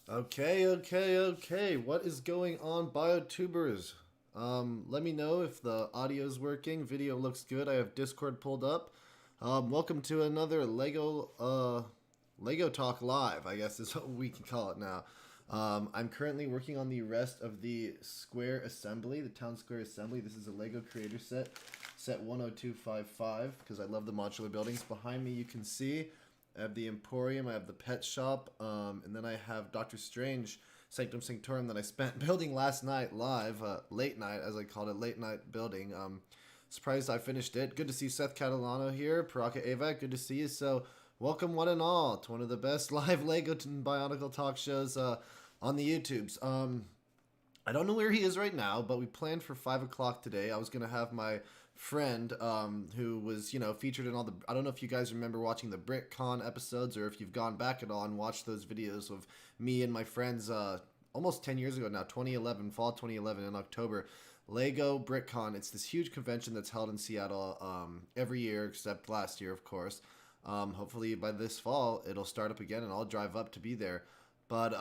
Okay. What is going on, BioTubers? Let me know if the audio is working. Video looks good. I have Discord pulled up. Welcome to another Lego Talk Live, I guess is what we can call it now. I'm currently working on the rest of the square assembly, the town square assembly. This is a Lego creator set 10255, because I love the modular buildings. Behind me, you can see I have the Emporium, I have the pet shop, and then I have Doctor Strange Sanctum Sanctorum that I spent building last night live, late night, as I called it, late night building. Surprised I finished it. Good to see Seth Catalano here. Paraka Avac, good to see you. So, welcome one and all to one of the best live Lego and Bionicle talk shows on the YouTubes. I don't know where he is right now, but we planned for 5 o'clock today. I was going to have my friend who was, featured in all the... I don't know if you guys remember watching the BrickCon episodes or if you've gone back at all and watched those videos of me and my friends almost 10 years ago now, 2011, fall 2011 in October. Lego BrickCon. It's this huge convention that's held in Seattle every year, except last year, of course. Hopefully by this fall, it'll start up again and I'll drive up to be there. But...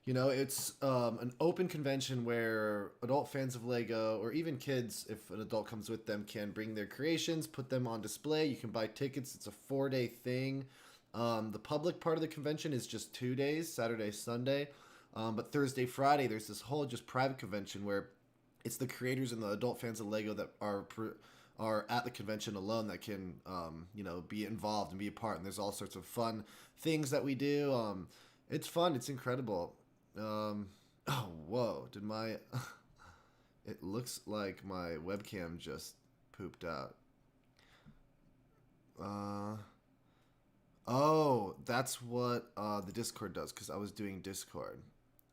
it's an open convention where adult fans of Lego, or even kids, if an adult comes with them, can bring their creations, put them on display. You can buy tickets. It's a 4-day thing. The public part of the convention is just 2 days, Saturday, Sunday. But Thursday, Friday, there's this whole just private convention where it's the creators and the adult fans of Lego that are at the convention alone that can, be involved and be a part. And there's all sorts of fun things that we do. It's fun. It's incredible. Oh, whoa, did my... It looks like my webcam just pooped out. Oh, that's what, the Discord does, because I was doing Discord.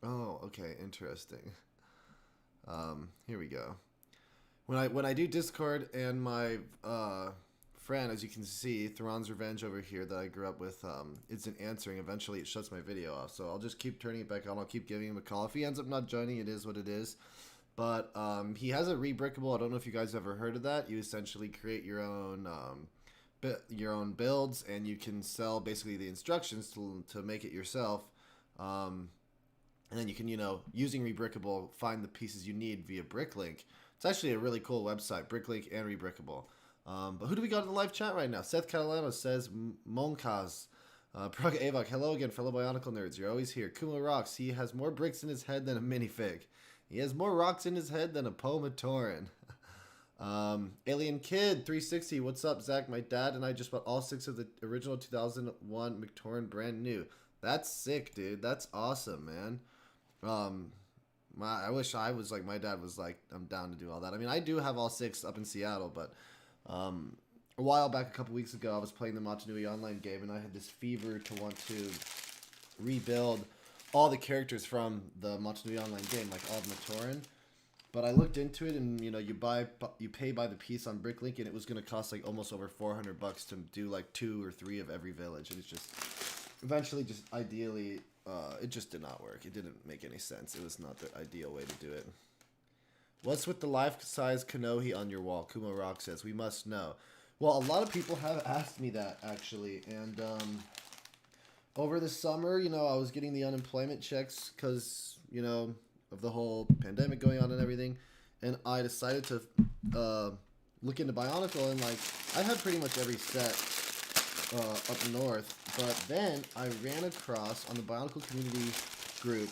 Oh, okay, interesting. Here we go. When I do Discord and my, friend, as you can see, Theron's Revenge over here that I grew up with, isn't answering. Eventually it shuts my video off, so I'll just keep turning it back on. I'll keep giving him a call. If he ends up not joining, it is what it is. But he has a rebrickable. I don't know if you guys ever heard of that. You essentially create your own builds, and you can sell basically the instructions to make it yourself. And then you can, using rebrickable, find the pieces you need via Bricklink. It's actually a really cool website, Bricklink and Rebrickable. But who do we got in the live chat right now? Seth Catalano says, Monkaz. Praga Avok, hello again, fellow Bionicle nerds. You're always here. Kuma Rocks, he has more bricks in his head than a minifig. He has more rocks in his head than a Pomatoran. Alien Kid 360, what's up, Zach? My dad and I just bought all 6 of the original 2001 McToran brand new. That's sick, dude. That's awesome, man. I wish I was like my dad was like, I'm down to do all that. I mean, I do have all 6 up in Seattle, but a while back, a couple weeks ago, I was playing the Motunui online game, and I had this fever to want to rebuild all the characters from the Motunui online game, like all of Matoran. But I looked into it, and you pay by the piece on Bricklink, and it was going to cost like almost over $400 to do like 2 or 3 of every village, and it's just eventually just ideally it just did not work. It didn't make any sense. It was not the ideal way to do it. What's with the life-size Kanohi on your wall? Kuma Rock says. We must know. Well, a lot of people have asked me that, actually. And over the summer, I was getting the unemployment checks because, of the whole pandemic going on and everything. And I decided to look into Bionicle. And, I had pretty much every set up north. But then I ran across, on the Bionicle community group,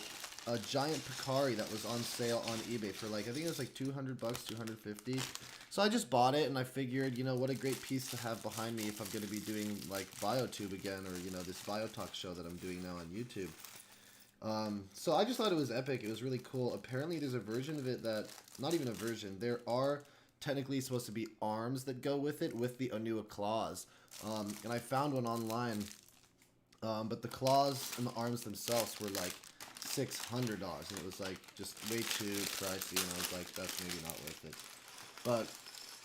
a giant Picari that was on sale on eBay for I think it was like $200, $250. So I just bought it, and I figured, what a great piece to have behind me if I'm going to be doing BioTube again, or this BioTalk show that I'm doing now on YouTube. So I just thought it was epic. It was really cool. Apparently there's a version of it that, not even a version, there are technically supposed to be arms that go with it, with the Onua claws. And I found one online, but the claws and the arms themselves were $600, and it was just way too pricey, and I was like, that's maybe not worth it. But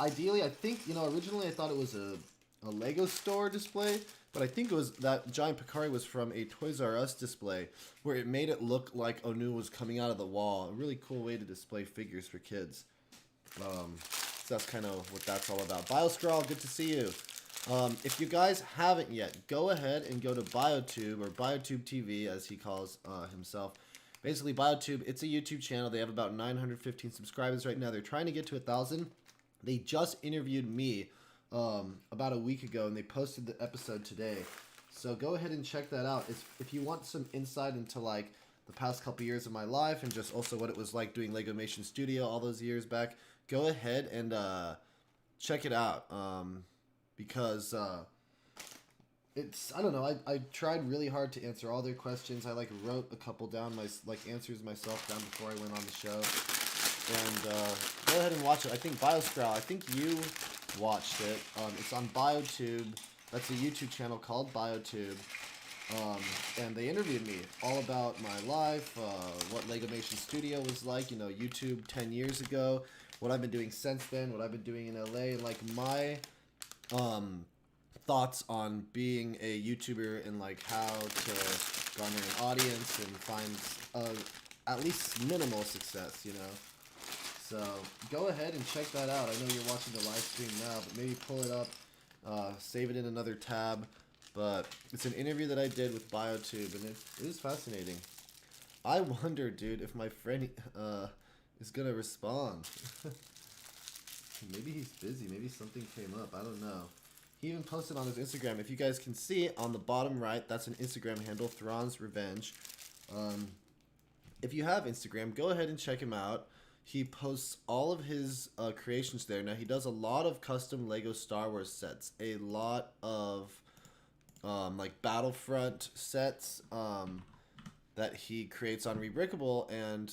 ideally, I think, originally I thought it was a Lego store display, but I think it was that giant Picari was from a Toys R Us display where it made it look like Onu was coming out of the wall. A really cool way to display figures for kids. So that's kind of what that's all about. Bioscrawl, good to see you. If you guys haven't yet, go ahead and go to BioTube, or BioTube TV as he calls himself. Basically, BioTube, it's a YouTube channel. They have about 915 subscribers right now. They're trying to get to 1,000. They just interviewed me about a week ago, and they posted the episode today. So go ahead and check that out. If you want some insight into like the past couple years of my life, and just also what it was like doing LegomationStudio all those years back, go ahead and check it out. Because it's, I don't know, I tried really hard to answer all their questions. I like wrote a couple down, my like answers myself down before I went on the show. And go ahead and watch it. I think BioScrowl, I think you watched it. It's on BioTube. That's a YouTube channel called BioTube. And they interviewed me all about my life, what LegomationStudio was like, you know, YouTube 10 years ago, what I've been doing since then, what I've been doing in LA, and like my thoughts on being a YouTuber, and like how to garner an audience and find at least minimal success, you know. So go ahead and check that out. I know you're watching the live stream now, but maybe pull it up, save it in another tab. But it's an interview that I did with BioTube, and it is fascinating. I wonder, dude, if my friend is gonna respond. Maybe he's busy. Maybe something came up. I don't know. He even posted on his Instagram. If you guys can see on the bottom right, that's an Instagram handle, Thrawn's Revenge. If you have Instagram, go ahead and check him out. He posts all of his creations there. Now, he does a lot of custom Lego Star Wars sets. A lot of like Battlefront sets that he creates on Rebrickable, and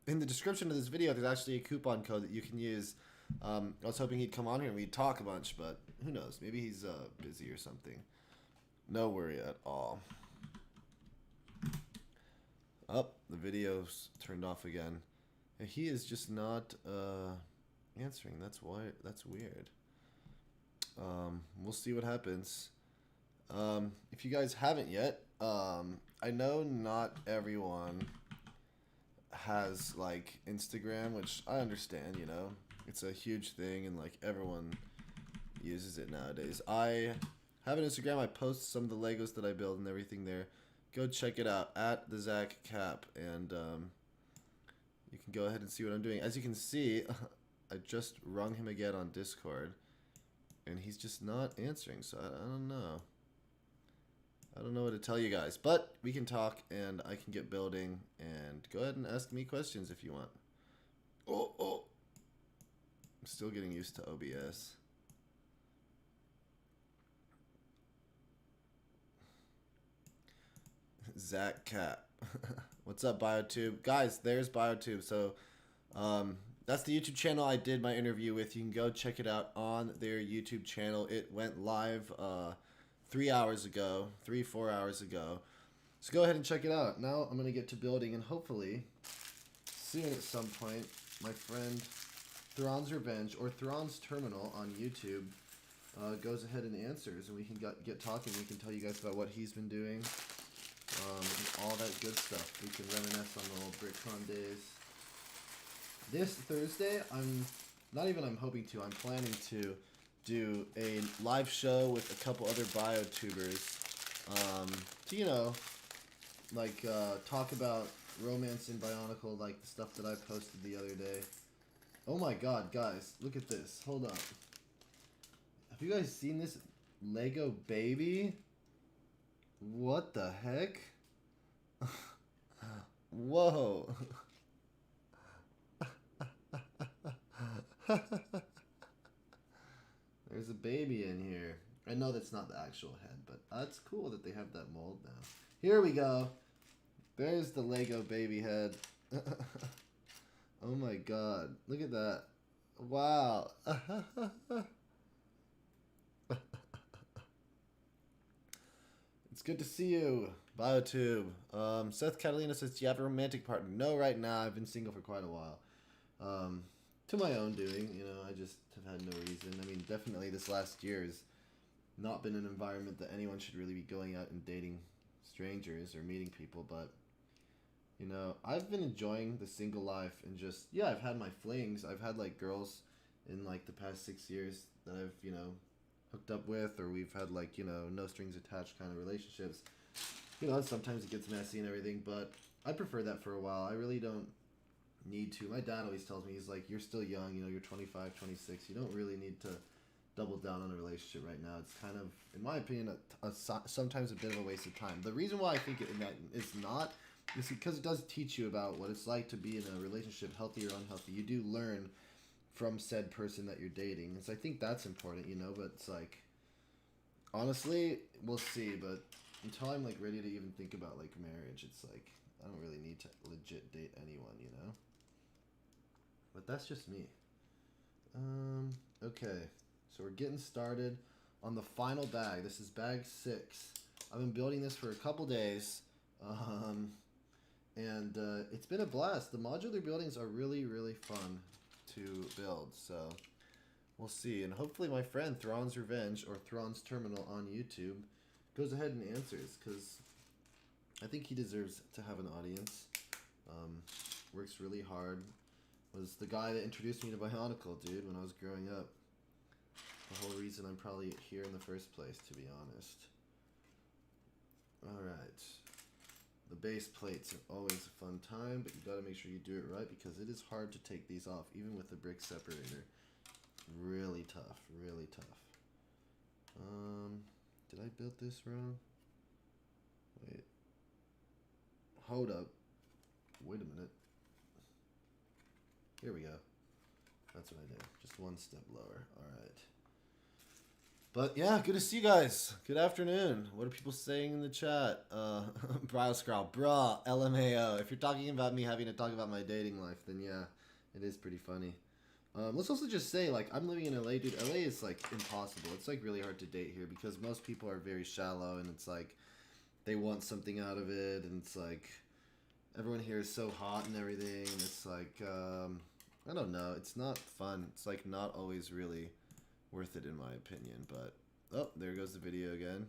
in the description of this video, there's actually a coupon code that you can use. I was hoping he'd come on here and we'd talk a bunch, but who knows? Maybe he's busy or something. No worry at all. Oh, the video's turned off again. He is just not answering. That's why. That's weird. We'll see what happens. If you guys haven't yet, I know not everyone has like Instagram, which I understand, you know, it's a huge thing and like everyone uses it nowadays. I have an Instagram. I post some of the Legos that I build and everything there. Go check it out at the Zach Cap, and you can go ahead and see what I'm doing. As you can see, I just rung him again on Discord, and he's just not answering. So I don't know. I don't know what to tell you guys, but we can talk and I can get building, and go ahead and ask me questions if you want. Oh. I'm still getting used to OBS. Zach Cap. What's up, BioTube? Guys, there's BioTube. So that's the YouTube channel I did my interview with. You can go check it out on their YouTube channel. It went live 3 hours ago, 4 hours ago. So go ahead and check it out. Now I'm going to get to building, and hopefully soon at some point, my friend Thrawn's Revenge, or Thrawn's Terminal on YouTube, goes ahead and answers, and we can get talking. We can tell you guys about what he's been doing, and all that good stuff. We can reminisce on the old BrickCon days. This Thursday, I'm hoping to, I'm planning to do a live show with a couple other BioTubers, to, you know, like, talk about romance in Bionicle, like the stuff that I posted the other day. Oh my god, guys, look at this. Hold up. Have you guys seen this Lego baby? What the heck? Whoa. There's a baby in here. I know that's not the actual head, but that's cool that they have that mold now. Here we go. There's the Lego baby head. Oh my god. Look at that. Wow. It's good to see you, BioTube. Seth Catalina says, do you have a romantic partner? No, right now. I've been single for quite a while. To my own doing, you know, I just have had no reason. I mean, definitely this last year has not been an environment that anyone should really be going out and dating strangers or meeting people, but, you know, I've been enjoying the single life, and just, yeah, I've had my flings. I've had, like, girls in, like, the past 6 years that I've, you know, hooked up with, or we've had like, you know, no strings attached kind of relationships. You know, sometimes it gets messy and everything, but I prefer that for a while. I really don't need to. My dad always tells me, he's like, you're still young, you know, you're 25, 26. You don't really need to double down on a relationship right now. It's kind of, in my opinion, sometimes a bit of a waste of time. The reason why I think it's not is because it does teach you about what it's like to be in a relationship, healthy or unhealthy. You do learn from said person that you're dating. And so I think that's important, you know, but it's like, honestly, we'll see, but until I'm like ready to even think about like marriage, it's like I don't really need to legit date anyone, you know? But that's just me. Okay. So we're getting started on the final bag. This is bag 6. I've been building this for a couple days. And it's been a blast. The modular buildings are really, really fun to build. So we'll see. And hopefully my friend Thrawn's Revenge or Thrawn's Terminal on YouTube goes ahead and answers, because I think he deserves to have an audience. Works really hard. Was the guy that introduced me to Bionicle, dude, when I was growing up. The whole reason I'm probably here in the first place, to be honest. Alright. The base plates are always a fun time, but you gotta make sure you do it right, because it is hard to take these off, even with the brick separator. Really tough, really tough. Did I build this wrong? Wait. Hold up. Wait a minute. Here we go. That's what I did. Just one step lower. Alright. But yeah, good to see you guys. Good afternoon. What are people saying in the chat? Bioscrowl, bruh, LMAO. If you're talking about me having to talk about my dating life, then yeah, it is pretty funny. Let's also just say, like, I'm living in LA, dude. LA is, like, impossible. It's, like, really hard to date here because most people are very shallow, and it's, like, they want something out of it, and it's, like, everyone here is so hot and everything, and it's, like, I don't know. It's not fun. It's, like, not always really worth it, in my opinion, but, oh, there goes the video again.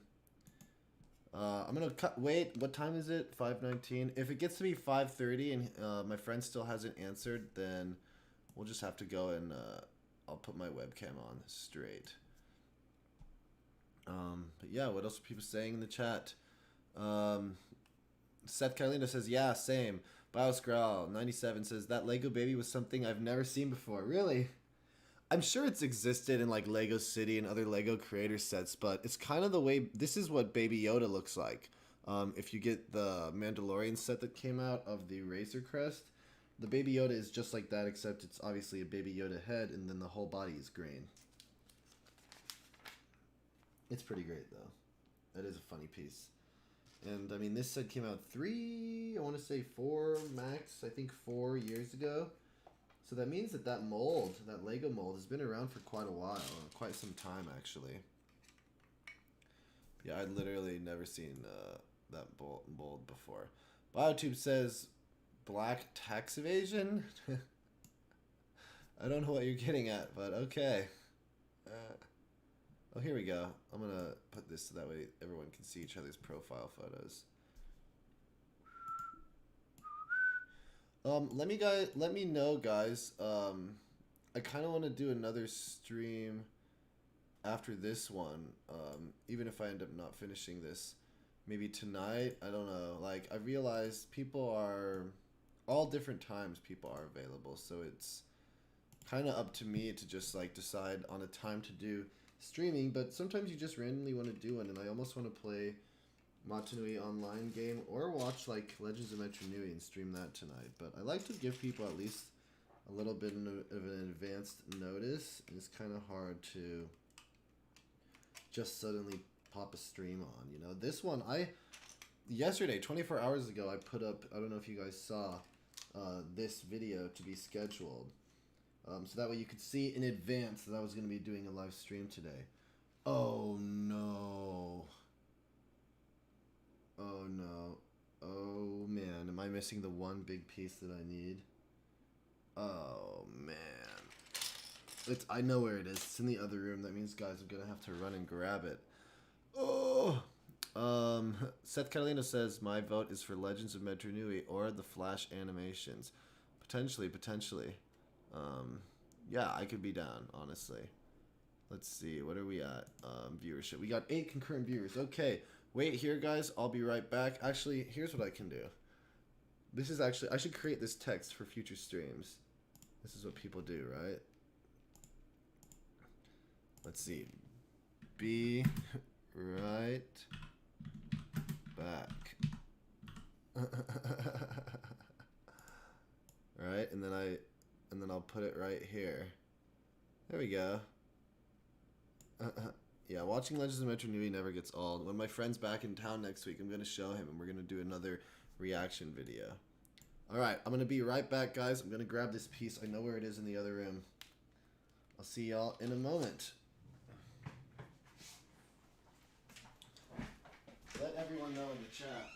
I'm gonna cut, wait, what time is it? 5:19. If it gets to be 5:30 and my friend still hasn't answered, then we'll just have to go and I'll put my webcam on straight. But yeah, what else are people saying in the chat? Seth Carolina says, yeah, same. Bioscrowl97 says, that Lego baby was something I've never seen before. Really? I'm sure it's existed in like Lego City and other Lego creator sets, but it's kind of the way, this is what Baby Yoda looks like. If you get the Mandalorian set that came out of the Razor Crest, the Baby Yoda is just like that, except it's obviously a Baby Yoda head, and then the whole body is green. It's pretty great, though. That is a funny piece. And, I mean, this set came out 4 max, I think 4 years ago. So that means that that mold, that Lego mold, has been around for quite a while. Quite some time, actually. Yeah, I'd literally never seen that mold before. Biotube says, black tax evasion? I don't know what you're getting at, but okay. Oh, here we go. I'm going to put this so that way everyone can see each other's profile photos. Let me know, guys. I kind of want to do another stream after this one, even if I end up not finishing this. Maybe tonight, I don't know. Like, I realized people are, all different times people are available, so it's kind of up to me to just, like, decide on a time to do streaming, but sometimes you just randomly want to do one, and I almost want to play Matanui online game or watch, like, Legends of Metronui and stream that tonight, but I like to give people at least a little bit of an advanced notice, and it's kind of hard to just suddenly pop a stream on, you know. This one, yesterday, 24 hours ago, I put up, I don't know if you guys saw this video to be scheduled. So that way you could see in advance that I was going to be doing a live stream today. Oh no. Oh no. Oh man, am I missing the one big piece that I need? Oh man. I know where it is. It's in the other room. That means, guys, I'm going to have to run and grab it. Oh! Seth Catalina says, my vote is for Legends of Metronui or the Flash animations. Potentially. Yeah, I could be down, honestly. Let's see, what are we at? Viewership. We got 8 concurrent viewers. Okay, wait here, guys. I'll be right back. Actually, here's what I can do. This is actually, I should create this text for future streams. This is what people do, right? Let's see. Be right back. Right, and then I'll put it right here. There we go. Yeah, watching Legends of Metro Nui never gets old. When my friend's back in town next week, I'm gonna show him, and we're gonna do another reaction video. All right, I'm gonna be right back, guys. I'm gonna grab this piece. I know where it is in the other room. I'll see y'all in a moment. Let everyone know in the chat.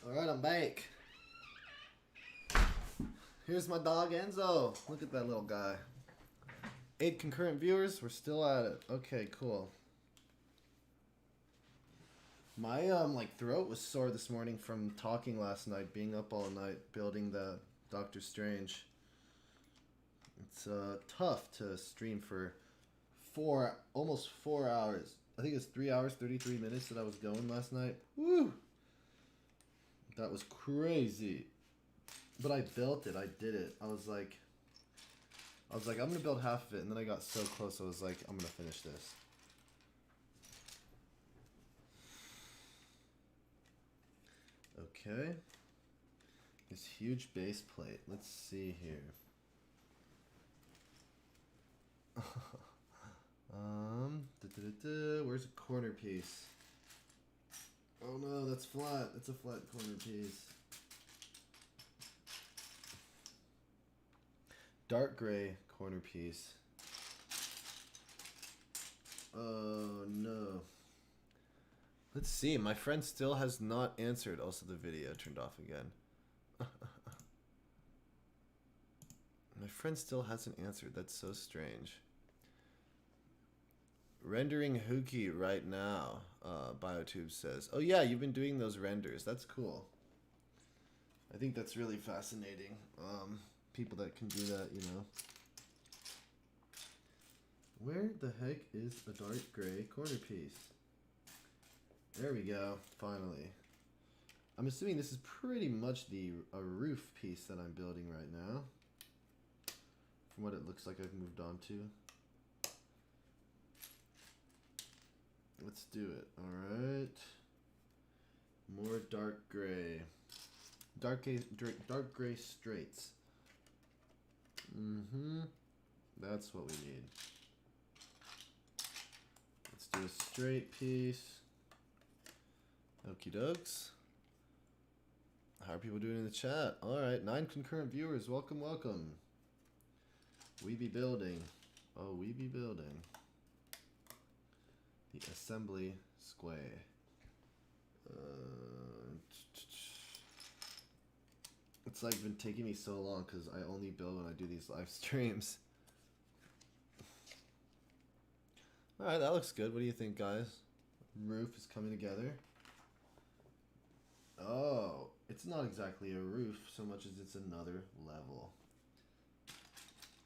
Alright, I'm back. Here's my dog Enzo. Look at that little guy. 8 concurrent viewers. We're still at it. Okay, cool. My throat was sore this morning from talking last night, being up all night, building the Doctor Strange. It's tough to stream for almost 4 hours. I think it's 3 hours, 33 minutes that I was going last night. Woo! That was crazy. But I built it. I did it. I was like, I'm going to build half of it. And then I got so close. I was like, I'm going to finish this. Okay. This huge base plate. Let's see here. Where's a corner piece? Oh no, that's flat. It's a flat corner piece. Dark gray corner piece. Oh no. Let's see. My friend still has not answered. Also, the video turned off again. My friend still hasn't answered. That's so strange. Rendering Hookie right now, Biotube says. Oh yeah, you've been doing those renders. That's cool. I think that's really fascinating. People that can do that, you know. Where the heck is a dark gray corner piece? There we go, finally. I'm assuming this is pretty much a roof piece that I'm building right now. From what it looks like I've moved on to. Let's do it. Alright. More dark gray. Dark gray straights. That's what we need. Let's do a straight piece. Okie dokes. How are people doing in the chat? Alright, 9 concurrent viewers. Welcome, welcome. We be building. Oh, we be building. The assembly square. It's like been taking me so long because I only build when I do these live streams. Alright, that looks good. What do you think, guys? Roof is coming together. Oh, it's not exactly a roof so much as it's another level.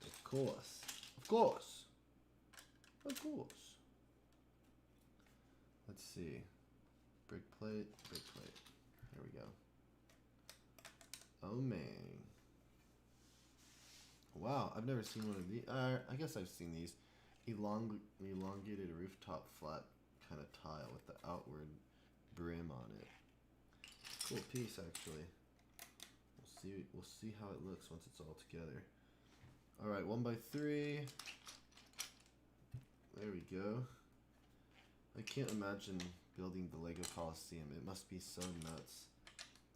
Of course. Of course. Of course. Let's see. Brick plate, brick plate. Here we go. Oh man. Wow, I've never seen one of these. I guess I've seen these. Elongated rooftop flat kind of tile with the outward brim on it. Cool piece, actually. We'll see how it looks once it's all together. All right, 1x3. There we go. I can't imagine building the Lego Coliseum. It must be so nuts.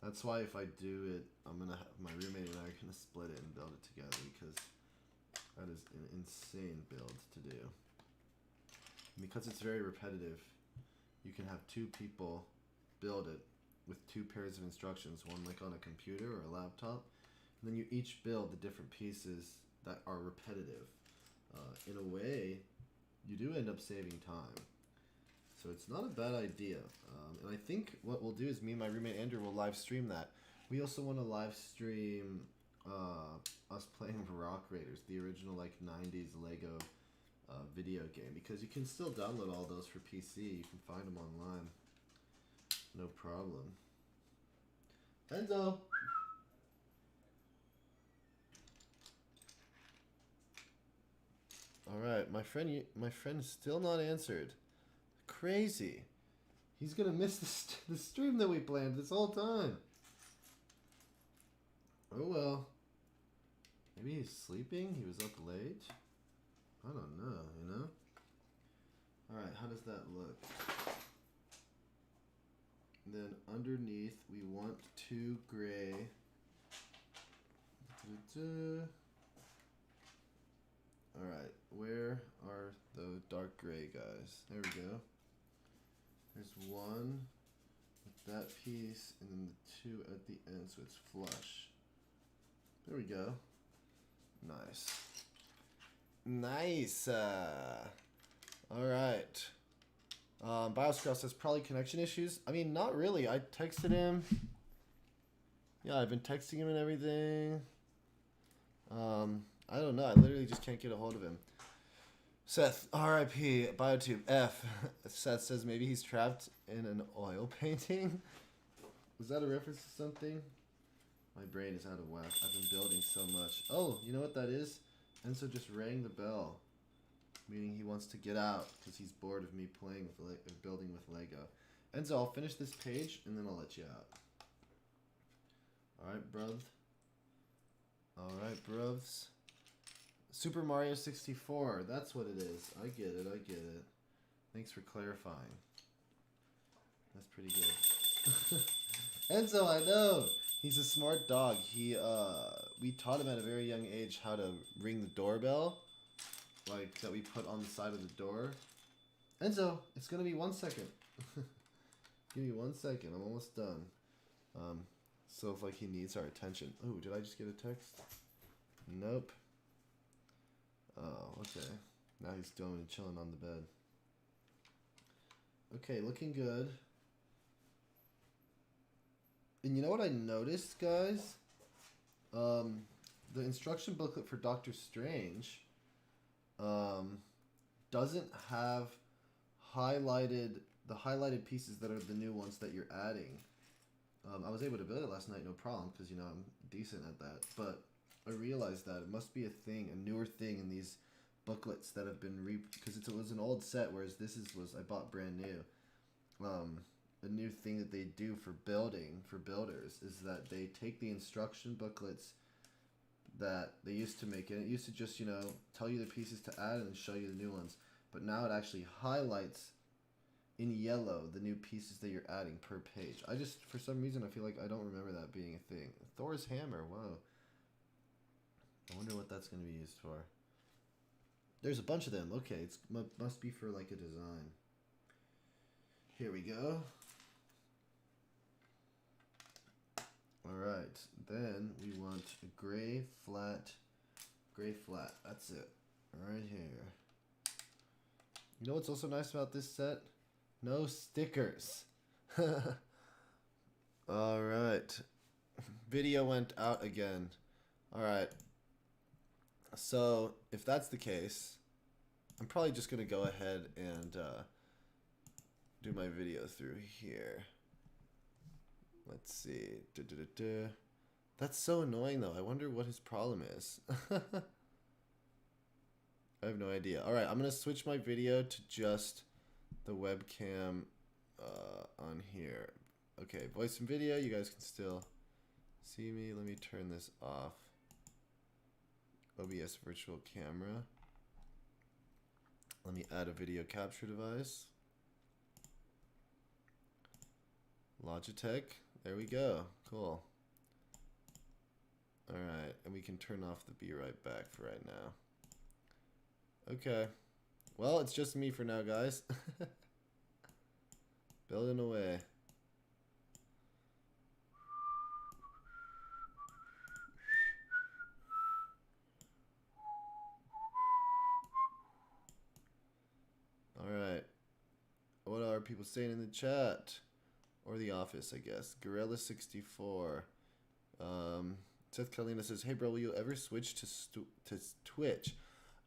That's why if I do it, I'm gonna have my roommate and I are gonna split it and build it together because that is an insane build to do. And because it's very repetitive, you can have 2 people build it with 2 pairs of instructions, one like on a computer or a laptop. And then you each build the different pieces that are repetitive. In a way, you do end up saving time. So it's not a bad idea. And I think what we'll do is me and my roommate Andrew will live stream that. We also want to live stream us playing Rock Raiders, the original like 90s Lego video game, because you can still download all those for PC. You can find them online. No problem. Enzo! Alright, my friend still not answered. Crazy. He's gonna miss the stream that we planned this whole time. Oh well. Maybe he's sleeping? He was up late? I don't know, you know? Alright, how does that look? And then underneath we want 2 gray. Alright, where are the dark gray guys? There we go. There's 1 with that piece, and then the 2 at the end, so it's flush. There we go. Nice. Nice. Alright. Bioscross says probably connection issues. I mean, not really. I texted him. Yeah, I've been texting him and everything. I don't know. I literally just can't get a hold of him. Seth, R.I.P. Biotube F. Seth says maybe he's trapped in an oil painting. Was that a reference to something? My brain is out of whack. I've been building so much. Oh, you know what that is? Enzo just rang the bell, meaning he wants to get out because he's bored of me playing with building with Lego. Enzo, I'll finish this page and then I'll let you out. Alright, bruv. Alright, bruvs. Super Mario 64. That's what it is. I get it. I get it. Thanks for clarifying. That's pretty good. Enzo, I know. He's a smart dog. We taught him at a very young age how to ring the doorbell, like that we put on the side of the door. Enzo, it's gonna be 1 second. Give me 1 second. I'm almost done. So if like he needs our attention. Oh, did I just get a text? Nope. Oh, okay. Now he's going and chilling on the bed. Okay, looking good. And you know what I noticed, guys? The instruction booklet for Doctor Strange doesn't have the highlighted pieces that are the new ones that you're adding. I was able to build it last night, no problem, because, you know, I'm decent at that. But I realized that it must be a newer thing in these booklets that have been because it was an old set, whereas this was I bought brand new. A new thing that they do for builders is that they take the instruction booklets that they used to make, and it used to just, you know, tell you the pieces to add and show you the new ones. But now it actually highlights in yellow the new pieces that you're adding per page. For some reason, I feel like I don't remember that being a thing. Thor's hammer, whoa. I wonder what that's going to be used for. There's a bunch of them. Okay, it must be for like a design. Here we go. Alright, then we want a gray flat. That's it. Right here. You know what's also nice about this set? No stickers. Alright. Video went out again. Alright. So, if that's the case, I'm probably just going to go ahead and do my video through here. Let's see. That's so annoying, though. I wonder what his problem is. I have no idea. Alright, I'm going to switch my video to just the webcam on here. Okay, voice and video. You guys can still see me. Let me turn this off. OBS virtual camera. Let me add a video capture device. Logitech. There we go. Cool. Alright, and we can turn off the be right back for right now. Okay. Well, it's just me for now, guys. Building away. people saying in the chat? Or the office, I guess. Gorilla64. Seth Kalina says, hey, bro, will you ever switch to Twitch?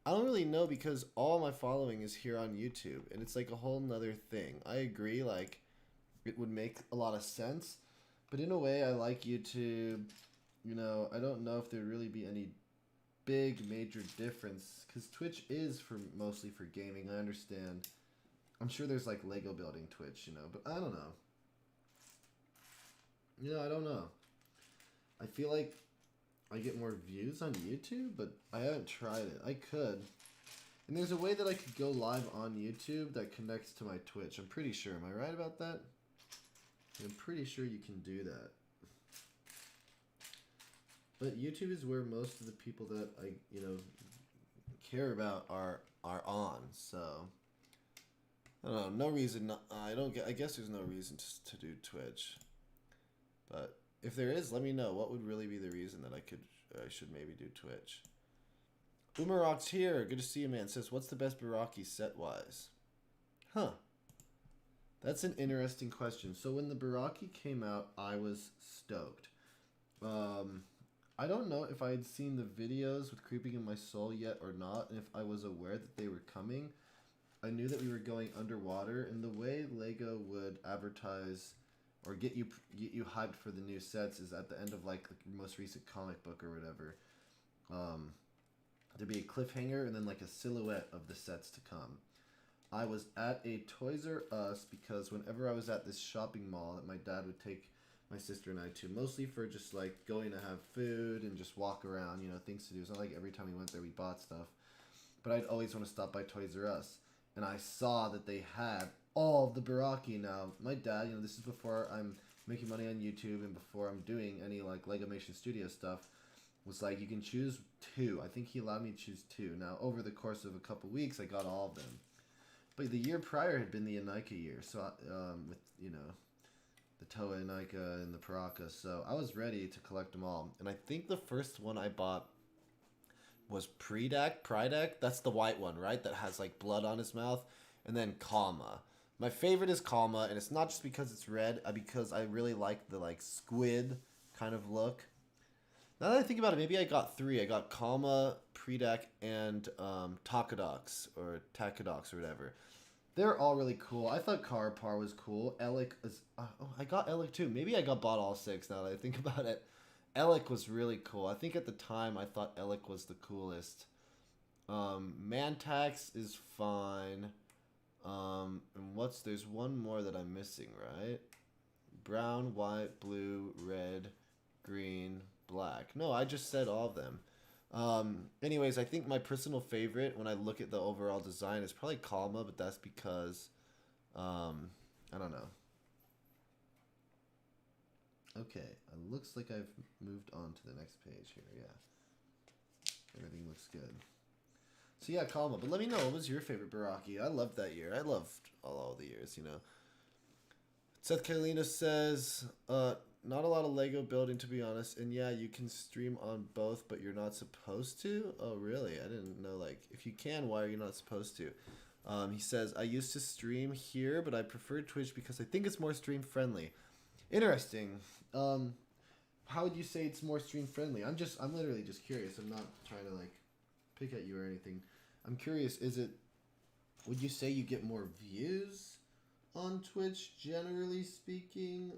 I don't really know because all my following is here on YouTube. And it's like a whole nother thing. I agree, like, it would make a lot of sense. But in a way, I like YouTube. You know, I don't know if there'd really be any big major difference. Because Twitch is mostly for gaming, I understand. I'm sure there's like Lego building Twitch, you know. But I don't know. You know, I don't know. I feel like I get more views on YouTube, but I haven't tried it. I could. And there's a way that I could go live on YouTube that connects to my Twitch. I'm pretty sure. Am I right about that? I'm pretty sure you can do that. But YouTube is where most of the people that I, you know, care about are on. So I don't know. No reason. I guess there's no reason to do Twitch. But if there is, let me know. What would really be the reason that I should maybe do Twitch? Umarok's here. Good to see you, man. Says, what's the best Baraki set-wise? Huh. That's an interesting question. So when the Baraki came out, I was stoked. I don't know if I had seen the videos with Creeping in My Soul yet or not, and if I was aware that they were coming. I knew that we were going underwater, and the way Lego would advertise or get you hyped for the new sets is at the end of like the most recent comic book or whatever. There'd be a cliffhanger and then like a silhouette of the sets to come. I was at a Toys R Us because whenever I was at this shopping mall that my dad would take my sister and I to, mostly for just like going to have food and just walk around, you know, things to do. It's not like every time we went there we bought stuff. But I'd always want to stop by Toys R Us. And I saw that they had all of the Baraki now. My dad, you know, this is before I'm making money on YouTube and before I'm doing any like LegomationStudio stuff, was like, you can choose 2. I think he allowed me to choose 2. Now, over the course of a couple weeks, I got all of them. But the year prior had been the Anika year, so with, you know, the Toa Anika and the Paraka, so I was ready to collect them all. And I think the first one I bought was Prydak. That's the white one, right? That has like blood on his mouth. And then Kalma. My favorite is Kalma, and it's not just because it's red, because I really like the like squid kind of look. Now that I think about it, maybe I got 3. I got Kalma, Prydak, and Takadox or whatever. They're all really cool. I thought Karapar was cool. Elik is... I got Elik too. Maybe I bought all 6 now that I think about it. Elik was really cool. I think at the time I thought Elik was the coolest. Mantax is fine. And there's one more that I'm missing, right? Brown, white, blue, red, green, black. No, I just said all of them. Anyways, I think my personal favorite when I look at the overall design is probably Kalma, but that's because, I don't know. Okay, it looks like I've moved on to the next page here, yeah. Everything looks good. So yeah, Kalma, but let me know, what was your favorite Baraki? I loved that year. I loved all the years, you know. Seth Kalina says, not a lot of Lego building, to be honest. And yeah, you can stream on both, but you're not supposed to? Oh, really? I didn't know, like, if you can, why are you not supposed to? He says, I used to stream here, but I prefer Twitch because I think it's more stream friendly. Interesting. How would you say it's more stream friendly? I'm literally just curious. I'm not trying to, like, pick at you or anything. I'm curious, would you say you get more views on Twitch, generally speaking?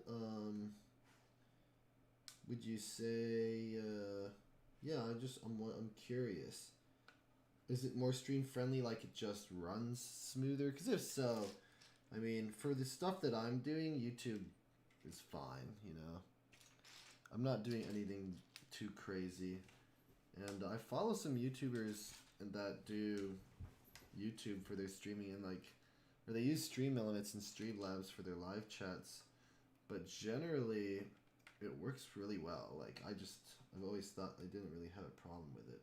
Would you say, yeah, I'm curious. Is it more stream friendly, like it just runs smoother? Because if so, I mean, for the stuff that I'm doing, YouTube is fine, you know. I'm not doing anything too crazy. And I follow some YouTubers that do YouTube for their streaming and like, or they use Stream Elements and Streamlabs for their live chats. But generally, it works really well. Like, I've always thought I didn't really have a problem with it.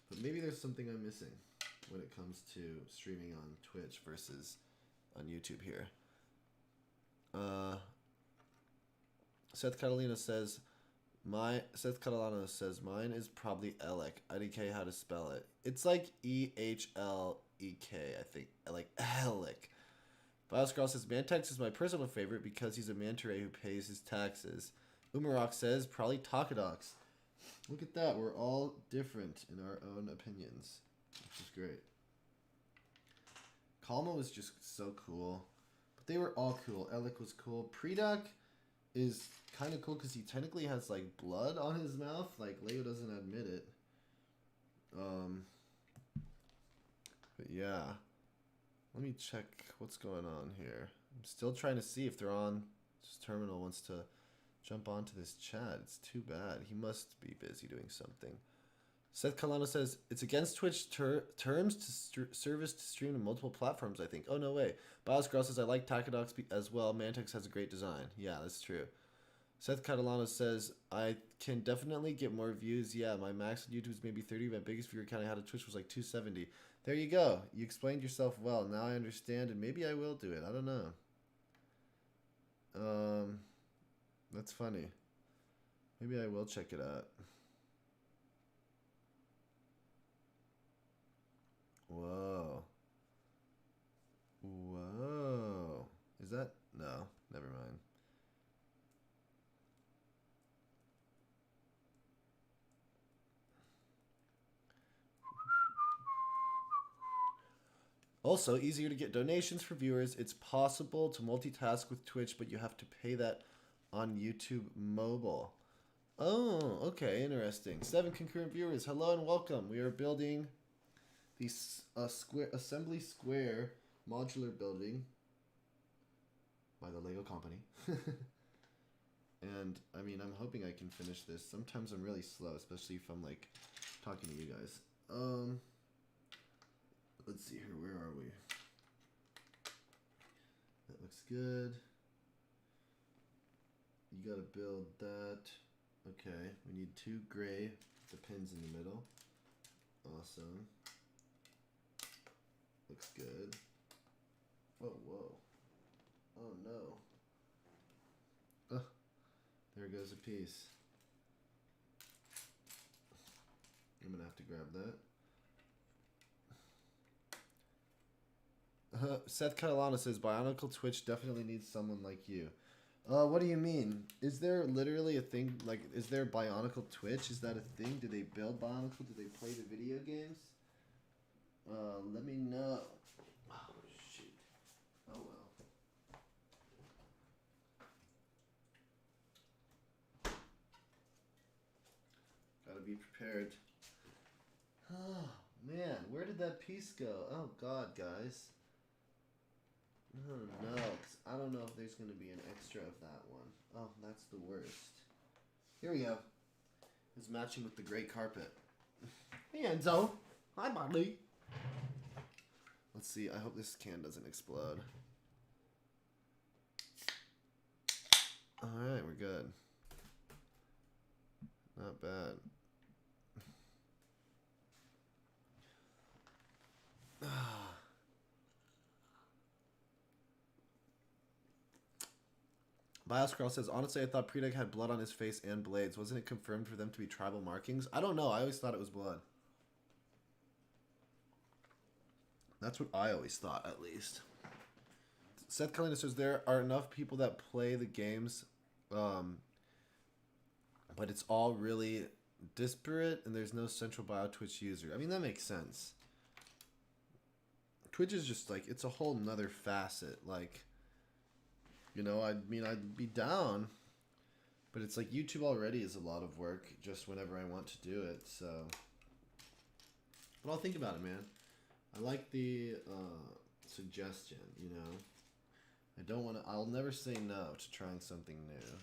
But maybe there's something I'm missing when it comes to streaming on Twitch versus on YouTube here. Seth Catalano says, mine is probably Elik. IDK how to spell it. It's like EHLEK, I think. Like Elik. Bioscroll says, Mantex is my personal favorite because he's a manta ray who pays his taxes. Umarok says, probably Takadox. Look at that. We're all different in our own opinions, which is great. Kalma was just so cool. But they were all cool. Alec was cool. Predoc is kind of cool because he technically has, like, blood on his mouth. Like, Leo doesn't admit it. But yeah. Let me check what's going on here. I'm still trying to see if they're on. This terminal wants to jump onto this chat. It's too bad. He must be busy doing something. Seth Kalano says, it's against Twitch terms to service to stream to multiple platforms, I think. Oh, no way. Biosgirl says, I like Takadox as well. Mantex has a great design. Yeah, that's true. Seth Catalano says, I can definitely get more views. Yeah, my max on YouTube is maybe 30. My biggest viewer count I had on Twitch was like 270. There you go. You explained yourself well. Now I understand, and maybe I will do it. I don't know. That's funny. Maybe I will check it out. Whoa. Whoa. Is that? No. Never mind. Also, easier to get donations for viewers. It's possible to multitask with Twitch, but you have to pay that on YouTube mobile. Oh, okay. Interesting. 7 concurrent viewers. Hello and welcome. We are building the assembly square modular building by the Lego company. And I mean, I'm hoping I can finish this. Sometimes I'm really slow, especially if I'm like talking to you guys. Let's see here. Where are we? That looks good. You gotta build that. Okay, we need 2 gray, the pins in the middle. Awesome. Looks good. Oh, whoa. Oh, no. Oh, there goes a piece. I'm gonna have to grab that. Seth Catalano says, Bionicle Twitch definitely needs someone like you. What do you mean? Is there literally a thing, like, is there Bionicle Twitch? Is that a thing? Do they build Bionicle? Do they play the video games? Let me know. Oh, shoot. Oh, well. Gotta be prepared. Oh, man. Where did that piece go? Oh, God, guys. Oh, no. 'Cause I don't know if there's going to be an extra of that one. Oh, that's the worst. Here we go. It's matching with the gray carpet. Hey, Enzo. Hi, buddy. Let's see. I hope this can doesn't explode. Alright, we're good. Not bad. Bioscroll says, honestly, I thought Predeg had blood on his face and blades. Wasn't it confirmed for them to be tribal markings? I don't know. I always thought it was blood. That's what I always thought, at least. Seth Kalina says, there are enough people that play the games, but it's all really disparate, and there's no central Twitch user. I mean, that makes sense. Twitch is just, like, it's a whole nother facet. Like, you know, I mean, I'd be down, but it's like YouTube already is a lot of work just whenever I want to do it, so. But I'll think about it, man. I like the suggestion, you know. I don't want to, I'll never say no to trying something new.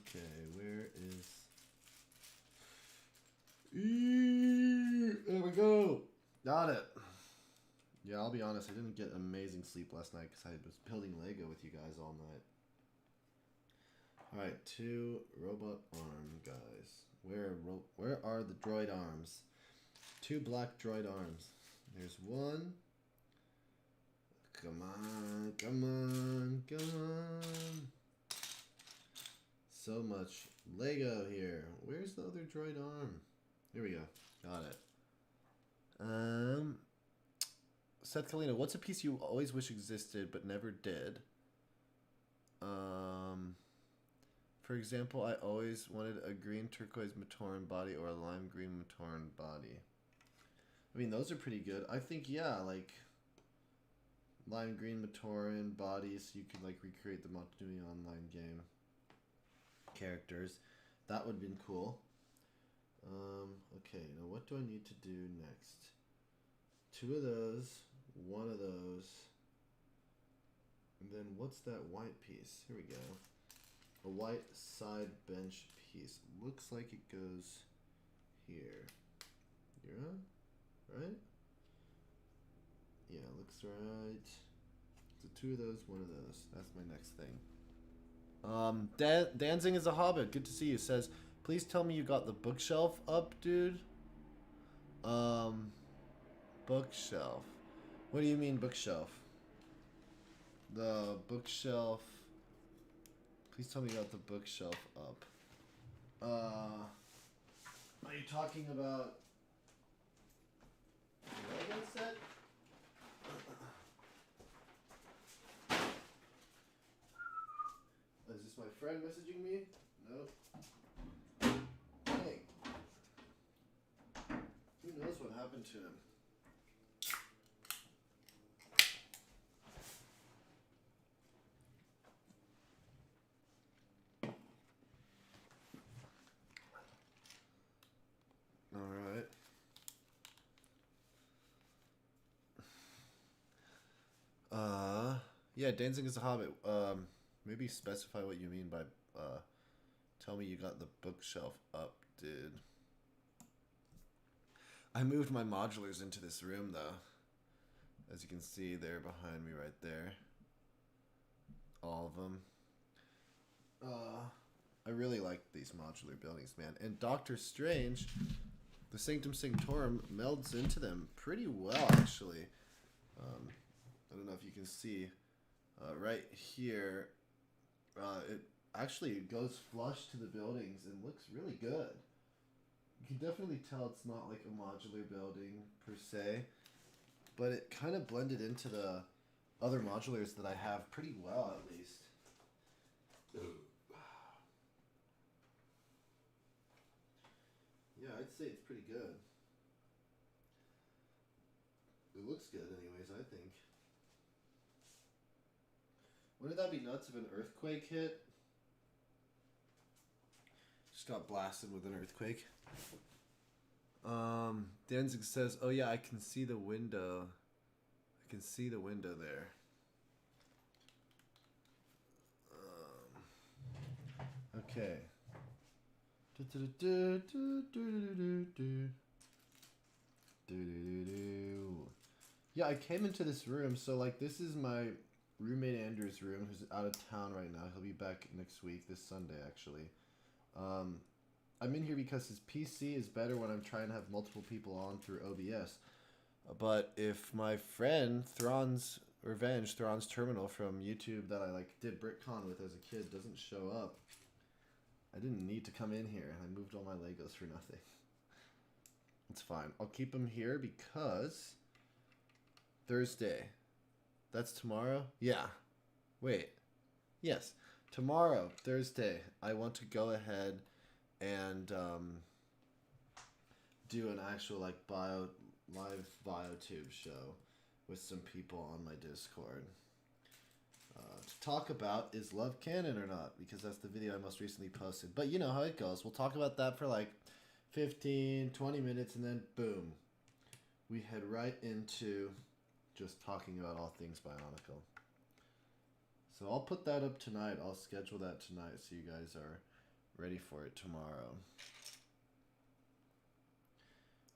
Okay, where is... There we go. Got it. Yeah, I'll be honest, I didn't get amazing sleep last night because I was building Lego with you guys all night. Alright, 2 robot arm guys. Where are the droid arms? 2 black droid arms. There's 1. Come on, come on, come on. So much Lego here. Where's the other droid arm? Here we go. Got it. Seth Kalina, what's a piece you always wish existed but never did? For example, I always wanted a green turquoise Matoran body or a lime green Matoran body. I mean, those are pretty good. I think, yeah, like lime green Matoran bodies, so you could like recreate the Montanui online game characters. That would have been cool. Okay, now what do I need to do next? 2 of those, 1 of those, and then what's that white piece? Here we go. A white side bench piece. Looks like it goes here. Yeah? Right? Yeah, looks right. So 2 of those, 1 of those. That's my next thing. Dancing is a Hobbit. Good to see you. Says, please tell me you got the bookshelf up, dude. Bookshelf. What do you mean bookshelf? The bookshelf. Please tell me you got the bookshelf up. Are you talking about the Lego set? Is this my friend messaging me? Nope. Dang. Who knows what happened to him? Alright. Yeah, dancing is a Hobbit. Maybe specify what you mean by, tell me you got the bookshelf up, dude. I moved my modulars into this room, though. As you can see, they're behind me right there. All of them. I really like these modular buildings, man. And Doctor Strange, the Sanctum Sanctorum, melds into them pretty well, actually. I don't know if you can see right here. It actually goes flush to the buildings and looks really good. You can definitely tell it's not like a modular building per se, but it kind of blended into the other modulars that I have pretty well, at least. Yeah, I'd say it's pretty good. It looks good anyways, I think. Wouldn't that be nuts if an earthquake hit? Just got blasted with an earthquake. Danzig says, oh yeah, I can see the window. I can see the window there. Okay. Yeah, I came into this room, so like this is my roommate Andrew's room, who's out of town right now. He'll be back next week, this Sunday actually. I'm in here because his PC is better when I'm trying to have multiple people on through OBS. But if my friend Thrawn's Revenge, Thrawn's Terminal from YouTube that I like did BrickCon with as a kid doesn't show up, I didn't need to come in here. I moved all my Legos for nothing. It's fine. I'll keep them here because Thursday. That's tomorrow? Yeah. Wait. Yes. Tomorrow, Thursday, I want to go ahead and do an actual like live BioTube show with some people on my Discord. To talk about is love canon or not, because that's the video I most recently posted. But you know how it goes. We'll talk about that for like 15, 20 minutes, and then boom. We head right into just talking about all things Bionicle. So I'll put that up tonight. I'll schedule that tonight so you guys are ready for it tomorrow.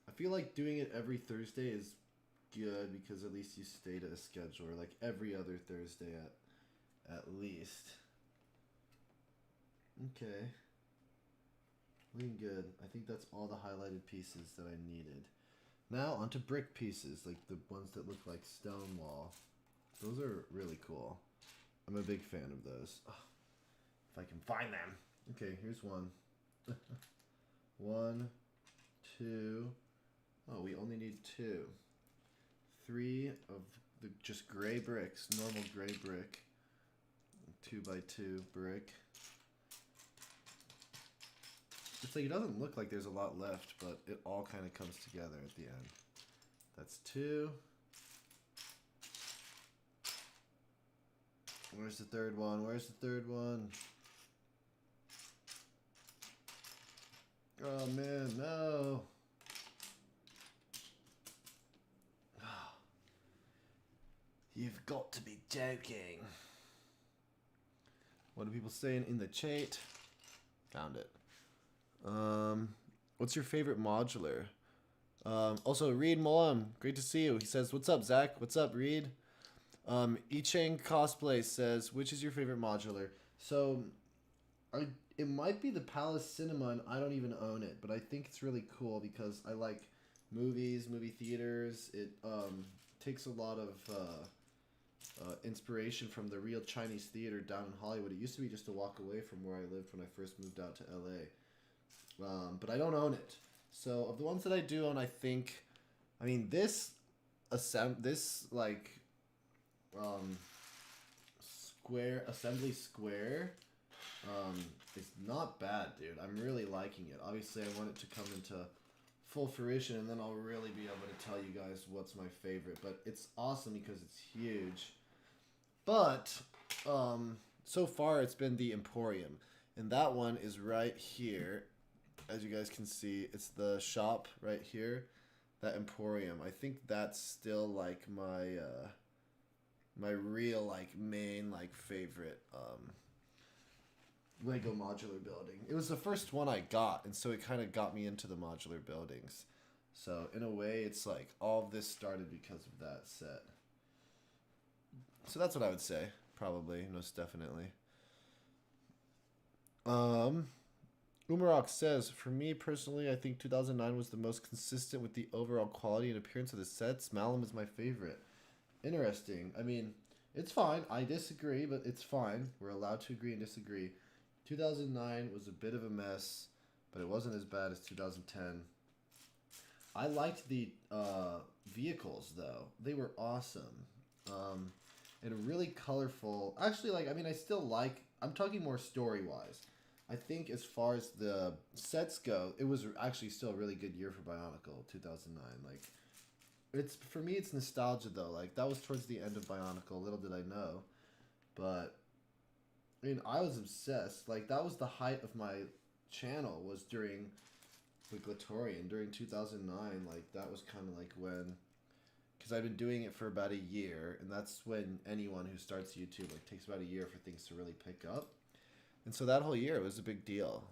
I feel like doing it every Thursday is good because at least you stay to a schedule, or like every other Thursday at least. Okay. Looking good. I think that's all the highlighted pieces that I needed. Now onto brick pieces, like the ones that look like stone wall. Those are really cool. I'm a big fan of those. Oh, if I can find them. Okay, here's one. 1, 2. Oh, we only need 2. 3 of the just gray bricks, normal gray brick, 2x2 brick. It's like it doesn't look like there's a lot left, but it all kind of comes together at the end. That's 2. Where's the third one? Where's the third one? Oh man, no. You've got to be joking. What are people saying in the chat? Found it. What's your favorite modular? Also, Reed Molam, great to see you. He says, "What's up, Zach? What's up, Reed?" Ichang Cosplay says, "Which is your favorite modular?" So, it might be the Palace Cinema, and I don't even own it, but I think it's really cool because I like movies, movie theaters. It takes a lot of inspiration from the real Chinese theater down in Hollywood. It used to be just a walk away from where I lived when I first moved out to LA. But I don't own it. So of the ones that I do own, I think, I mean, this Assembly Square is not bad, dude. I'm really liking it. Obviously, I want it to come into full fruition, and then I'll really be able to tell you guys what's my favorite. But it's awesome because it's huge. But so far, it's been the Emporium, and that one is right here. As you guys can see, it's the shop right here, that Emporium. I think that's still like my my real like main like favorite Lego modular building. It was the first one I got, and so it kind of got me into the modular buildings. So in a way, it's like all of this started because of that set. So that's what I would say, probably, most definitely. Umarok says, "For me personally, I think 2009 was the most consistent with the overall quality and appearance of the sets. Malum is my favorite." Interesting. I mean, it's fine. I disagree, but it's fine. We're allowed to agree and disagree. 2009 was a bit of a mess, but it wasn't as bad as 2010. I liked the vehicles, though. They were awesome. And really colorful. Actually, like, I mean, I still like... I'm talking more story-wise. I think as far as the sets go, it was actually still a really good year for Bionicle, 2009. Like, it's for me, it's nostalgia, though. Like, that was towards the end of Bionicle. Little did I know. But, I mean, I was obsessed. Like, that was the height of my channel, was during the Glatorian. During 2009, like, that was kind of like when... Because I've been doing it for about a year, and that's when anyone who starts YouTube, like, takes about a year for things to really pick up. And so that whole year, it was a big deal.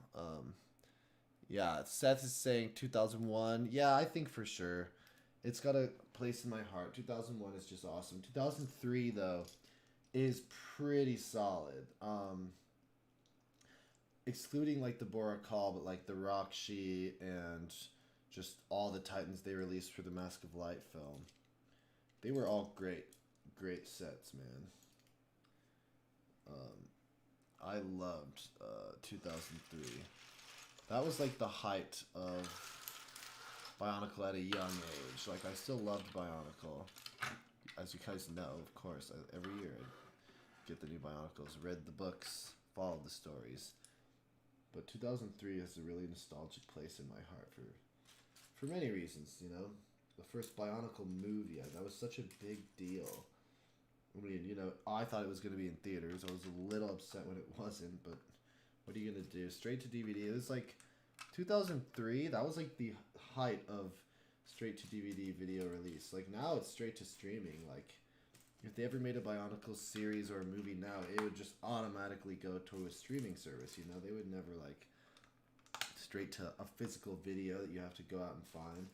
Yeah, Seth is saying 2001. Yeah, I think for sure. It's got a place in my heart. 2001 is just awesome. 2003, though, is pretty solid. Excluding, like, the Bora Call, but, like, the Rakshi and just all the Titans they released for the Mask of Light film. They were all great sets, man. I loved 2003. That was like the height of Bionicle at a young age. Like, I still loved Bionicle. As you guys know, of course, every year I get the new Bionicles, read the books, followed the stories. But 2003 has a really nostalgic place in my heart for many reasons, you know? The first Bionicle movie, that was such a big deal. I mean, you know, I thought it was going to be in theaters. I was a little upset when it wasn't, but what are you going to do? Straight to DVD. It was like 2003. That was like the height of straight to DVD video release. Like, now it's straight to streaming. Like, if they ever made a Bionicle series or a movie now, it would just automatically go to a streaming service, you know? They would never, like, straight to a physical video that you have to go out and find.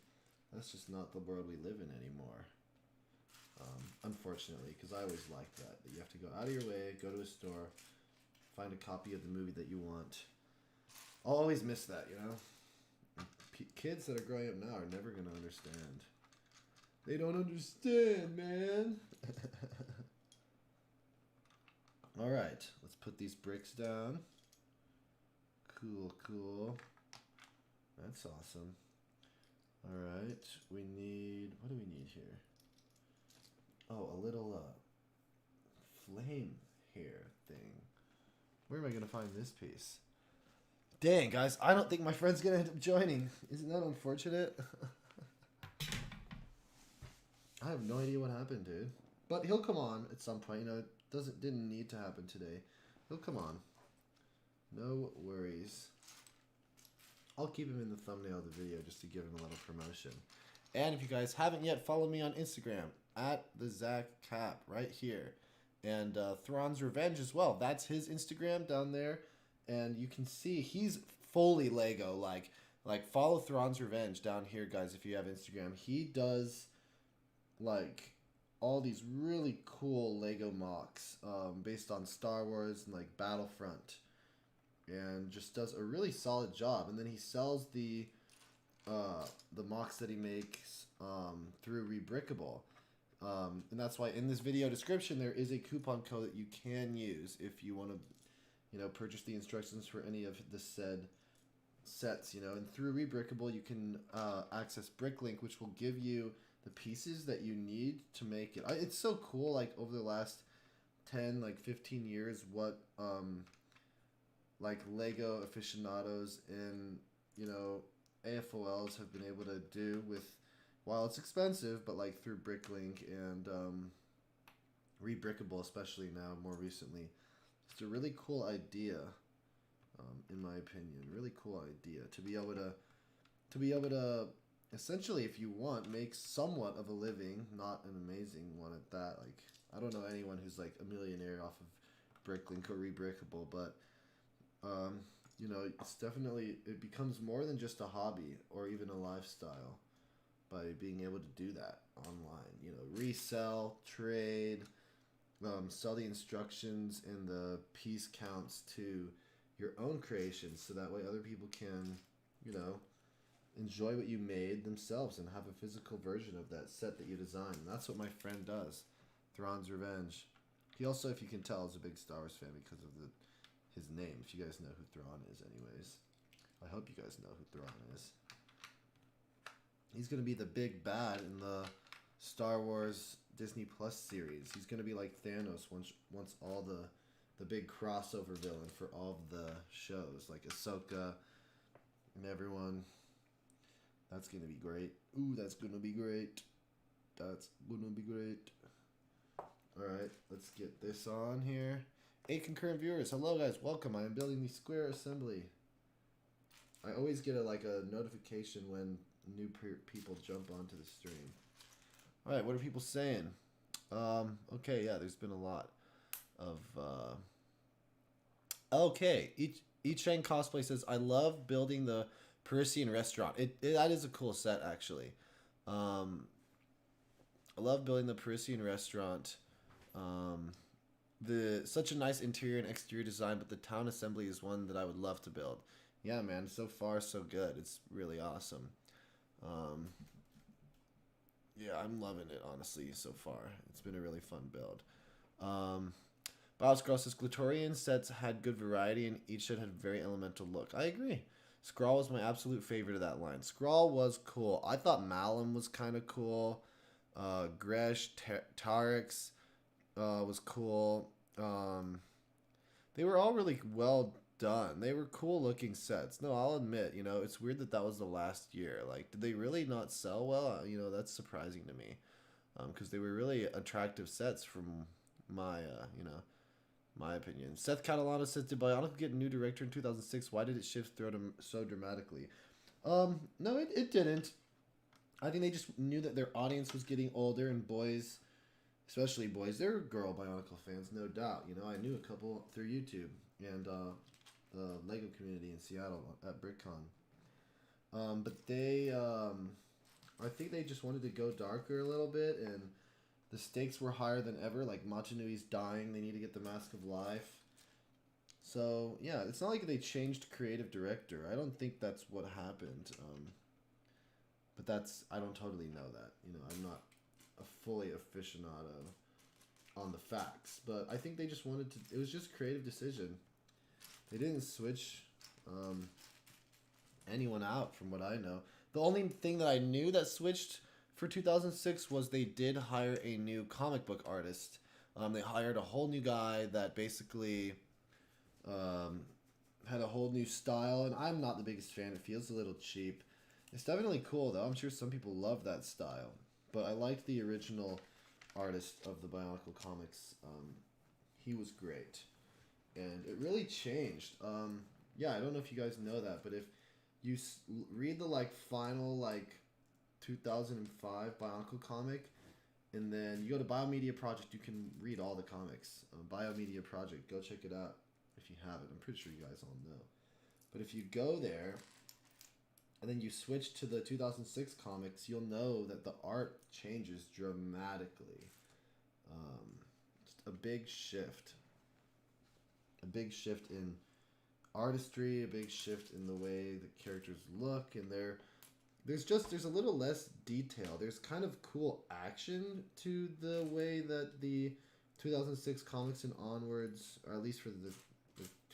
That's just not the world we live in anymore. Unfortunately, because I always liked that you have to go out of your way, go to a store, find a copy of the movie that you want. I'll always miss that, you know? Kids that are growing up now are never going to understand. They don't understand, man. Alright, let's put these bricks down. Cool, cool. That's awesome. Alright, we need... What do we need here? Oh, a little flame hair thing. Where am I gonna find this piece? Dang, guys, I don't think my friend's gonna end up joining. Isn't that unfortunate? I have no idea what happened, dude. But he'll come on at some point. You know, it didn't need to happen today. He'll come on. No worries. I'll keep him in the thumbnail of the video just to give him a little promotion. And if you guys haven't yet, follow me on Instagram at the Zach Cap right here. And Thrawn's Revenge as well. That's his Instagram down there. And you can see he's fully Lego. Like follow Thrawn's Revenge down here, guys, if you have Instagram. He does like all these really cool Lego mocks based on Star Wars and like Battlefront. And just does a really solid job. And then he sells the mocks that he makes through Rebrickable. And that's why in this video description there is a coupon code that you can use if you want to, you know, purchase the instructions for any of the said sets, you know. And through Rebrickable you can access Bricklink, which will give you the pieces that you need to make it. It's so cool, like over the last 10, like 15 years, what like Lego aficionados and, you know, AFOLs have been able to do with, while it's expensive, but like through Bricklink and Rebrickable, especially now more recently. It's a really cool idea, in my opinion. Really cool idea to be able to essentially, if you want, make somewhat of a living, not an amazing one at that. Like, I don't know anyone who's like a millionaire off of Bricklink or Rebrickable, but you know, it's definitely, it becomes more than just a hobby or even a lifestyle by being able to do that online. You know, resell, trade, sell the instructions and the piece counts to your own creations, so that way other people can, you know, enjoy what you made themselves and have a physical version of that set that you designed. And that's what my friend does. Thrawn's Revenge. He also, if you can tell, is a big Star Wars fan because of his name. If you guys know who Thrawn is, anyways. I hope you guys know who Thrawn is. He's going to be the big bad in the Star Wars Disney Plus series. He's going to be like Thanos once all the big crossover villain for all of the shows, like Ahsoka and everyone. That's going to be great. Ooh, that's going to be great. That's going to be great. Alright, let's get this on here. 8 concurrent viewers. Hello, guys. Welcome. I am building the square assembly. I always get a notification when new people jump onto the stream. Alright, what are people saying? Okay, yeah, there's been a lot of... Okay, Shang Cosplay says, I love building the Parisian restaurant. That is a cool set, actually. I love building the Parisian restaurant. Such a nice interior and exterior design, but the town assembly is one that I would love to build. Yeah, man, so far so good. It's really awesome. Yeah, I'm loving it, honestly, so far. It's been a really fun build. Bowles Girl says, Glatorian sets had good variety, and each set had a very elemental look. I agree. Skrull was my absolute favorite of that line. Skrull was cool. I thought Malum was kind of cool. Gresh, Tarix was cool. They were all really well done. They were cool looking sets. No, I'll admit, you know, it's weird that was the last year. Like, did they really not sell well? You know, that's surprising to me. Because they were really attractive sets from my, you know, my opinion. Seth Catalano says, did Bionicle get a new director in 2006? Why did it shift so dramatically? No, it didn't. I think they just knew that their audience was getting older, and boys, especially boys, they're girl Bionicle fans, no doubt. You know, I knew a couple through YouTube and the Lego community in Seattle at BrickCon. But they, I think they just wanted to go darker a little bit, and the stakes were higher than ever. Like, Machinui's dying, they need to get the Mask of Life. So, yeah, it's not like they changed creative director. I don't think that's what happened. But I don't totally know that. You know, I'm not a fully aficionado on the facts. But I think they just wanted to, it was just a creative decision. They didn't switch anyone out from what I know. The only thing that I knew that switched for 2006 was they did hire a new comic book artist. They hired a whole new guy that basically um, had a whole new style, and I'm not the biggest fan. It feels a little cheap. It's definitely cool though. I'm sure some people love that style, but I liked the original artist of the Bionicle comics. He was great, and it really changed. Yeah, I don't know if you guys know that, but if you read the like final like 2005 Bionicle comic, and then you go to Biomedia Project, you can read all the comics. Biomedia Project, go check it out if you haven't. I'm pretty sure you guys all know. But if you go there, and then you switch to the 2006 comics, you'll know that the art changes dramatically. Just a big shift. A big shift in artistry, a big shift in the way the characters look, and there's a little less detail. There's kind of cool action to the way that the 2006 comics and onwards, or at least for the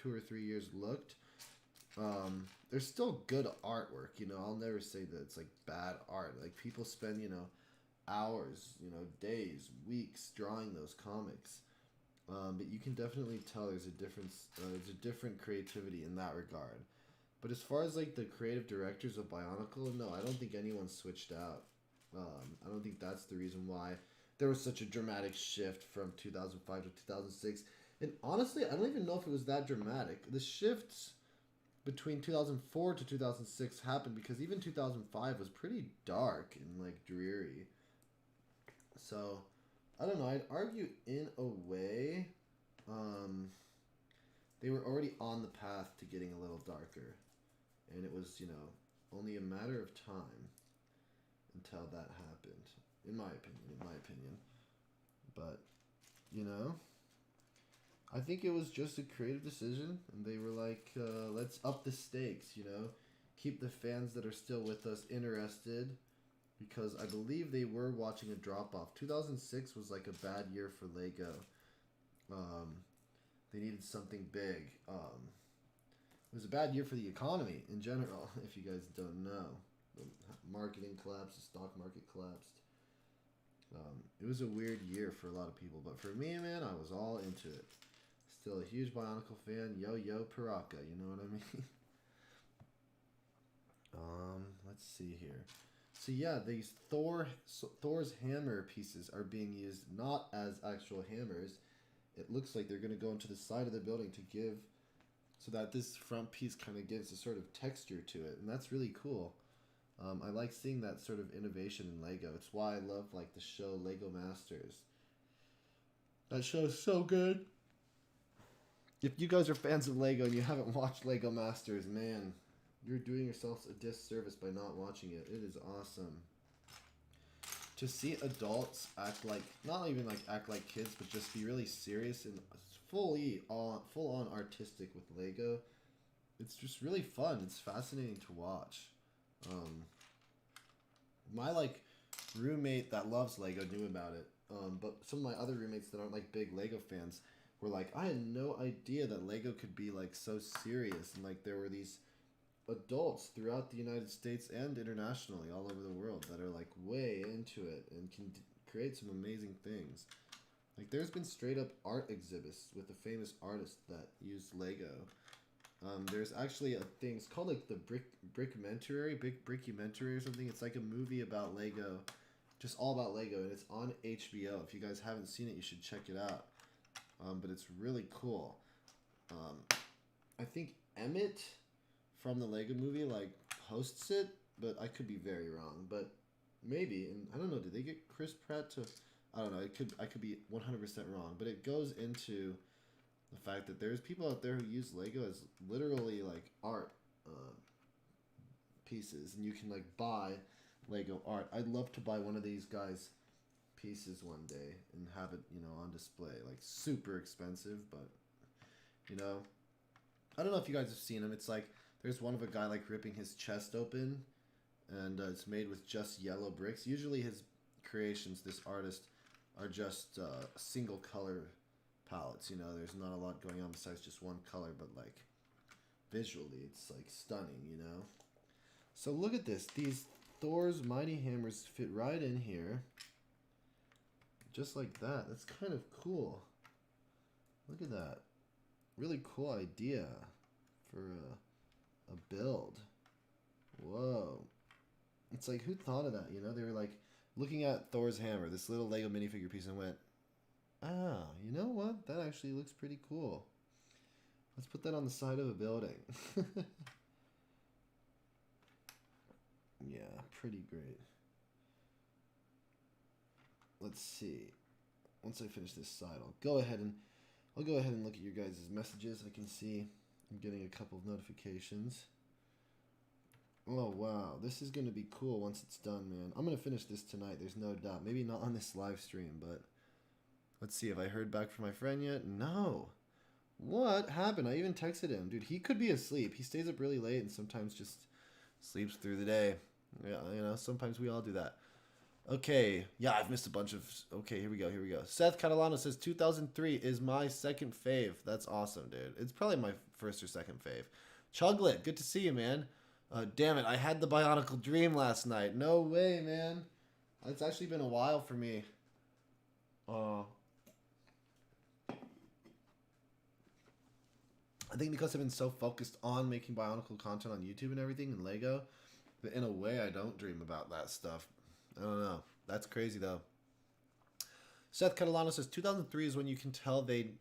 2 or 3 years, looked. There's still good artwork, you know. I'll never say that it's like bad art. Like people spend, you know, hours, you know, days, weeks drawing those comics. But you can definitely tell there's a difference. There's a different creativity in that regard. But as far as like the creative directors of Bionicle, no, I don't think anyone switched out. I don't think that's the reason why there was such a dramatic shift from 2005 to 2006. And honestly, I don't even know if it was that dramatic. The shifts between 2004 to 2006 happened because even 2005 was pretty dark and like dreary. So, I don't know. I'd argue in a way, they were already on the path to getting a little darker. And it was, you know, only a matter of time until that happened. In my opinion. But, you know, I think it was just a creative decision. And they were like, let's up the stakes, you know. Keep the fans that are still with us interested. Because I believe they were watching a drop-off. 2006 was like a bad year for LEGO. They needed something big. It was a bad year for the economy in general, if you guys don't know. The marketing collapsed, the stock market collapsed. It was a weird year for a lot of people, but for me, man, I was all into it. Still a huge Bionicle fan. Yo, Paraka, you know what I mean? Let's see here. So yeah, these Thor's hammer pieces are being used not as actual hammers. It looks like they're going to go into the side of the building to give, so that this front piece kind of gives a sort of texture to it, and that's really cool. I like seeing that sort of innovation in LEGO. It's why I love like the show Lego Masters. That show is so good. If you guys are fans of LEGO and you haven't watched Lego Masters, man, you're doing yourselves a disservice by not watching it. It is awesome. To see adults act like, not even like act like kids, but just be really serious and full on artistic with Lego. It's just really fun. It's fascinating to watch. My like roommate that loves Lego knew about it. But some of my other roommates that aren't like big Lego fans were like, I had no idea that Lego could be like so serious, and like there were these adults throughout the United States and internationally all over the world that are like way into it and can create some amazing things. Like there's been straight up art exhibits with a famous artist that used Lego. There's actually a thing, it's called like the Brickumentary or something. It's like a movie about Lego, just all about Lego, and it's on HBO. If you guys haven't seen it, you should check it out. But it's really cool. I think Emmett from the Lego movie like hosts it, but I could be very wrong. But maybe, and I don't know, did they get Chris Pratt to? I don't know. I could be 100% wrong, but it goes into the fact that there's people out there who use Lego as literally like art pieces, and you can like buy Lego art. I'd love to buy one of these guys' pieces one day and have it, you know, on display. Like super expensive, but you know, I don't know if you guys have seen them. It's like there's one of a guy like ripping his chest open, and it's made with just yellow bricks. Usually his creations, this artist, are just single color palettes. You know, there's not a lot going on besides just one color, but like visually it's like stunning, you know. So look at this. These Thor's mighty hammers fit right in here. Just like that. That's kind of cool. Look at that. Really cool idea for a build. Whoa. It's like, who thought of that? You know, they were like looking at Thor's hammer, this little Lego minifigure piece, and went, ah, you know what? That actually looks pretty cool. Let's put that on the side of a building. Yeah, pretty great. Let's see. Once I finish this side, I'll go ahead and look at your guys' messages. I can see I'm getting a couple of notifications. Oh wow, this is gonna be cool once it's done, man. I'm gonna finish this tonight. There's no doubt. Maybe not on this live stream, but let's see. Have I heard back from my friend yet? No. What happened? I even texted him, dude. He could be asleep. He stays up really late and sometimes just sleeps through the day. Yeah, you know, sometimes we all do that. Okay, yeah, I've missed a bunch of... Okay, here we go. Seth Catalano says 2003 is my second fave. That's awesome, dude. It's probably my first or second fave. Chuglet, good to see you, man. Damn it, I had the Bionicle dream last night. No way, man. It's actually been a while for me. I think because I've been so focused on making Bionicle content on YouTube and everything and Lego, that in a way I don't dream about that stuff. I don't know. That's crazy though. Seth Catalano says 2003 is when you can tell they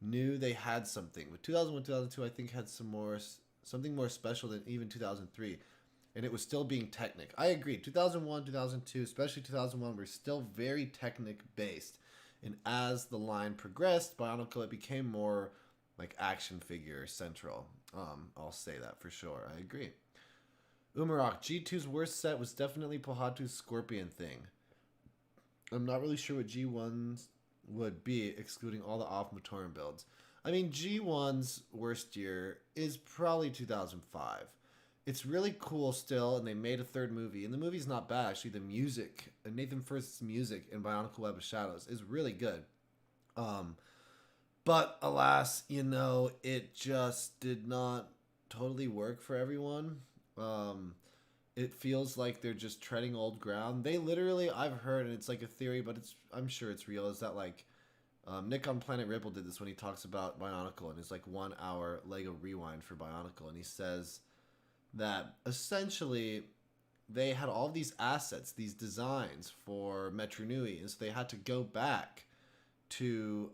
knew they had something. But 2001, 2002 I think had something more special than even 2003. And it was still being Technic. I agree. 2001, 2002, especially 2001, were still very Technic based. And as the line progressed, Bionicle, it became more like action figure central. I'll say that for sure. I agree. Umarok, G2's worst set was definitely Pohatu's Scorpion thing. I'm not really sure what G1's would be, excluding all the off-Matoran builds. I mean, G1's worst year is probably 2005. It's really cool still, and they made a third movie. And the movie's not bad, actually. The music, Nathan First's music in Bionicle Web of Shadows is really good. But alas, you know, it just did not totally work for everyone. It feels like they're just treading old ground. They literally, I've heard, and it's like a theory, but I'm sure it's real, is that like Nick on Planet Ripple did this when he talks about Bionicle and his like 1 hour Lego rewind for Bionicle, and he says that essentially they had all these assets, these designs for Metro Nui, and so they had to go back to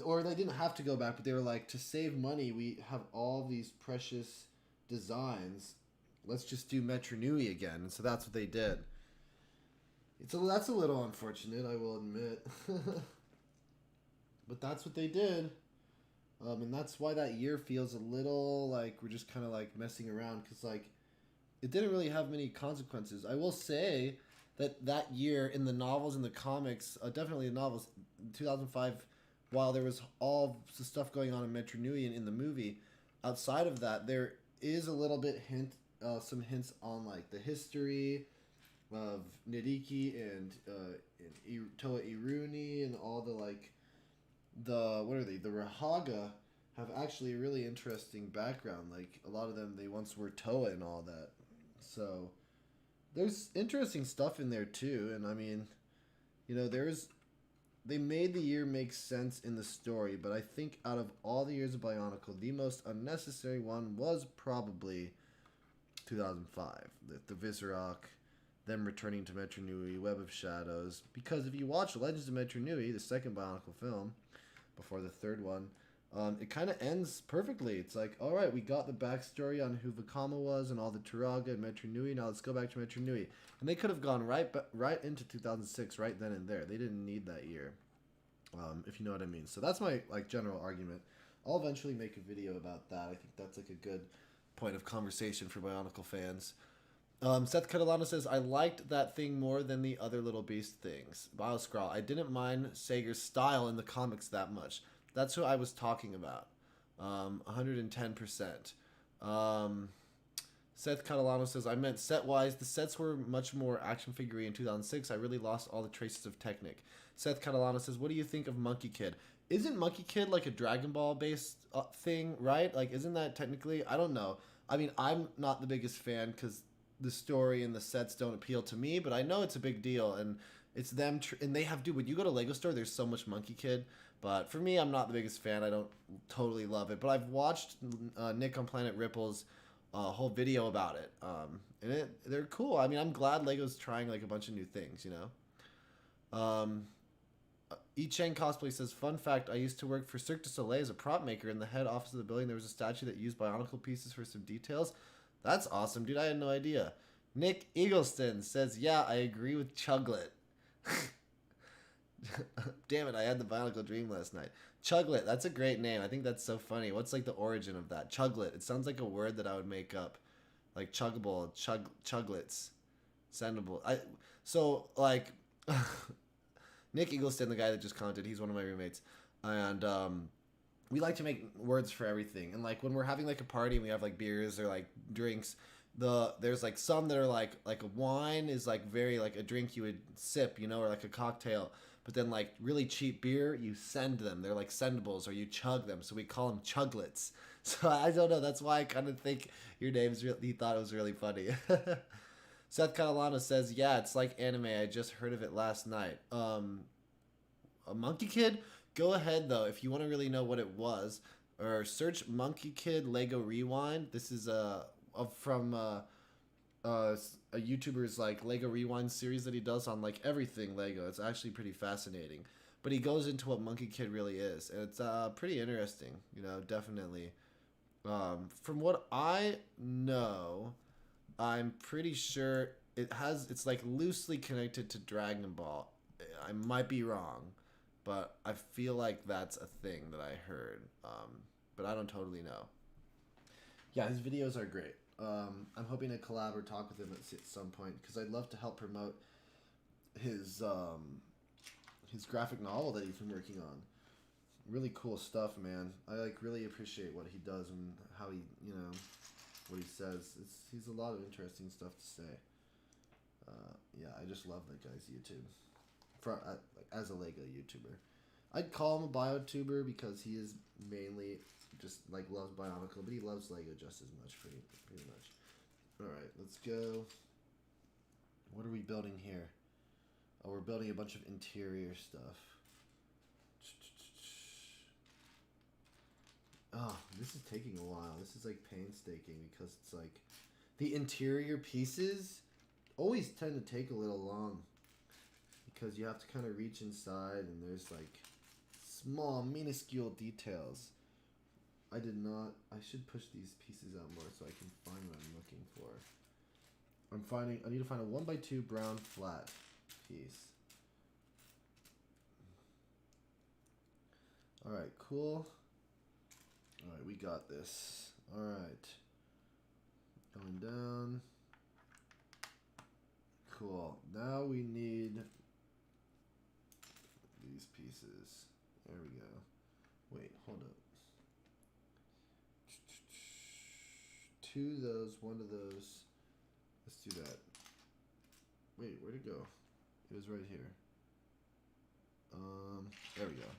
or they didn't have to go back, but they were like, to save money, we have all these precious designs. Let's just do Metro Nui again. And so that's what they did. That's a little unfortunate, I will admit. But that's what they did. And that's why that year feels a little like we're just kind of like messing around, because like it didn't really have many consequences. I will say that year in the novels and the comics, definitely the novels, 2005, while there was all the stuff going on in Metro Nui and in the movie, outside of that, there is a little bit some hints on like the history of Nidiki and Toa Iruni and all the like what are they? The Rahaga have actually a really interesting background. Like a lot of them, they once were Toa and all that. So there's interesting stuff in there too. And I mean, you know, they made the year make sense in the story, but I think out of all the years of Bionicle, the most unnecessary one was probably 2005. The Viserock, them returning to Metro Nui, Web of Shadows. Because if you watch Legends of Metro Nui, the second Bionicle film, before the third one, it kind of ends perfectly. It's like, all right, we got the backstory on who Vakama was and all the Turaga and Metro Nui. Now let's go back to Metro Nui. And they could have gone right into 2006 right then and there. They didn't need that year, if you know what I mean. So that's my like general argument. I'll eventually make a video about that. I think that's like a good point of conversation for Bionicle fans. Seth Catalano says, I liked that thing more than the other Little Beast things. Bioscrawl, I didn't mind Sager's style in the comics that much. That's who I was talking about. 110%. Seth Catalano says, I meant set-wise. The sets were much more action figure-y in 2006. I really lost all the traces of Technic. Seth Catalano says, what do you think of Monkey Kid? Isn't Monkey Kid like a Dragon Ball-based thing, right? Like, isn't that technically? I don't know. I mean, I'm not the biggest fan because the story and the sets don't appeal to me, but I know it's a big deal, and it's them. And they have, dude. When you go to Lego store, there's so much Monkey Kid. But for me, I'm not the biggest fan. I don't totally love it. But I've watched Nick on Planet Ripple's whole video about it, and they're cool. I mean, I'm glad Lego's trying like a bunch of new things. You know. Icheng Cosplay says, fun fact, I used to work for Cirque du Soleil as a prop maker. In the head office of the building, there was a statue that used bionicle pieces for some details. That's awesome, dude. I had no idea. Nick Eagleston says, yeah, I agree with Chuglet. Damn it, I had the bionicle dream last night. Chuglet, that's a great name. I think that's so funny. What's like the origin of that? Chuglet. It sounds like a word that I would make up. Like chuggable, chuglets. Sendable. So, like... Nick Eagleston, the guy that just commented, he's one of my roommates, and we like to make words for everything. And like when we're having like a party and we have like beers or like drinks, there's like some that are like a wine is like very like a drink you would sip, you know, or like a cocktail. But then like really cheap beer, you send them. They're like sendables, or you chug them. So we call them chuglets. So I don't know. That's why I kind of think your name's he thought it was really funny. Seth Catalano says, yeah, it's like anime. I just heard of it last night. A Monkey Kid? Go ahead, though, if you want to really know what it was. Or search Monkey Kid Lego Rewind. This is from a YouTuber's like Lego Rewind series that he does on like everything Lego. It's actually pretty fascinating. But he goes into what Monkey Kid really is. And it's pretty interesting, you know, definitely. From what I know... I'm pretty sure it's like loosely connected to Dragon Ball. I might be wrong, but I feel like that's a thing that I heard. But I don't totally know. Yeah, his videos are great. I'm hoping to collab or talk with him at some point because I'd love to help promote his graphic novel that he's been working on. Really cool stuff, man. I like really appreciate what he does and how he, you know, what he says. He's a lot of interesting stuff to say. Yeah, I just love that guy's YouTube. As a Lego YouTuber, I'd call him a BioTuber because he is mainly just like loves Bionicle, but he loves Lego just as much, pretty much. All right, let's go. What are we building here? Oh, we're building a bunch of interior stuff. Oh, this is taking a while. This is like painstaking because it's like the interior pieces always tend to take a little long because you have to kind of reach inside and there's like small, minuscule details. I should push these pieces out more so I can find what I'm looking for. I need to find a 1x2 brown flat piece. Alright, cool. Alright, we got this. Alright. Going down. Cool. Now we need these pieces. There we go. Wait, hold up. 2 of those, 1 of those. Let's do that. Wait, where'd it go? It was right here. There we go.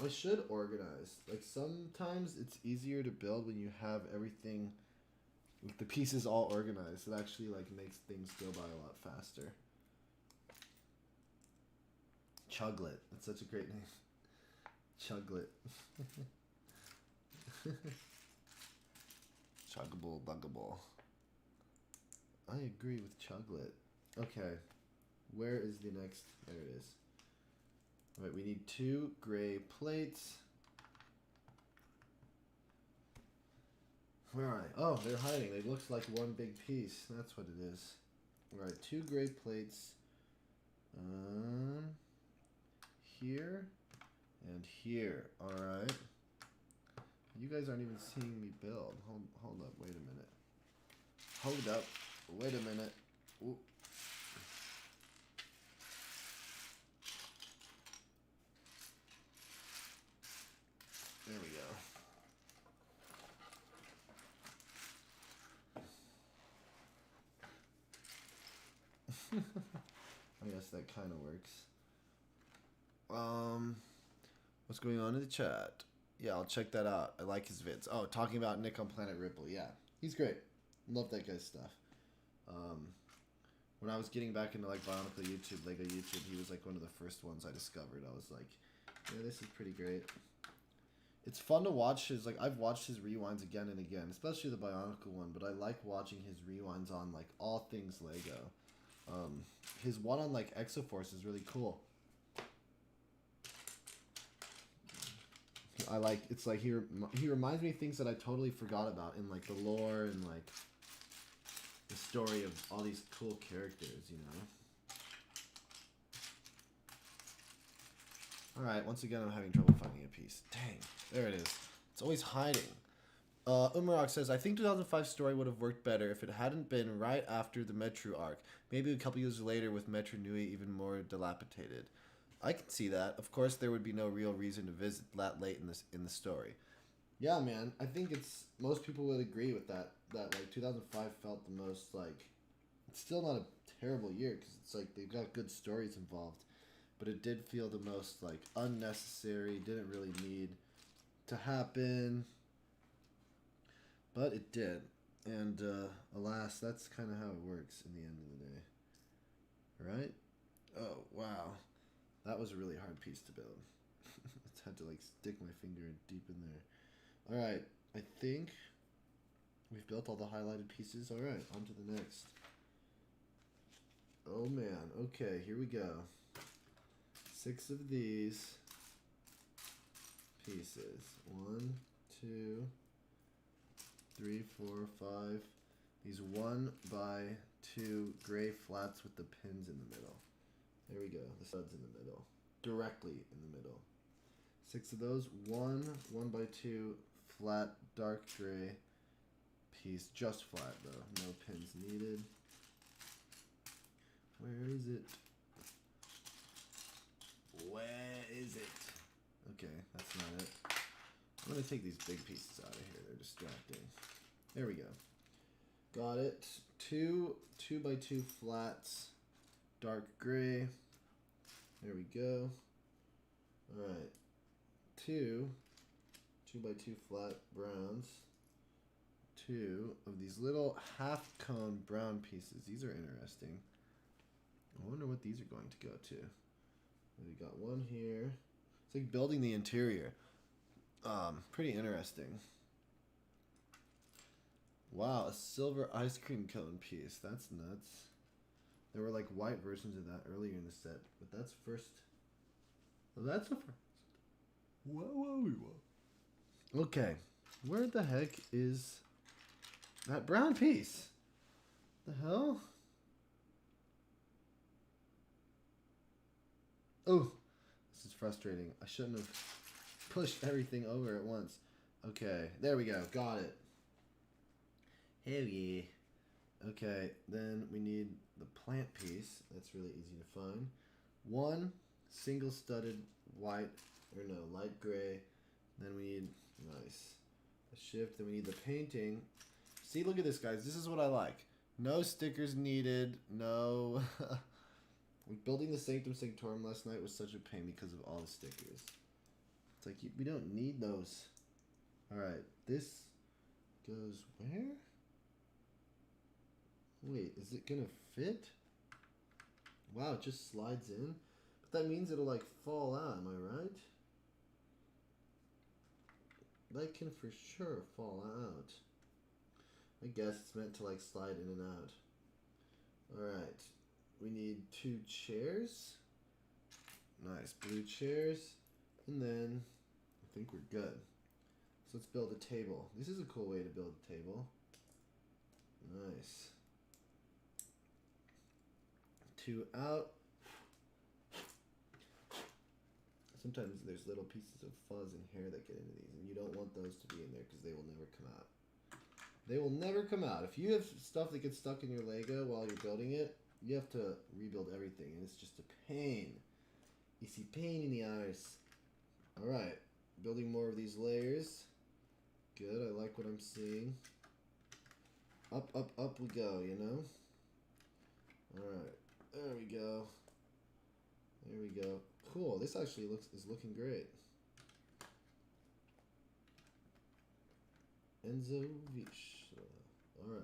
I should organize. Like sometimes it's easier to build when you have everything, like the pieces all organized. It actually like makes things go by a lot faster. Chuglet. That's such a great name. Chuglet. Chuggable, buggable. I agree with Chuglet. Okay. Where is the next? There it is. All right, we need 2 gray plates. Where are they? Oh, they're hiding. It looks like one big piece. That's what it is. All right, 2 gray plates. Here and here. All right. You guys aren't even seeing me build. Hold up. Wait a minute. Hold up. Wait a minute. Ooh. There we go. I guess that kind of works. What's going on in the chat? Yeah, I'll check that out. I like his vids. Oh, talking about Nick on Planet Ripple. Yeah, he's great. Love that guy's stuff. Um, when I was getting back into like Bionicle YouTube, Lego YouTube, he was like one of the first ones I discovered. I was like, yeah, this is pretty great. It's fun to watch his, like, I've watched his rewinds again and again, especially the Bionicle one, but I like watching his rewinds on like all things Lego. His one on like Exoforce is really cool. I like, it's like he reminds me of things that I totally forgot about in like the lore and like the story of all these cool characters, you know. Alright, once again I'm having trouble finding a piece. Dang, there it is. It's always hiding. Umarok says, I think 2005's story would have worked better if it hadn't been right after the Metru arc. Maybe a couple years later with Metru Nui even more dilapidated. I can see that. Of course, there would be no real reason to visit that late in the story. Yeah, man. I think it's most people would agree with that. That like 2005 felt the most like it's still not a terrible year because it's like they've got good stories involved, but it did feel the most like unnecessary. Didn't really need to happen, but it did. And alas, that's kind of how it works in the end of the day, right? Oh wow. That was a really hard piece to build. I had to like stick my finger deep in there. Alright, I think we've built all the highlighted pieces. Alright, on to the next. Oh man, okay, here we go. 6 of these pieces. 1, 2, 3, 4, 5. These 1 by 2 gray flats with the pins in the middle. There we go. The studs in the middle. Directly in the middle. 6 of those. 1 by 2 flat dark gray piece. Just flat though. No pins needed. Where is it? Where is it? Okay, that's not it. I'm going to take these big pieces out of here. They're distracting. There we go. Got it. 2 by 2 flats. Dark gray. There we go. Alright. 2 by 2 flat browns. 2 of these little half cone brown pieces. These are interesting. I wonder what these are going to go to. We got one here. It's like building the interior. Pretty interesting. Wow, a silver ice cream cone piece. That's nuts. There were like white versions of that earlier in the set, but that's first. Well, that's a first. Whoa. Okay, where the heck is that brown piece? The hell? Oh, this is frustrating. I shouldn't have pushed everything over at once. Okay, there we go. Got it. Hell yeah. Okay, then we need the plant piece. That's really easy to find. 1 single studded white, or no, light gray. Then we need, nice, a shift. Then we need the painting. See, look at this, guys. This is what I like. No stickers needed. No. Building the Sanctum Sanctorum last night was such a pain because of all the stickers. It's like, we don't need those. Alright, this goes where? Wait, is it gonna fit? Wow, it just slides in? But that means it'll like fall out, am I right? That can for sure fall out. I guess it's meant to like slide in and out. Alright, we need 2 chairs. Nice, blue chairs. And then I think we're good. So let's build a table. This is a cool way to build a table. Nice. 2 out. Sometimes there's little pieces of fuzz and hair that get into these, and you don't want those to be in there because they will never come out. They will never come out. If you have stuff that gets stuck in your Lego while you're building it, you have to rebuild everything, and it's just a pain. It's a pain in the arse. Alright, building more of these layers. Good, I like what I'm seeing. Up, up, up we go, you know? Alright, there we go. There we go. Cool, this actually is looking great. Enzo Vish. Alright.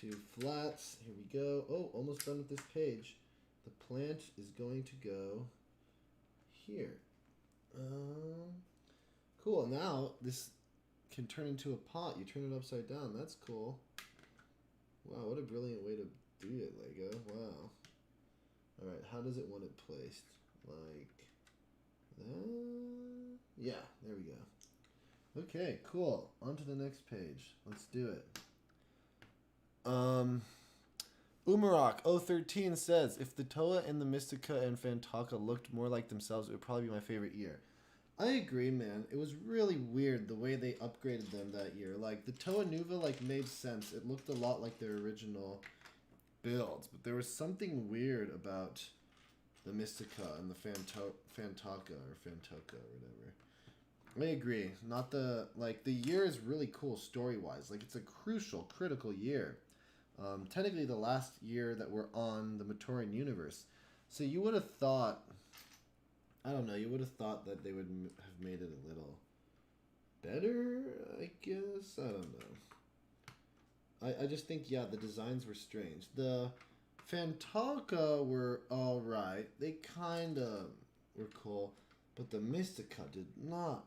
2 flats. Here we go. Oh, almost done with this page. The plant is going to go here. Cool. Now this can turn into a pot. You turn it upside down. That's cool. Wow, what a brilliant way to do it, Lego. Wow. Alright, how does it want it placed? Like that? Yeah, there we go. Okay, cool. On to the next page. Let's do it. Umarok 013 says, if the Toa and the Mystica and Fantaka looked more like themselves, it would probably be my favorite year. I agree, man. It was really weird the way they upgraded them that year. Like, the Toa Nuva, like, made sense. It looked a lot like their original builds. But there was something weird about the Mystica and the Fantaka or Fantoka or whatever. I agree. Not the... Like, the year is really cool story-wise. Like, it's a crucial, critical year. Technically the last year that we're on the Matoran universe. So you would have thought... I don't know, you would have thought that they would have made it a little better, I guess? I don't know. I just think, yeah, the designs were strange. The Fantaka were alright. They kind of were cool. But the Mystica did not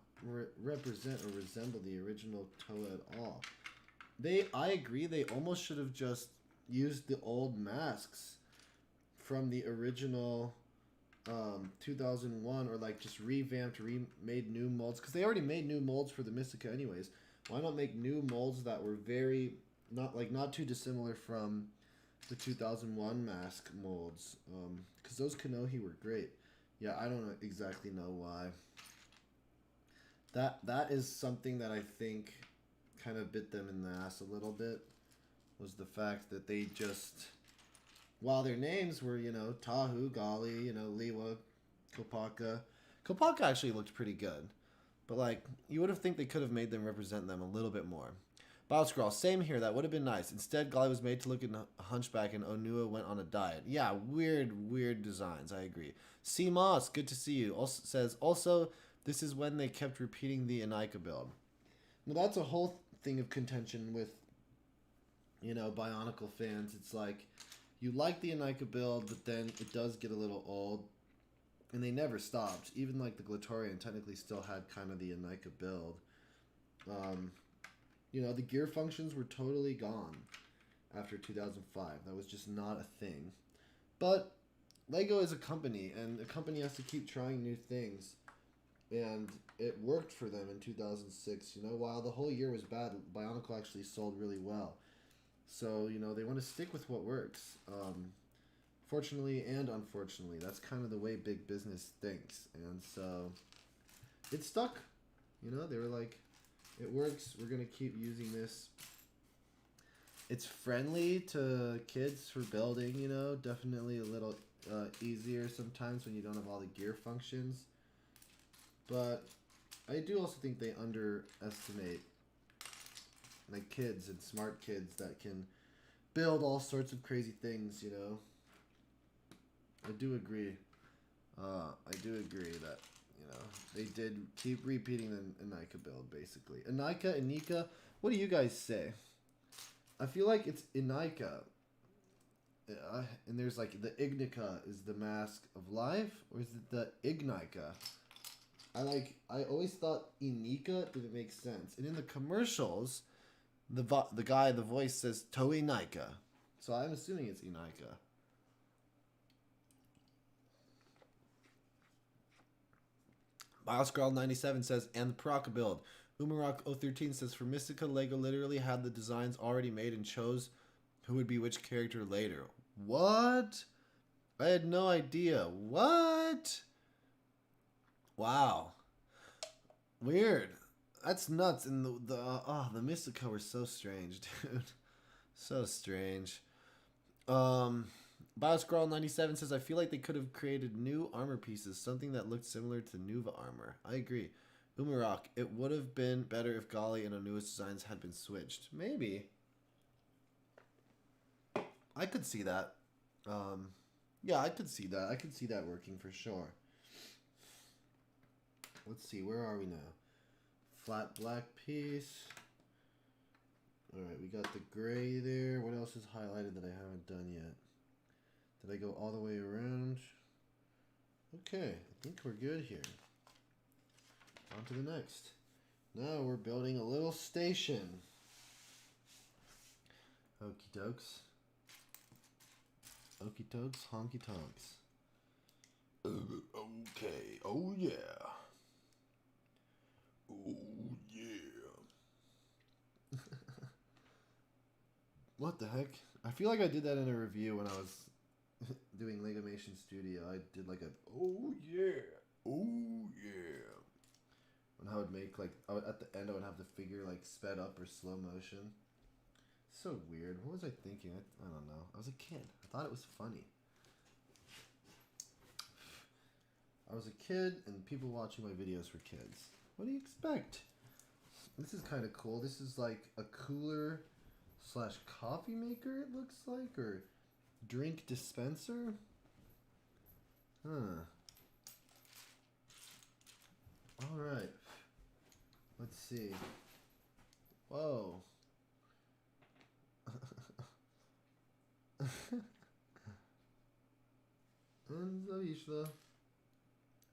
represent or resemble the original Toa at all. I agree, they almost should have just used the old masks from the original 2001, or like just revamped, remade new molds, because they already made new molds for the Mystica anyways. Why not make new molds that were very not too dissimilar from the 2001 mask molds, because those Kanohi were great. Yeah, I don't exactly know why. That is something that I think kind of bit them in the ass a little bit, was the fact that they just, while their names were, you know, Tahu, Gali, you know, Liwa, Kopaka. Kopaka actually looked pretty good. But, like, you would have think they could have made them represent them a little bit more. Bioscrawl, same here. That would have been nice. Instead, Gali was made to look like a hunchback and Onua went on a diet. Yeah, weird designs. I agree. C. Moss, good to see you. Also says, this is when they kept repeating the Anika build. Now, that's a whole thing of contention with, you know, Bionicle fans. It's like, you like the Anika build, but then it does get a little old. And they never stopped. Even like the Glatorian technically still had kind of the Anika build. You know, the gear functions were totally gone after 2005. That was just not a thing. But Lego is a company, and a company has to keep trying new things. And it worked for them in 2006. You know, while the whole year was bad, Bionicle actually sold really well. So, you know, they want to stick with what works. Fortunately and unfortunately, that's kind of the way big business thinks. And so it stuck. You know, they were like, it works. We're going to keep using this. It's friendly to kids for building, you know. Definitely a little easier sometimes when you don't have all the gear functions. But I do also think they underestimate like kids and smart kids that can build all sorts of crazy things, you know. I do agree. I do agree that, you know, they did keep repeating the Anika build, basically. Anika, what do you guys say? I feel like it's Anika. And there's like the Ignika is the mask of life, or is it the Ignika? I always thought Inika didn't make sense. And in the commercials, the voice says Toei Nika. So I'm assuming it's Inika. Bioscrawl97 says, and the Paraka build. Umarok013 says, for Mystica, Lego literally had the designs already made and chose who would be which character later. What? I had no idea. What? Wow. Weird. That's nuts. And the Mystica were so strange, dude. So strange. Bioscrawl97 says, I feel like they could have created new armor pieces, something that looked similar to Nuva armor. I agree. Umarok, it would have been better if Gali and Onua's designs had been switched. Maybe. I could see that. Yeah, I could see that. I could see that working for sure. Let's see, where are we now? Flat black piece. Alright, we got the gray there. What else is highlighted that I haven't done yet? Did I go all the way around? Okay, I think we're good here. On to the next. Now we're building a little station. Okie dokes. Okie dokes, honky tonks. Okay, oh yeah. Oh yeah. What the heck? I feel like I did that in a review when I was doing LegomationStudio. I did like a, oh yeah, oh yeah. And I would make like, at the end I would have the figure like sped up or slow motion. So weird. What was I thinking? I don't know. I was a kid. I thought it was funny. I was a kid and people watching my videos were kids. What do you expect? This is kind of cool. This is like a cooler slash coffee maker, it looks like, or drink dispenser. Huh. Alright. Let's see. Whoa. And Zavishla.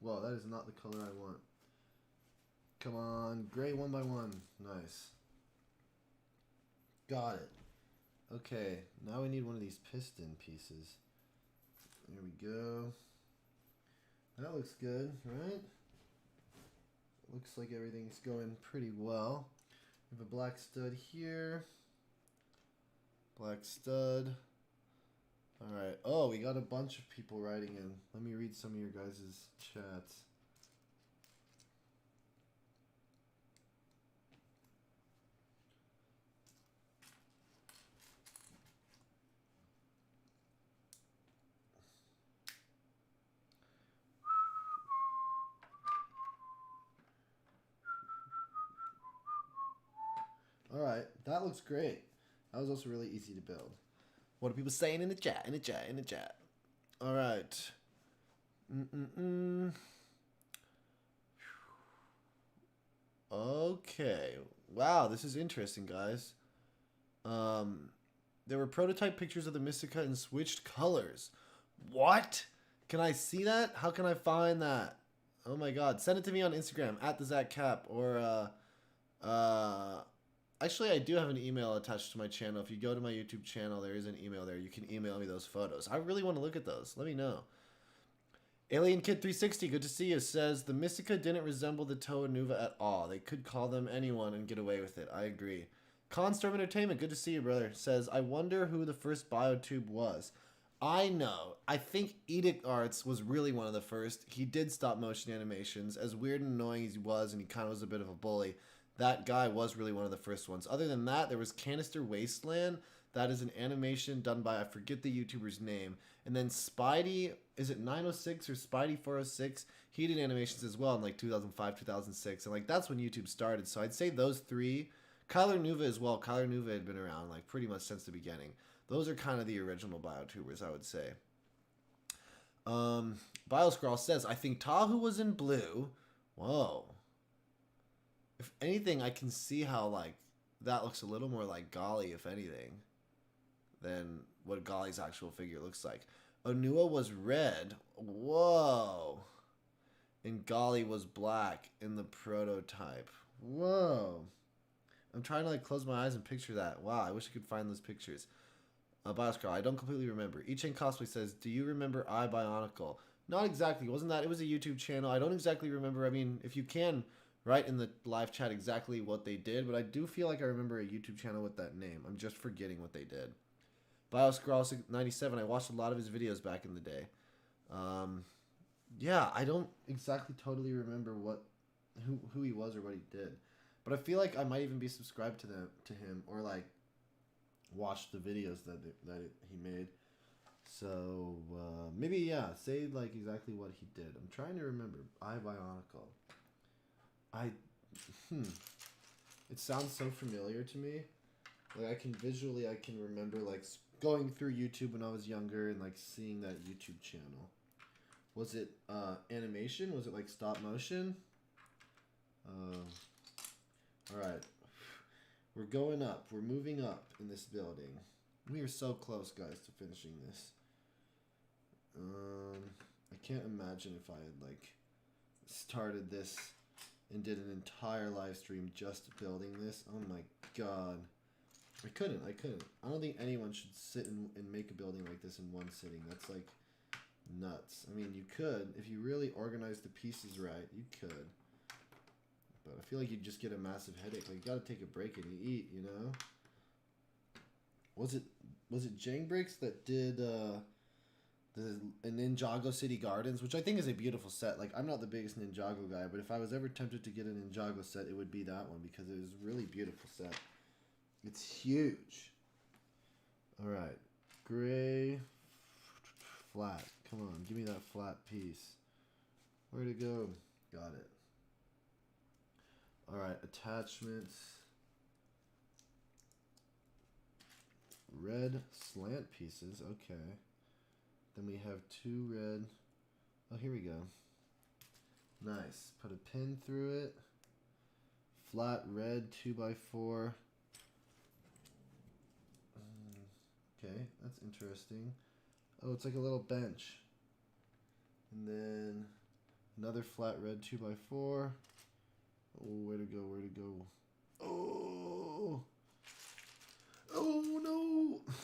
Whoa, that is not the color I want. Come on, gray one by one. Nice. Got it. Okay, now we need one of these piston pieces. There we go. That looks good, right? Looks like everything's going pretty well. We have a black stud here. Black stud. Alright. Oh, we got a bunch of people writing in. Let me read some of your guys' chats. Alright, that looks great. That was also really easy to build. What are people saying in the chat? In the chat, in the chat. Alright. Okay. Wow, this is interesting, guys. There were prototype pictures of the Mystica in switched colors. What? Can I see that? How can I find that? Oh my god. Send it to me on Instagram, @TheZachCap, or, actually, I do have an email attached to my channel. If you go to my YouTube channel, there is an email there. You can email me those photos. I really want to look at those. Let me know. Alien Kid 360, good to see you, says, the Mystica didn't resemble the Toa Nuva at all. They could call them anyone and get away with it. I agree. Constorm Entertainment, good to see you, brother, says, I wonder who the first biotube was. I know. I think Edict Arts was really one of the first. He did stop motion animations. As weird and annoying as he was, and he kind of was a bit of a bully, that guy was really one of the first ones. Other than that, there was Canister Wasteland. That is an animation done by, I forget the YouTuber's name. And then Spidey, is it 906 or Spidey 406? He did animations as well in like 2005, 2006. And like that's when YouTube started. So I'd say those three. Kyler Nuva as well. Kyler Nuva had been around like pretty much since the beginning. Those are kind of the original biotubers, I would say. Bioscrawl says, I think Tahu was in blue. Whoa. If anything, I can see how like that looks a little more like Golly, if anything, than what Golly's actual figure looks like. Onua was red. Whoa. And Golly was black in the prototype. Whoa. I'm trying to like close my eyes and picture that. Wow, I wish I could find those pictures. Bioscrawl, I don't completely remember. Echain Cosplay says, do you remember iBionicle? Not exactly. Wasn't that? It was a YouTube channel. I don't exactly remember. I mean, if you can write in the live chat exactly what they did, but I do feel like I remember a YouTube channel with that name. I'm just forgetting what they did. Bioscrawl 97, I watched a lot of his videos back in the day. Yeah, I don't exactly totally remember who he was or what he did. But I feel like I might even be subscribed to him or like watch the videos that he made. So maybe yeah, say like exactly what he did. I'm trying to remember. iBionicle. It sounds so familiar to me. Like I can remember like going through YouTube when I was younger and like seeing that YouTube channel. Was it animation? Was it like stop motion? All right. We're going up. We're moving up in this building. We are so close, guys, to finishing this. I can't imagine if I had, like, started this and did an entire live stream just building this. Oh my god. I couldn't. I don't think anyone should sit and make a building like this in one sitting. That's, like, nuts. I mean, you could. If you really organize the pieces right, you could. But I feel like you'd just get a massive headache. Like, you gotta take a break and you eat, you know? Was it Jangbricks that did the Ninjago City Gardens, which I think is a beautiful set. Like, I'm not the biggest Ninjago guy, but if I was ever tempted to get a Ninjago set, it would be that one because it is a really beautiful set. It's huge. All right, gray, flat. Come on, give me that flat piece. Where'd it go? Got it. All right, attachments. Red slant pieces. Okay. Then we have 2 red. Oh, here we go. Nice. Put a pin through it. Flat red 2x4. Okay, that's interesting. Oh, it's like a little bench. And then another flat red 2x4. Oh, where to go? Where to go? Oh! Oh no!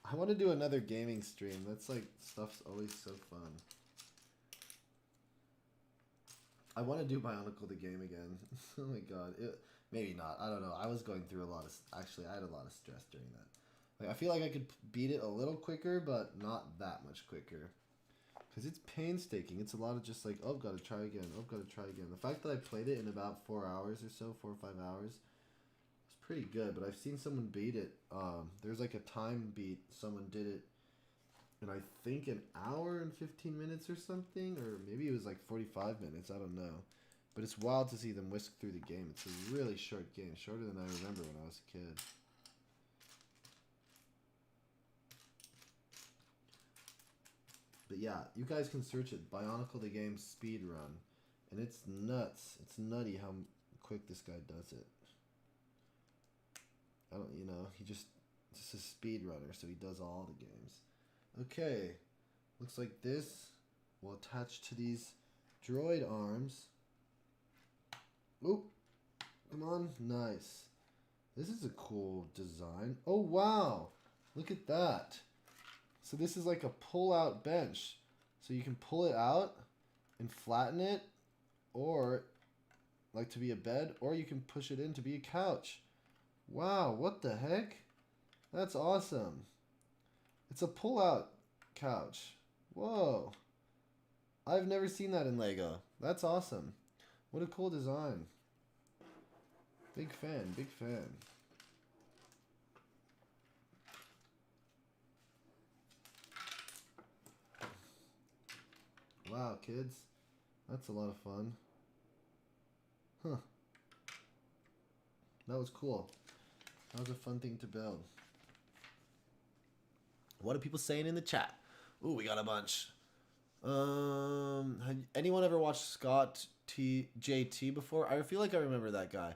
I want to do another gaming stream. That's like, stuff's always so fun. I want to do Bionicle the game again. Oh my god. Maybe not. I don't know. I was going through a lot of... Actually, I had a lot of stress during that. Like, I feel like I could beat it a little quicker, but not that much quicker. Because it's painstaking. It's a lot of just like, oh, gotta try again. Oh, gotta try again. The fact that I played it in about 4 hours or so, 4 or 5 hours, was pretty good. But I've seen someone beat it. There's like a time beat. Someone did it in, I think, an hour and 15 minutes or something. Or maybe it was like 45 minutes. I don't know. But it's wild to see them whisk through the game. It's a really short game. Shorter than I remember when I was a kid. But yeah, you guys can search it. Bionicle the game speed run. And it's nuts. It's nutty how quick this guy does it. I don't, you know, he's a speed runner, so he does all the games. Okay. Looks like this will attach to these droid arms. Oop. Come on. Nice. This is a cool design. Oh, wow. Look at that. So this is like a pull-out bench. So you can pull it out and flatten it, or like to be a bed, or you can push it in to be a couch. Wow, what the heck? That's awesome. It's a pull-out couch. Whoa. I've never seen that in Lego. That's awesome. What a cool design. Big fan, big fan. Wow, kids. That's a lot of fun. Huh. That was cool. That was a fun thing to build. What are people saying in the chat? Ooh, we got a bunch. Had anyone ever watched Scott JT before? I feel like I remember that guy.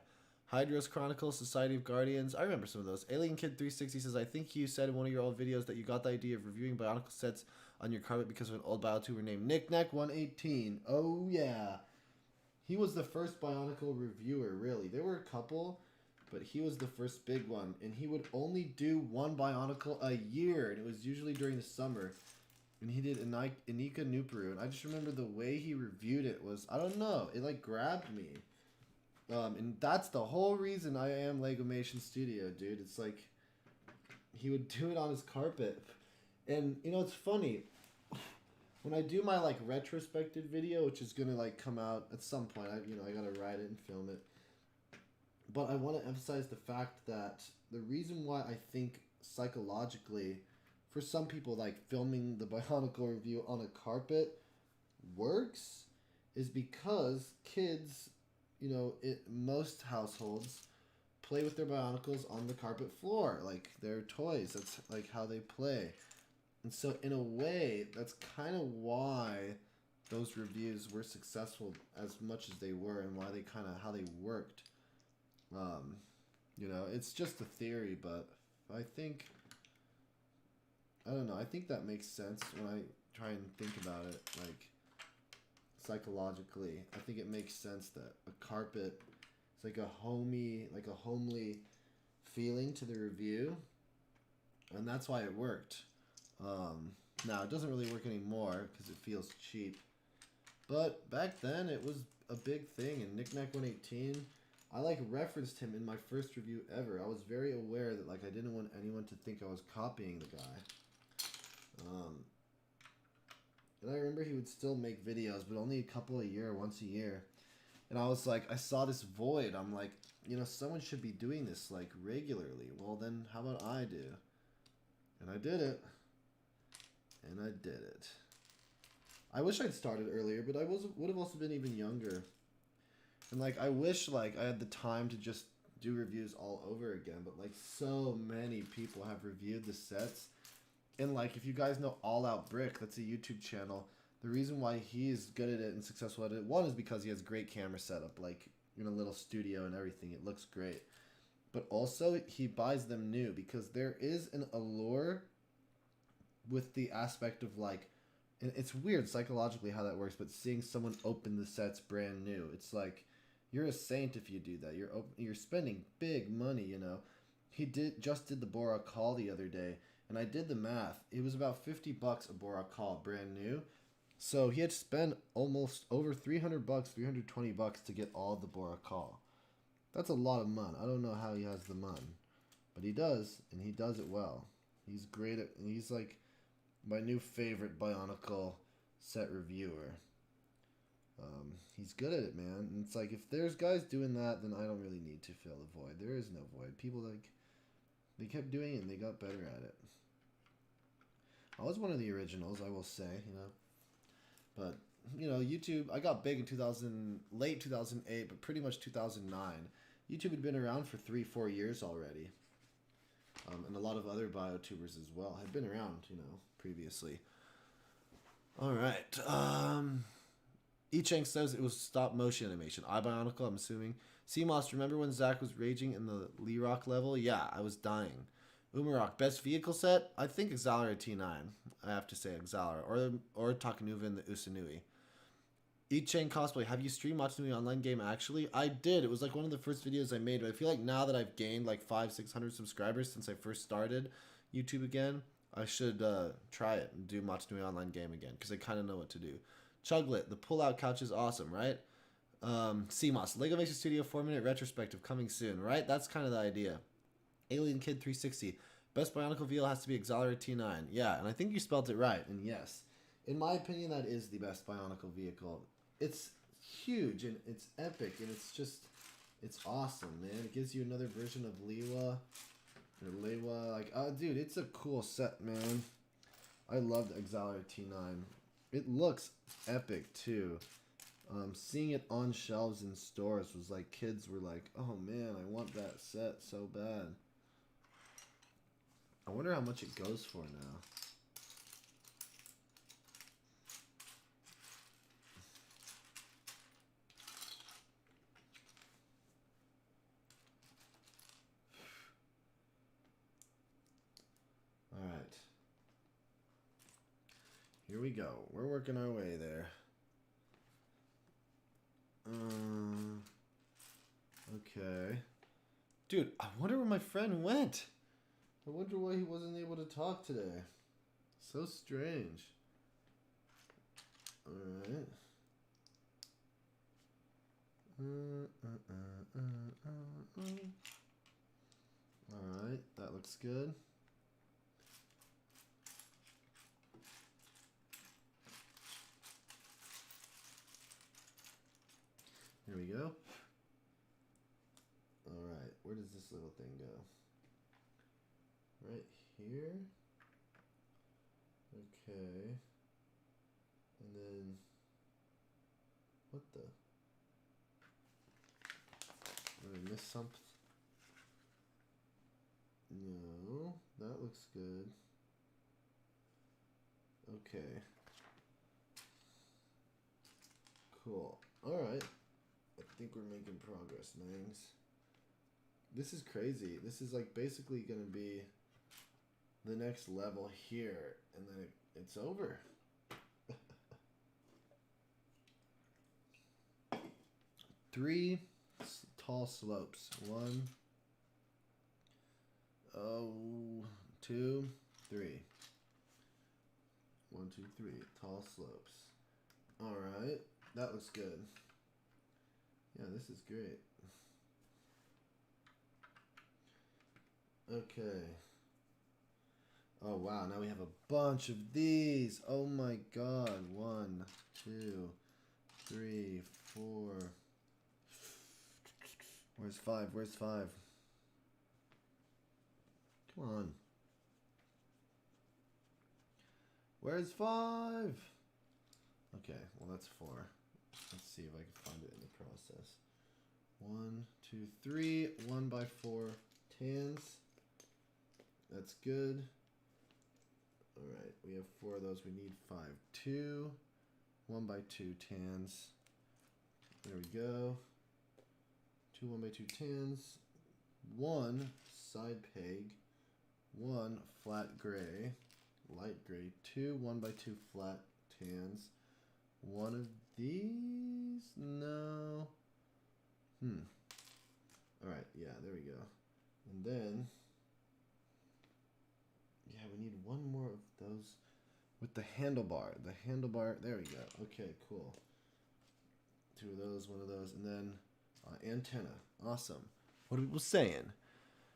Hydros Chronicles, Society of Guardians. I remember some of those. Alien Kid 360 says, I think you said in one of your old videos that you got the idea of reviewing Bionicle sets on your carpet because of an old Biotuber named Knickknack118. Oh, yeah. He was the first Bionicle reviewer, really. There were a couple, but he was the first big one. And he would only do one Bionicle a year, and it was usually during the summer. And he did Inika Nuperu, and I just remember the way he reviewed it was, I don't know, it like grabbed me. And that's the whole reason I am LegomationStudio, dude. It's like, he would do it on his carpet. And, you know, it's funny. When I do my, like, retrospective video, which is going to, like, come out at some point, I got to write it and film it. But I want to emphasize the fact that the reason why I think psychologically, for some people, like, filming the Bionicle review on a carpet works is because kids, you know, most households play with their Bionicles on the carpet floor, like their toys. That's like how they play. And so in a way, that's kind of why those reviews were successful as much as they were, and why they how they worked. You know, it's just a theory, but I think, I don't know, I think that makes sense when I try and think about it, like, psychologically. I think it makes sense that a carpet is like a homely feeling to the review, and that's why it worked. Now, it doesn't really work anymore because it feels cheap. But back then, it was a big thing, and Knickknack118, I like referenced him in my first review ever. I was very aware that like I didn't want anyone to think I was copying the guy. And I remember he would still make videos, but only a couple a year, once a year. And I was like, I saw this void. I'm like, you know, someone should be doing this like regularly. Well, then how about I do? And I did it. And I did it. I wish I'd started earlier, but I would have also been even younger. And like I wish like I had the time to just do reviews all over again, but like so many people have reviewed the sets. And like if you guys know All Out Brick, that's a YouTube channel. The reason why he's good at it and successful at it, one is because he has great camera setup, like in a little studio and everything. It looks great. But also he buys them new because there is an allure with the aspect of like, and it's weird psychologically how that works, but seeing someone open the sets brand new, it's like you're a saint if you do that. You're spending big money, you know. He just did the Borak Call the other day, and I did the math. It was about $50 a Borak Call, brand new. So he had to spend almost over $300, $320 to get all the Borak Call. That's a lot of money. I don't know how he has the money, but he does, and he does it well. He's great at, and he's like my new favorite Bionicle set reviewer. He's good at it, man. And it's like if there's guys doing that, then I don't really need to fill the void. There is no void. People like they kept doing it and they got better at it. I was one of the originals, I will say, you know. But you know, YouTube. I got big in late 2008, but pretty much 2009. YouTube had been around for 3-4 years already. And a lot of other biotubers as well had been around, you know, previously. All right. Echang says it was stop motion animation. iBionicle, I'm assuming. CMOS, remember when Zach was raging in the Lee Rock level? Yeah, I was dying. Umarok, best vehicle set? I think Exalar T9. I have to say Exalar. Or Takanuva in the Usanui. Echang cosplay. Have you streamed Machinui online game actually? I did. It was like one of the first videos I made. But I feel like now that I've gained like 500-600 subscribers since I first started YouTube again, I should try it and do Machinui online game again because I kind of know what to do. Chuglet, the pull-out couch is awesome, right? CMOS, LegomationStudio 4-minute retrospective coming soon, right? That's kind of the idea. Alien Kid 360, best Bionicle VL has to be Exalar T9. Yeah, and I think you spelled it right, and yes. In my opinion, that is the best Bionicle vehicle. It's huge, and it's epic, and it's awesome, man. It gives you another version of Lewa, or Lewa, like, oh, dude, it's a cool set, man. I love the Exalar T9. It looks epic, too. Seeing it on shelves in stores was like, kids were like, oh, man, I want that set so bad. I wonder how much it goes for now. Alright. Here we go. We're working our way there. Okay. Dude, I wonder where my friend went. I wonder why he wasn't able to talk today. So strange. Alright. Alright, that looks good. Here we go. Alright, where does this little thing go? Right here. Okay. And then, what the? Did I miss something? No, that looks good. Okay. Cool. Alright. I think we're making progress, Nangs. This is crazy. This is like basically gonna be the next level here, and then it's over. Three tall slopes. 1, 2, 3. 1, 2, 3. Tall slopes. Alright. That looks good. Yeah, this is great. Okay. Oh, wow. Now we have a bunch of these. Oh, my God. 1, 2, 3, 4. Where's 5? Where's 5? Come on. Where's 5? Okay, well that's 4. Let's see if I can find it in the process. 1, 2, 3. 1 by 4 tans. That's good. Alright, we have 4 of those. We need 5. 2. 1 by 2 tans. There we go. 2 1 by 2 tans. 1 side peg. 1 flat gray. Light gray. 2 1 by 2 flat tans. 1 of these? No. Alright, yeah, there we go. And then, yeah, we need 1 more of those with the handlebar. The handlebar, there we go. Okay, cool. 2 of those, 1 of those, and then antenna. Awesome. What are people saying?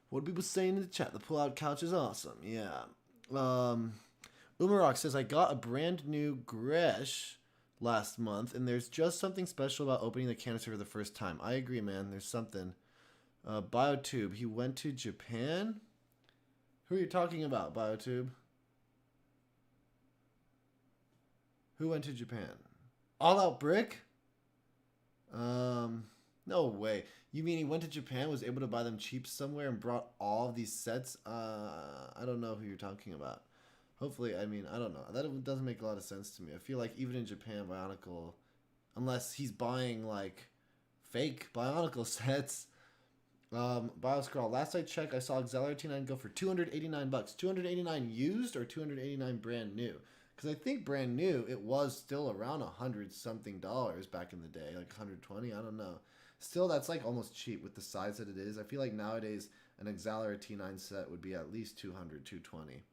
What are people saying in the chat? The pull-out couch is awesome. Yeah. Umarok says, I got a brand new Gresh last month, and there's just something special about opening the canister for the first time. I agree, man. There's something. Biotube, he went to Japan? Who are you talking about, Biotube? Who went to Japan? All Out Brick? No way. You mean he went to Japan, was able to buy them cheap somewhere, and brought all of these sets? I don't know who you're talking about. Hopefully, I mean, I don't know. That doesn't make a lot of sense to me. I feel like even in Japan, Bionicle, unless he's buying, like, fake Bionicle sets. Bioscrawl, last I checked, I saw Auxiliary T9 go for $289. $289 used or $289 brand new? Because I think brand new, it was still around $100-something back in the day, like 120. I don't know. Still, that's like almost cheap with the size that it is. I feel like nowadays an Auxiliary T9 set would be at least 200, 220.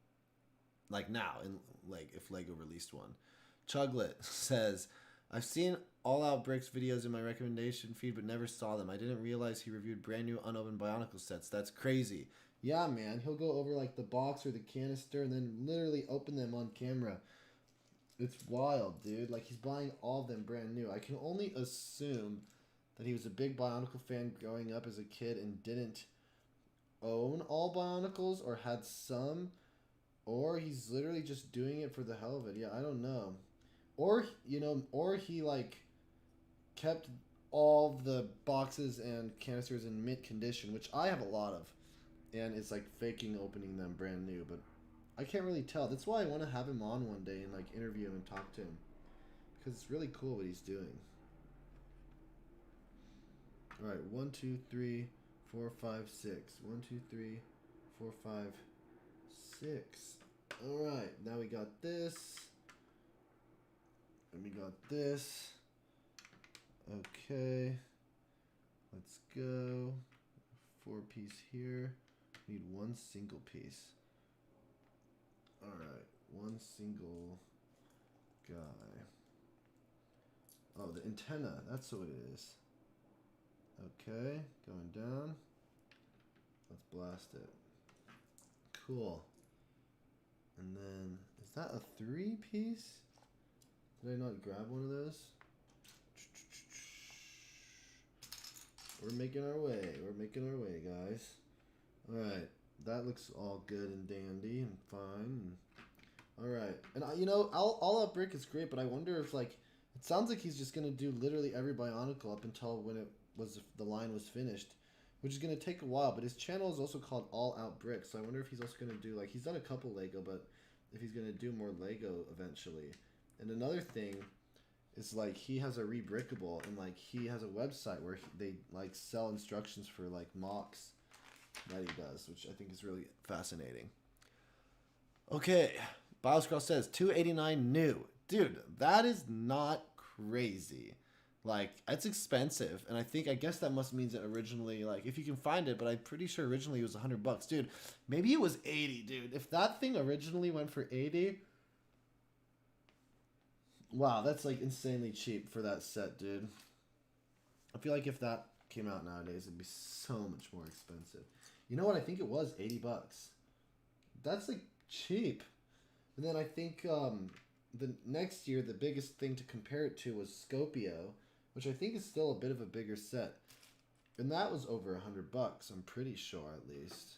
Like now, in like if Lego released one. Chuglet says, I've seen All Out Bricks videos in my recommendation feed, but never saw them. I didn't realize he reviewed brand new unopened Bionicle sets. That's crazy. Yeah, man. He'll go over like the box or the canister and then literally open them on camera. It's wild, dude. Like he's buying all of them brand new. I can only assume that he was a big Bionicle fan growing up as a kid and didn't own all Bionicles or had some. Or he's literally just doing it for the hell of it. Yeah, I don't know. Or, you know, or he, like, kept all the boxes and canisters in mint condition, which I have a lot of. And it's, like, faking opening them brand new. But I can't really tell. That's why I want to have him on one day and, like, interview him and talk to him. Because it's really cool what he's doing. Alright, 1, 2, 3, 4, 5, 6. 1, 2, 3, 4, 5, 6. Alright, now we got this. And we got this. Okay. Let's go. 4-piece here. Need 1 single piece. Alright, 1 single guy. Oh, the antenna. That's what it is. Okay, going down. Let's blast it. Cool. And then, is that a 3-piece? Did I not grab one of those? We're making our way. We're making our way, guys. Alright. That looks all good and dandy and fine. Alright. And, you know, All Out Brick is great, but I wonder if, like, it sounds like he's just going to do literally every Bionicle up until when the line was finished. Which is going to take a while, but his channel is also called All Out Brick, so I wonder if he's also going to do, like, he's done a couple Lego, but if he's going to do more Lego eventually. And another thing is, like, he has a Rebrickable, and, like, he has a website where they, like, sell instructions for, like, mocks. that he does, which I think is really fascinating. Okay, BioScroll says 289 new. Dude, that is not crazy. Like, it's expensive, and I guess that must means that originally, like, if you can find it, but I'm pretty sure originally it was $100, dude. Maybe it was 80, dude. If that thing originally went for 80, wow, that's like insanely cheap for that set, dude. I feel like if that came out nowadays, it'd be so much more expensive. You know what? I think it was $80. That's like cheap. And then I think the next year, the biggest thing to compare it to was Scopio, which I think is still a bit of a bigger set, and that was over $100. I'm pretty sure, at least.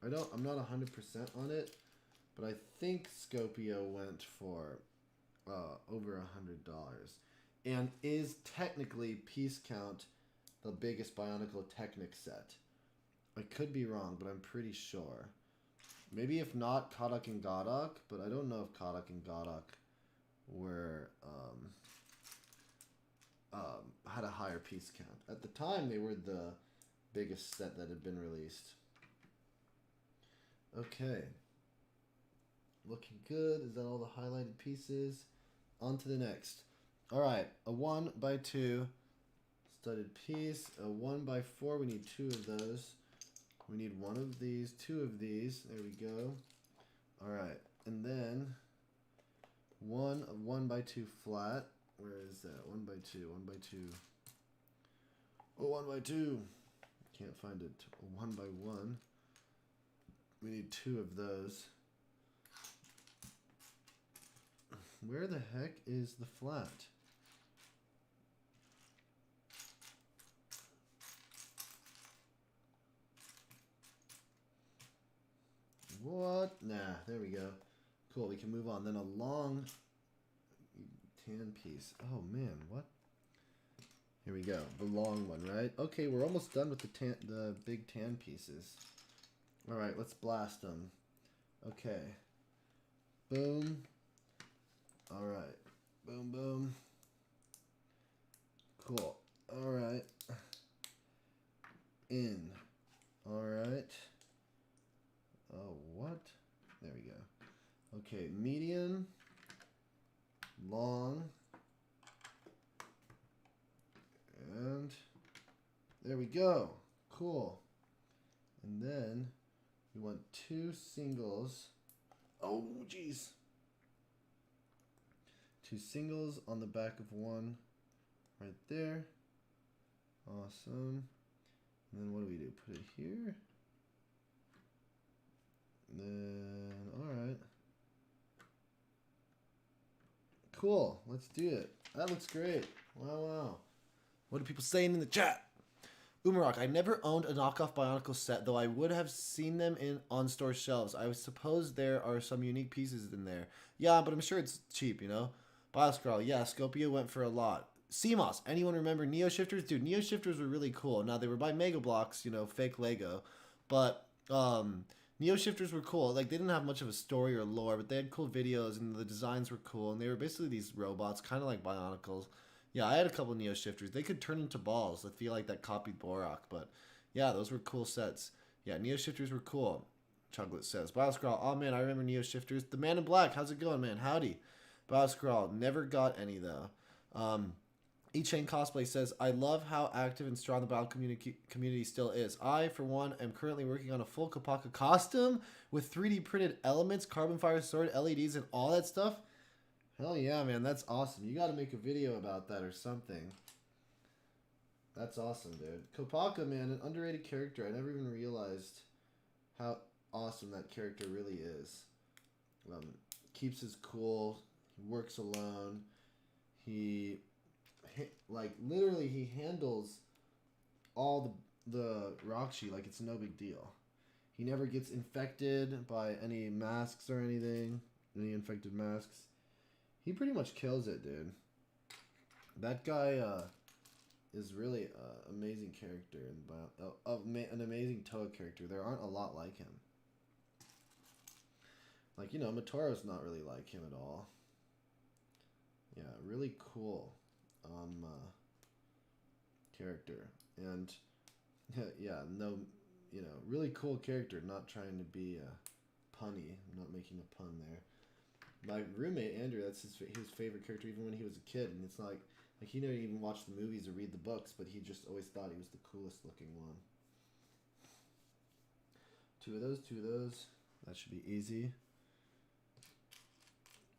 I'm not 100% on it, but I think Scopio went for over $100, and is technically piece count the biggest Bionicle Technic set. I could be wrong, but I'm pretty sure. Maybe if not, Kodak and Godok, but I don't know if Kodak and Godok were had a higher piece count. At the time, they were the biggest set that had been released. Okay. Looking good. Is that all the highlighted pieces? On to the next. Alright, a 1x2 studded piece. A 1x4, we need 2 of those. We need 1 of these, 2 of these. There we go. Alright, and then 1x2 flat. Where is that? 1x2, 1x2. Oh, 1x2. Can't find it. 1x1. We need 2 of those. Where the heck is the flat? What? Nah, there we go. Cool, we can move on. Then a long tan piece. Oh man, what? Here we go. The long one, right? Okay, we're almost done with the big tan pieces. Alright, let's blast them. Okay. Boom. Alright. Boom, boom. Cool. Alright. In. Alright. Oh, what? There we go. Okay, medium. Long. And there we go. Cool. And then we want 2 singles. Oh, jeez. 2 singles on the back of one right there. Awesome. And then what do we do? Put it here. And then, alright. Cool. Let's do it. That looks great. Wow, wow. What are people saying in the chat? Umarok, I never owned a knockoff Bionicle set, though I would have seen them on store shelves. I suppose there are some unique pieces in there. Yeah, but I'm sure it's cheap, you know? Bioscroll, yeah, Scopio went for a lot. CMOS, anyone remember Neo Shifters? Dude, Neo Shifters were really cool. Now, they were by Mega Bloks, you know, fake Lego. But, Neo Shifters were cool. Like, they didn't have much of a story or lore, but they had cool videos, and the designs were cool. And they were basically these robots, kind of like Bionicles. Yeah, I had a couple Neo Shifters. They could turn into balls. I feel like that copied Borak, but yeah, those were cool sets. Yeah, Neo Shifters were cool. Chocolate says. Bioscroll, oh man, I remember Neo Shifters. The Man in Black, how's it going, man? Howdy. Bioscroll, never got any though. E-Chain Cosplay says, I love how active and strong the battle community still is. I, for one, am currently working on a full Kopaka costume with 3D printed elements, carbon fiber sword, LEDs, and all that stuff. Hell yeah, man. That's awesome. You got to make a video about that or something. That's awesome, dude. Kopaka, man, an underrated character. I never even realized how awesome that character really is. Keeps his cool. He works alone. He, like, literally, he handles all the Rockshi like it's no big deal. He never gets infected by any masks or anything. Any infected masks. He pretty much kills it, dude. That guy is really an amazing character and an amazing Toa character. There aren't a lot like him. Like, you know, Matoro's not really like him at all. Yeah, really cool character. And yeah, no you know, really cool character. Not trying to be punny. I'm not making a pun there. My roommate Andrew, that's his favorite character even when he was a kid, and it's like he didn't even watch the movies or read the books, but he just always thought he was the coolest looking one. Two of those. That should be easy.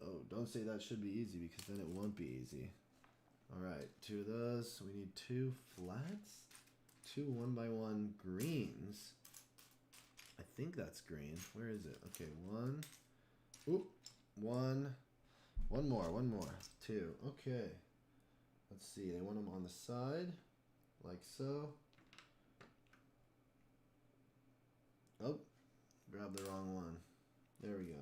Oh, don't say that should be easy because then it won't be easy. All right, 2 of those. So we need 2 flats, 2 1x1 greens. I think that's green. Where is it? Okay, 1. Oop, 1. One more. 2. Okay. Let's see. They want them on the side, like so. Oh, grabbed the wrong one. There we go.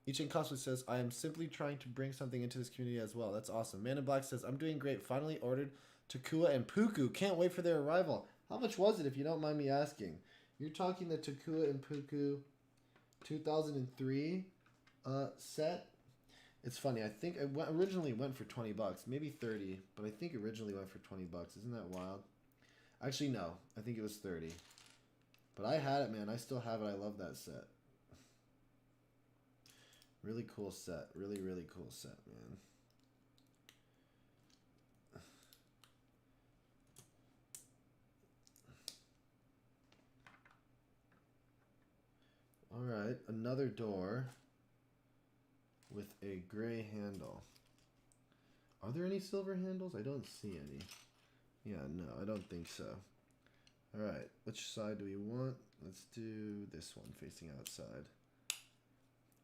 Each Cosplay says, I am simply trying to bring something into this community as well. That's awesome. Man in Black says, I'm doing great. Finally ordered Takua and Puku. Can't wait for their arrival. How much was it, if you don't mind me asking? You're talking the Takua and Puku 2003 set. It's funny. I think it originally went for $20, maybe 30, but I think originally went for $20. Isn't that wild? Actually, no. I think it was 30. But I had it, man. I still have it. I love that set. Really cool set. Really, really cool set, man. All right. Another door with a gray handle. Are there any silver handles? I don't see any. Yeah, no, I don't think so. All right. Which side do we want? Let's do this one facing outside.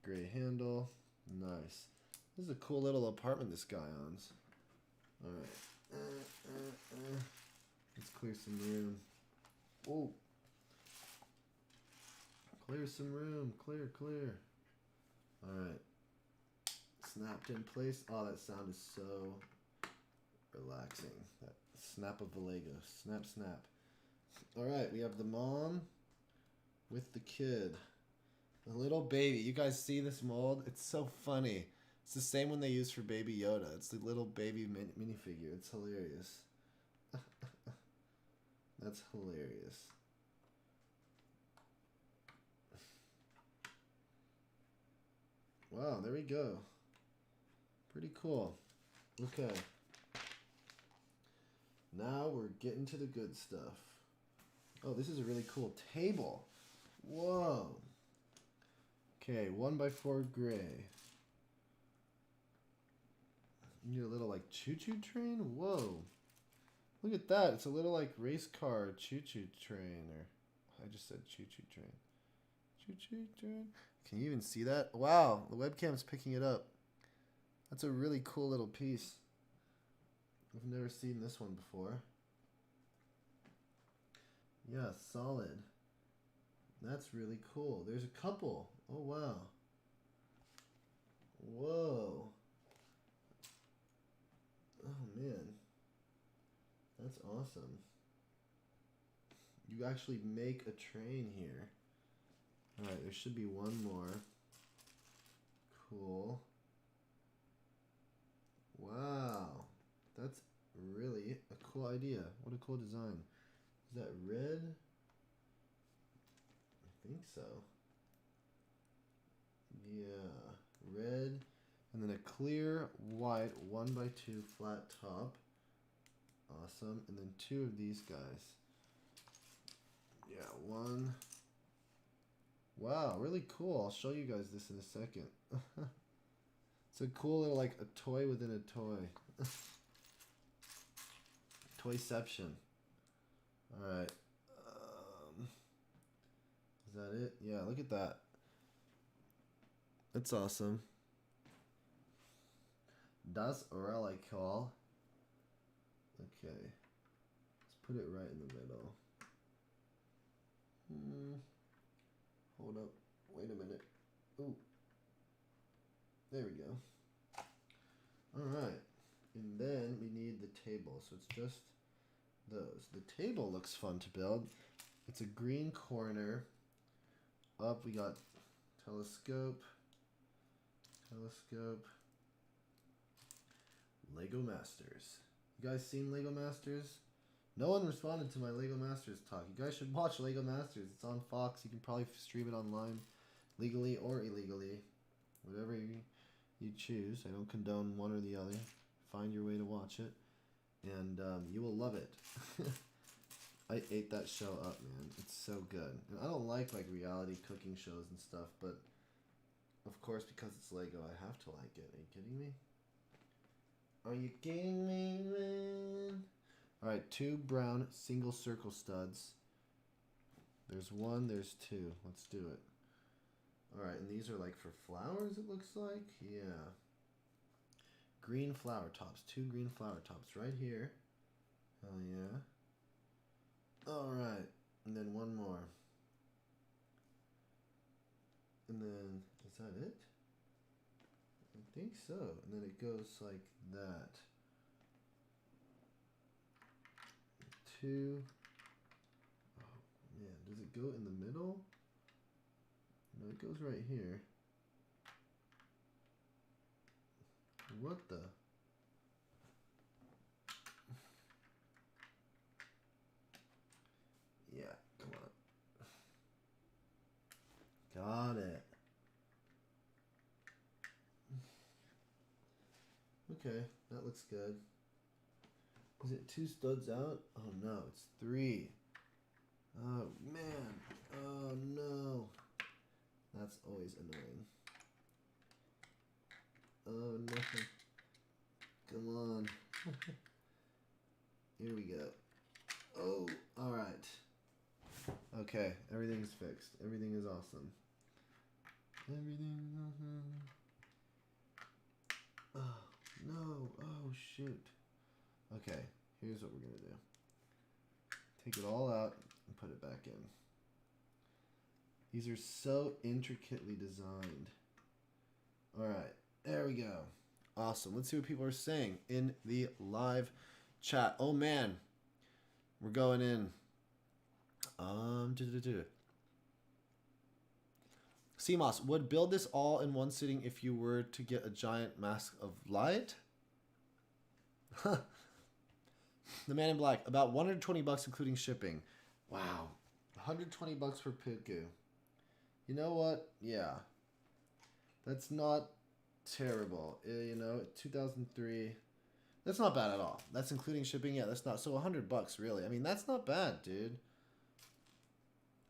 Gray handle. Nice. This is a cool little apartment this guy owns. Alright. Let's clear some room. Oh. Clear some room. Clear. Alright. Snapped in place. Oh, that sound is so relaxing. That snap of the Lego. Snap. Alright, we have the mom with the kid. The little baby. You guys see this mold? It's so funny. It's the same one they use for Baby Yoda. It's the little baby minifigure. It's hilarious. That's hilarious. Wow, there we go. Pretty cool. Okay. Now we're getting to the good stuff. Oh, this is a really cool table. Whoa. Okay, 1x4 gray. You need a little like choo-choo train? Whoa. Look at that. It's a little like race car choo-choo train. Or I just said choo-choo train. Choo-choo train. Can you even see that? Wow, the webcam's picking it up. That's a really cool little piece. I've never seen this one before. Yeah, solid. That's really cool. There's a couple. Oh, wow. Whoa. Oh, man. That's awesome. You actually make a train here. Alright, there should be one more. Cool. Wow. That's really a cool idea. What a cool design. Is that red? I think so. Yeah. Red. And then a clear white 1x2 flat top. Awesome. And then 2 of these guys. Yeah, 1. Wow, really cool. I'll show you guys this in a second. It's a cool little, like, a toy within a toy. Toyception. Alright. Is that it? Yeah, look at that. That's awesome. Das really cool. Okay. Let's put it right in the middle. Hold up. Wait a minute. Ooh. There we go. Alright. And then we need the table. So it's just those. The table looks fun to build. It's a green corner. Up we got telescope. Lego Masters. You guys seen Lego Masters? No one responded to my Lego Masters talk. You guys should watch Lego Masters. It's on Fox. You can probably stream it online, legally or illegally, whatever you choose. I don't condone one or the other. Find your way to watch it, and you will love it. I ate that show up, man. It's so good. And I don't like reality cooking shows and stuff, but of course, because it's Lego, I have to like it. Are you kidding me? Are you kidding me, man? Alright, 2 brown single circle studs. There's 1, there's 2. Let's do it. Alright, and these are like for flowers, it looks like. Yeah. Green flower tops. 2 green flower tops right here. Hell yeah. Alright, and then 1 more. And then, is that it? I think so. And then it goes like that. 2. Oh man, does it go in the middle? No, it goes right here. What the? Yeah, come on. Got it. Okay, that looks good. Is it 2 studs out? Oh no, it's 3. Oh man. Oh no. That's always annoying. Oh no. Come on. Here we go. Oh, alright. Okay, everything's fixed. Everything is awesome. Everything's awesome. Oh, no. Oh, shoot. Okay, here's what we're going to do. Take it all out and put it back in. These are so intricately designed. Alright, there we go. Awesome. Let's see what people are saying in the live chat. Oh, man. We're going in. CMOS, would build this all in one sitting if you were to get a giant mask of light? The Man in Black, about 120 bucks including shipping. Wow. 120 bucks for Puku. You know what? Yeah. That's not terrible. You know, 2003. That's not bad at all. That's including shipping. Yeah, that's not. So 100 bucks, really. I mean, that's not bad, dude.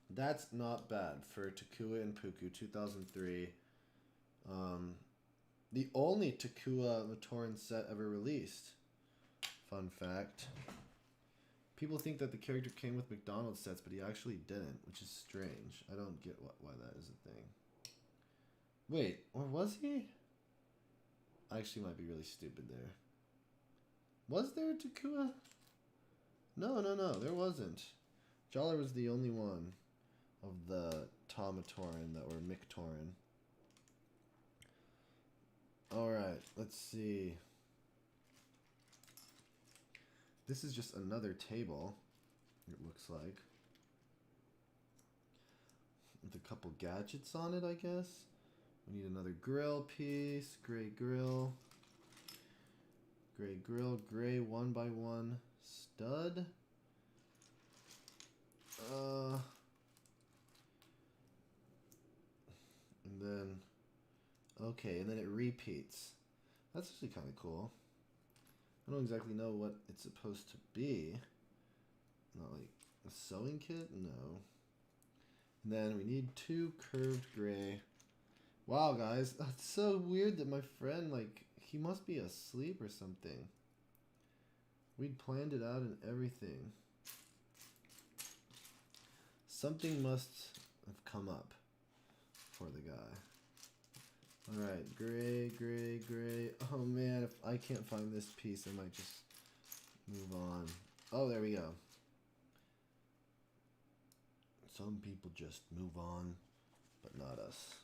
That's not bad for Takua and Puku 2003. The only Takua Matoran set ever released. Fun fact. People think that the character came with McDonald's sets, but he actually didn't, which is strange. I don't get why that is a thing. Wait, or was he? I actually might be really stupid there. Was there a Takua? No, there wasn't. Jollar was the only one of the Tomatoran that were Mictoran. Alright, let's see. This is just another table, it looks like. With a couple gadgets on it, I guess. We need another grill piece. Gray grill. Gray grill. Gray 1x1 stud. And then... Okay, and then it repeats. That's actually kind of cool. I don't exactly know what it's supposed to be. Not like a sewing kit? No. And then we need 2 curved gray. Wow, guys. That's so weird that my friend, like, he must be asleep or something. We'd planned it out and everything. Something must have come up for the guy. Alright, gray, gray, gray. Oh man, if I can't find this piece, I might just move on. Oh, there we go. Some people just move on, but not us.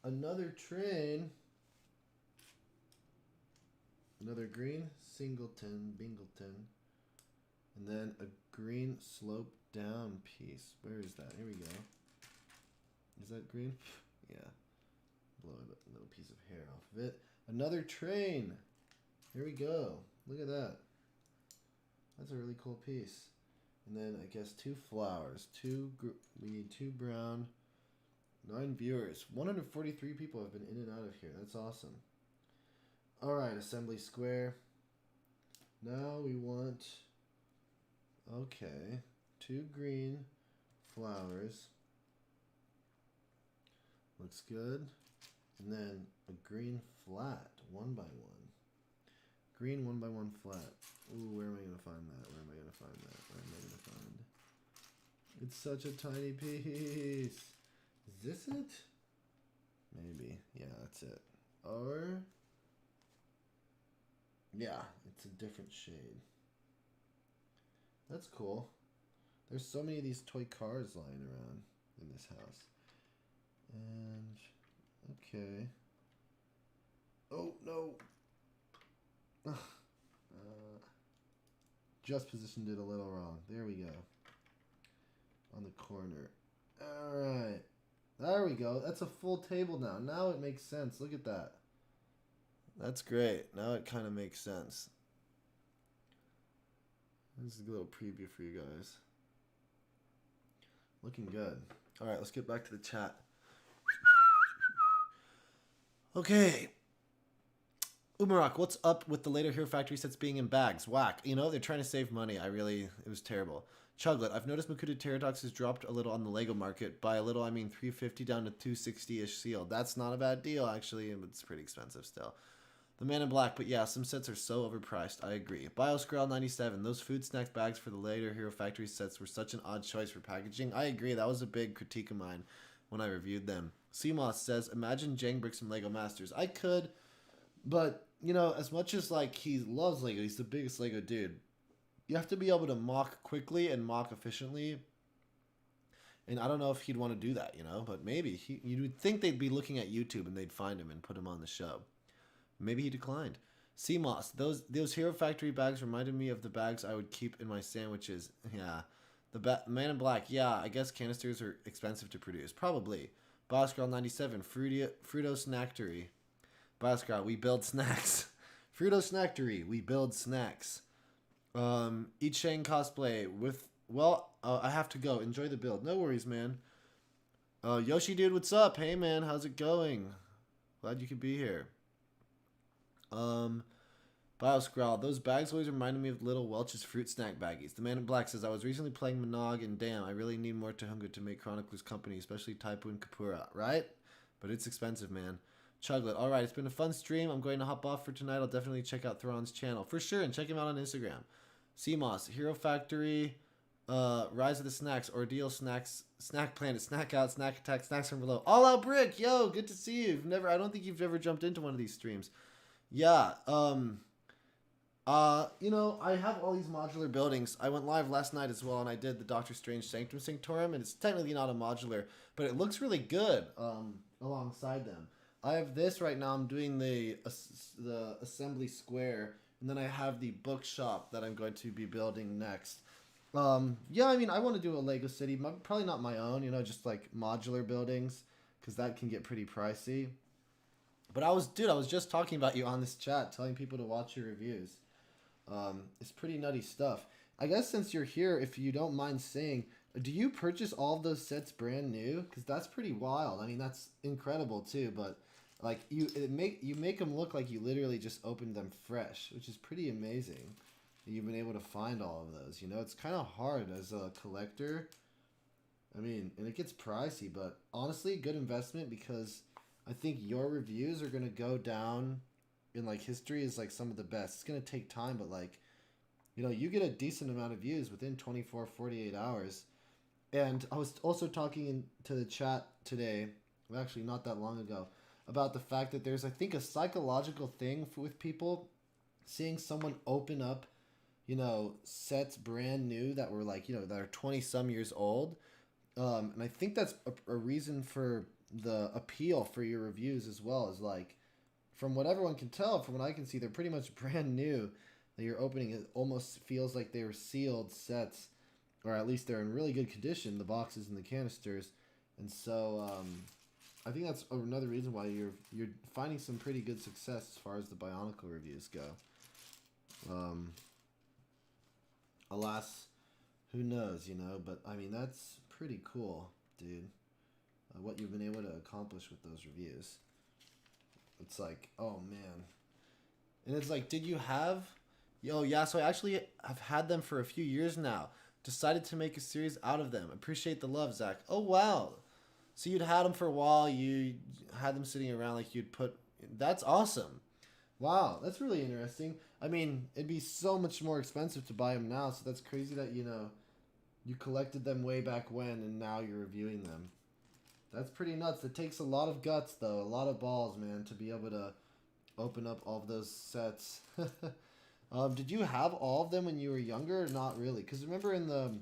Another train. Another green singleton, bingleton. And then a green slope down piece. Where is that? Here we go. Is that green? Yeah. Blow a little piece of hair off of it. Another train. Here we go. Look at that. That's a really cool piece. And then I guess 2 flowers. We need 2 brown. 9 viewers. 143 people have been in and out of here. That's awesome. Alright, assembly square. Now we want... Okay. 2 green flowers. Looks good. And then a green flat. 1 by 1. Green 1 by 1 flat. Ooh, where am I going to find that? Where am I going to find that? Where am I going to find... It's such a tiny piece. Is this it? Maybe. Yeah, that's it. Or... Yeah, it's a different shade. That's cool. There's so many of these toy cars lying around in this house. And... Okay. Oh, no. Just positioned it a little wrong. There we go. On the corner. Alright. There we go. That's a full table now. Now it makes sense. Look at that. That's great. Now it kind of makes sense. This is a little preview for you guys. Looking good. Alright, let's get back to the chat. Okay. Umarak, what's up with the later Hero Factory sets being in bags? Whack. You know, they're trying to save money. It was terrible. Chuglet, I've noticed Makuta Pterodox has dropped a little on the Lego market. By a little, I mean 350 down to 260-ish sealed. That's not a bad deal, actually, but it's pretty expensive still. The Man in Black, but yeah, some sets are so overpriced. I agree. BioScroll97, those food snack bags for the later Hero Factory sets were such an odd choice for packaging. I agree, that was a big critique of mine when I reviewed them. CMOS says, imagine Jang bricks from Lego Masters. I could, but, you know, as much as, like, he loves Lego, he's the biggest Lego dude, you have to be able to mock quickly and mock efficiently. And I don't know if he'd want to do that, you know, but maybe. You would think they'd be looking at YouTube and they'd find him and put him on the show. Maybe he declined. CMOS, those Hero Factory bags reminded me of the bags I would keep in my sandwiches. Yeah. The Man in Black, yeah, I guess canisters are expensive to produce. Probably. BioScroll97, Fruito Snacktery. BioScroll, we build snacks. Fruito Snacktery, we build snacks. Eat Shane cosplay with... Well, I have to go. Enjoy the build. No worries, man. Yoshi Dude, what's up? Hey, man, how's it going? Glad you could be here. BioScrowl, those bags always reminded me of Little Welch's fruit snack baggies. The Man in Black says, I was recently playing Monog, and damn, I really need more Tahunga to make Chronicler's Company, especially Taipu and Kapura, right? But it's expensive, man. Chuglet, alright, it's been a fun stream. I'm going to hop off for tonight. I'll definitely check out Thrawn's channel. For sure, and check him out on Instagram. CMOS, Hero Factory, Rise of the Snacks, Ordeal Snacks, Snack Planet, Snack Out, Snack Attack, Snacks from Below. All Out Brick, yo, good to see you. I don't think you've ever jumped into one of these streams. Yeah, you know, I have all these modular buildings. I went live last night as well, and I did the Doctor Strange Sanctum Sanctorum, and it's technically not a modular, but it looks really good, alongside them. I have this right now. I'm doing the assembly square, and then I have the bookshop that I'm going to be building next. Yeah, I mean, I want to do a Lego City, probably not my own, you know, just like modular buildings, because that can get pretty pricey. But I was just talking about you on this chat, telling people to watch your reviews. It's pretty nutty stuff. I guess since you're here, if you don't mind saying, do you purchase all of those sets brand new? Because that's pretty wild. I mean, that's incredible too, but like you make them look like you literally just opened them fresh, which is pretty amazing. You've been able to find all of those. You know, it's kind of hard as a collector. I mean, and it gets pricey, but honestly, good investment, because I think your reviews are going to go down in like history as like some of the best. It's going to take time, but like, you know, you get a decent amount of views within 24, 48 hours. And I was also talking to the chat today, well, actually not that long ago, about the fact that there's, I think, a psychological thing with people seeing someone open up, you know, sets brand new that were like, you know, that are 20 some years old. And I think that's a reason for the appeal for your reviews as well, is like, from what everyone can tell, from what I can see, they're pretty much brand new that you're opening. It almost feels like they were sealed sets, or at least they're in really good condition, the boxes and the canisters. And so I think that's another reason why you're finding some pretty good success as far as the Bionicle reviews go. Alas, who knows, you know? But I mean, that's pretty cool, dude. What you've been able to accomplish with those reviews. It's like, oh man. And it's like, did you have? Yo, yeah. So I actually have had them for a few years now. Decided to make a series out of them. Appreciate the love, Zach. Oh wow. So you'd had them for a while. You had them sitting around like you'd put. That's awesome. Wow, that's really interesting. I mean, it'd be so much more expensive to buy them now. So that's crazy that you collected them way back when and now you're reviewing them. That's pretty nuts. It takes a lot of guts though, a lot of balls, man, to be able to open up all of those sets. Did you have all of them when you were younger or not really? Because remember in the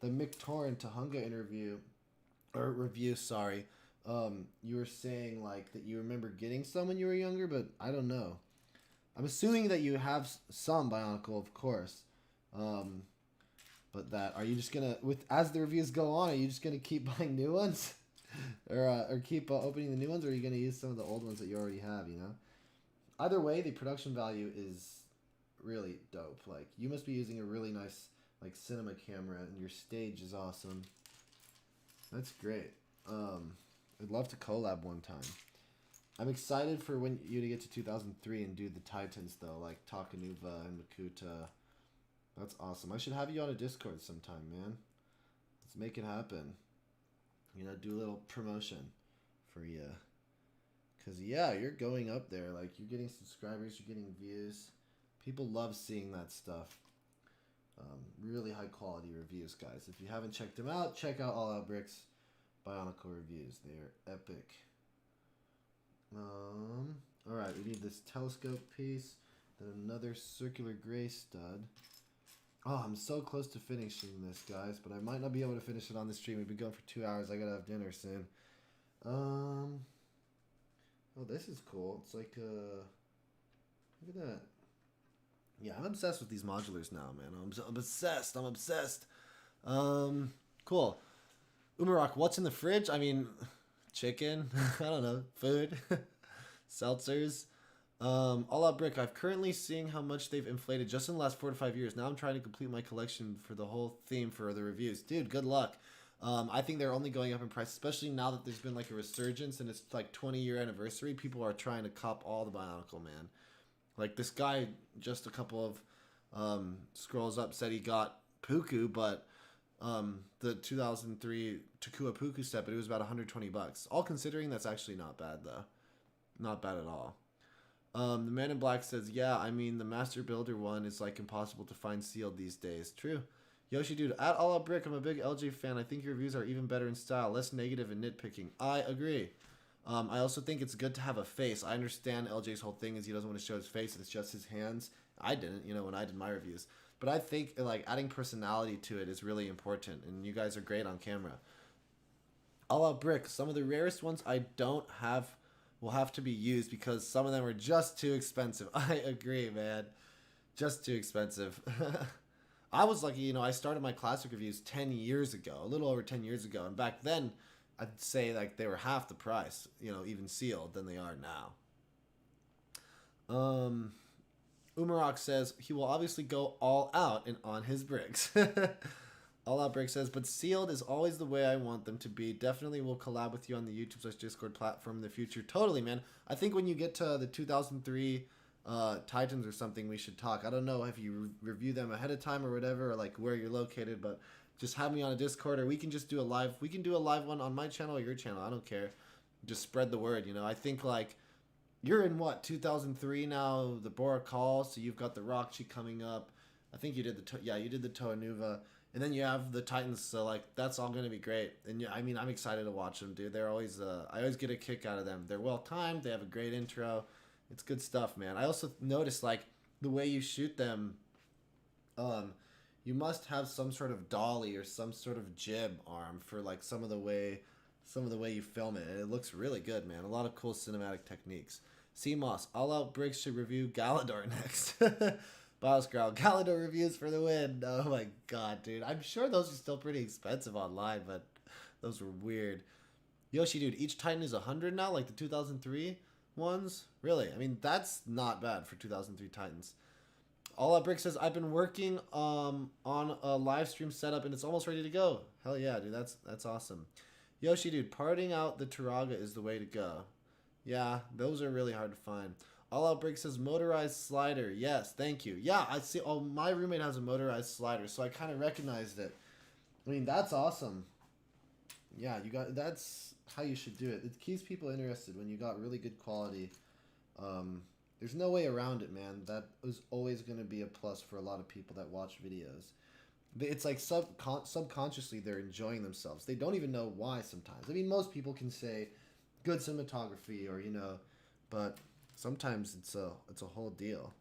Mick Torn Tahunga interview, or review, sorry, you were saying like that you remember getting some when you were younger, but I don't know. I'm assuming that you have some Bionicle, of course. But that, are you just gonna, with as the reviews go on, are you just gonna keep buying new ones, or keep opening the new ones, or are you gonna use some of the old ones that you already have? You know. Either way, the production value is really dope. Like, you must be using a really nice like cinema camera, and your stage is awesome. That's great. I'd love to collab one time. I'm excited for when you to get to 2003 and do the Titans though, like Takanuva and Makuta. That's awesome. I should have you on a Discord sometime, man. Let's make it happen. You know, do a little promotion for you. Cause yeah, you're going up there. Like, you're getting subscribers, you're getting views. People love seeing that stuff. Really high quality reviews, guys. If you haven't checked them out, check out All Out Bricks Bionicle reviews. They are epic. Alright, we need this telescope piece. Then another circular gray stud. Oh, I'm so close to finishing this, guys, but I might not be able to finish it on the stream. We've been going for 2 hours. I gotta have dinner soon. Oh, this is cool. It's like, look at that. Yeah, I'm obsessed with these modulars now, man. I'm obsessed. I'm obsessed. Cool. Umarok, what's in the fridge? I mean, chicken. I don't know. Food. Seltzers. All Out Brick. I've currently seeing how much they've inflated just in the last 4 to 5 years. Now I'm trying to complete my collection for the whole theme for the reviews. Dude, good luck. I think they're only going up in price, especially now that there's been like a resurgence and it's like 20-year anniversary. People are trying to cop all the Bionicle, man. Like, this guy just a couple of scrolls up said he got Puku, but the 2003 Takua Puku set, but it was about $120. All considering, that's actually not bad though. Not bad at all. The Man in Black says, yeah, I mean, the Master Builder one is like impossible to find sealed these days. True. Yoshi Dude, at All Out Brick, I'm a big LJ fan. I think your reviews are even better in style, less negative and nitpicking. I agree. I also think it's good to have a face. I understand LJ's whole thing is he doesn't want to show his face. It's just his hands. I didn't, when I did my reviews. But I think like adding personality to it is really important, and you guys are great on camera. All Out Brick, some of the rarest ones I don't have will have to be used because some of them are just too expensive. I agree, man. Just too expensive. I was lucky, I started my classic reviews 10 years ago, a little over 10 years ago. And back then, I'd say like they were half the price, even sealed, than they are now. Umarok says he will obviously go all out on his bricks. All Out Brick says, but sealed is always the way I want them to be. Definitely will collab with you on the YouTube/Discord platform in the future. Totally, man. I think when you get to the 2003 Titans or something, we should talk. I don't know if you review them ahead of time or whatever, or like where you're located, but just have me on a Discord, or we can just do a live. We can do a live one on my channel or your channel. I don't care. Just spread the word. I think like you're in 2003 now, the Bora Call, so you've got the Rockchi coming up. I think you did you did the Toanuva. And then you have the Titans, so like that's all gonna be great. And yeah, I mean, I'm excited to watch them, dude. They're always, I always get a kick out of them. They're well timed. They have a great intro. It's good stuff, man. I also noticed like the way you shoot them. You must have some sort of dolly or some sort of jib arm for like some of the way you film it. And it looks really good, man. A lot of cool cinematic techniques. CMOS, All Out Bricks should review Galador next. Bowscrowl, Galador reviews for the win. Oh my god, dude. I'm sure those are still pretty expensive online, but those were weird. Yoshi, dude, each Titan is 100 now, like the 2003 ones? Really? I mean, that's not bad for 2003 Titans. All Out Brick says I've been working on a live stream setup and it's almost ready to go. Hell yeah, dude, that's awesome. Yoshi, dude, parting out the Turaga is the way to go. Yeah, those are really hard to find. All Out Brick says motorized slider. Yes, thank you. Yeah, I see. Oh, my roommate has a motorized slider, so I kind of recognized it. I mean, that's awesome. Yeah, you got. That's how you should do it. It keeps people interested when you got really good quality. There's no way around it, man. That is always going to be a plus for a lot of people that watch videos. It's like subconsciously they're enjoying themselves. They don't even know why sometimes. I mean, most people can say good cinematography or, but sometimes it's a whole deal.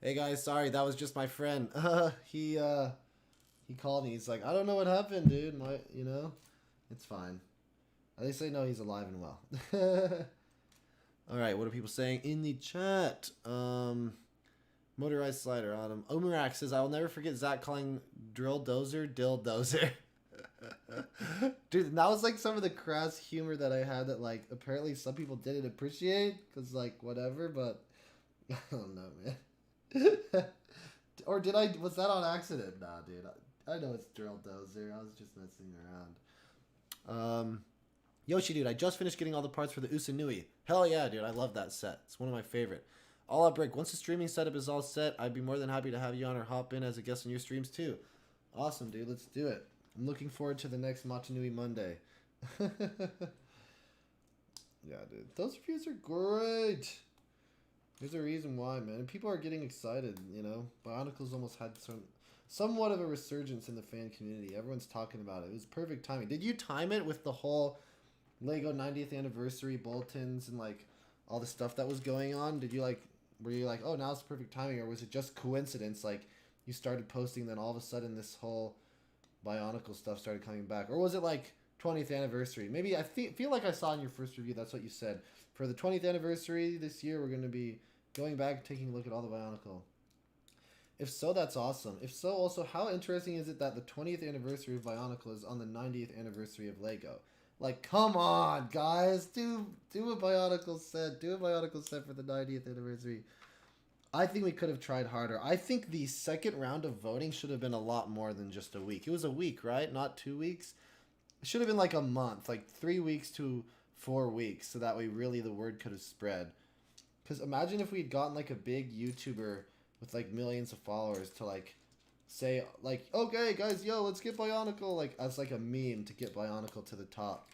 Hey guys, sorry, that was just my friend. He called me. He's like, I don't know what happened, dude. It's fine. At least I know he's alive and well. All right, what are people saying in the chat? Motorized slider, Autumn. Omerak says, I will never forget Zach calling drill dozer dill dozer. Dude, that was like some of the crass humor that I had that like apparently some people didn't appreciate because like whatever, but I don't know, man. Or was that on accident? Nah, dude. I know it's drill dozer. I was just messing around. Yoshi, dude, I just finished getting all the parts for the Usanui. Hell yeah, dude. I love that set. It's one of my favorite. All Out Brick. Once the streaming setup is all set, I'd be more than happy to have you on or hop in as a guest on your streams too. Awesome, dude. Let's do it. I'm looking forward to the next Machinui Monday. Yeah, dude. Those reviews are great. There's a reason why, man. And people are getting excited, Bionicle's almost had somewhat of a resurgence in the fan community. Everyone's talking about it. It was perfect timing. Did you time it with the whole Lego 90th anniversary bulletins and like all the stuff that was going on? Were you like, oh, now it's perfect timing, or was it just coincidence? Like you started posting, then all of a sudden this whole Bionicle stuff started coming back, or was it like 20th anniversary? Maybe I feel like I saw in your first review that's what you said. For the 20th anniversary this year, we're going to be going back, taking a look at all the Bionicle. If so, that's awesome. If so, also, how interesting is it that the 20th anniversary of Bionicle is on the 90th anniversary of Lego? Like, come on, guys. Do a Bionicle set. Do a Bionicle set for the 90th anniversary. I think we could have tried harder. I think the second round of voting should have been a lot more than just a week. It was a week, right? Not 2 weeks. It should have been like a month, like 3 weeks to 4 weeks, so that way really the word could have spread. Because imagine if we'd gotten like a big YouTuber with like millions of followers to like say like, okay guys, yo, let's get Bionicle, like as like a meme to get Bionicle to the top.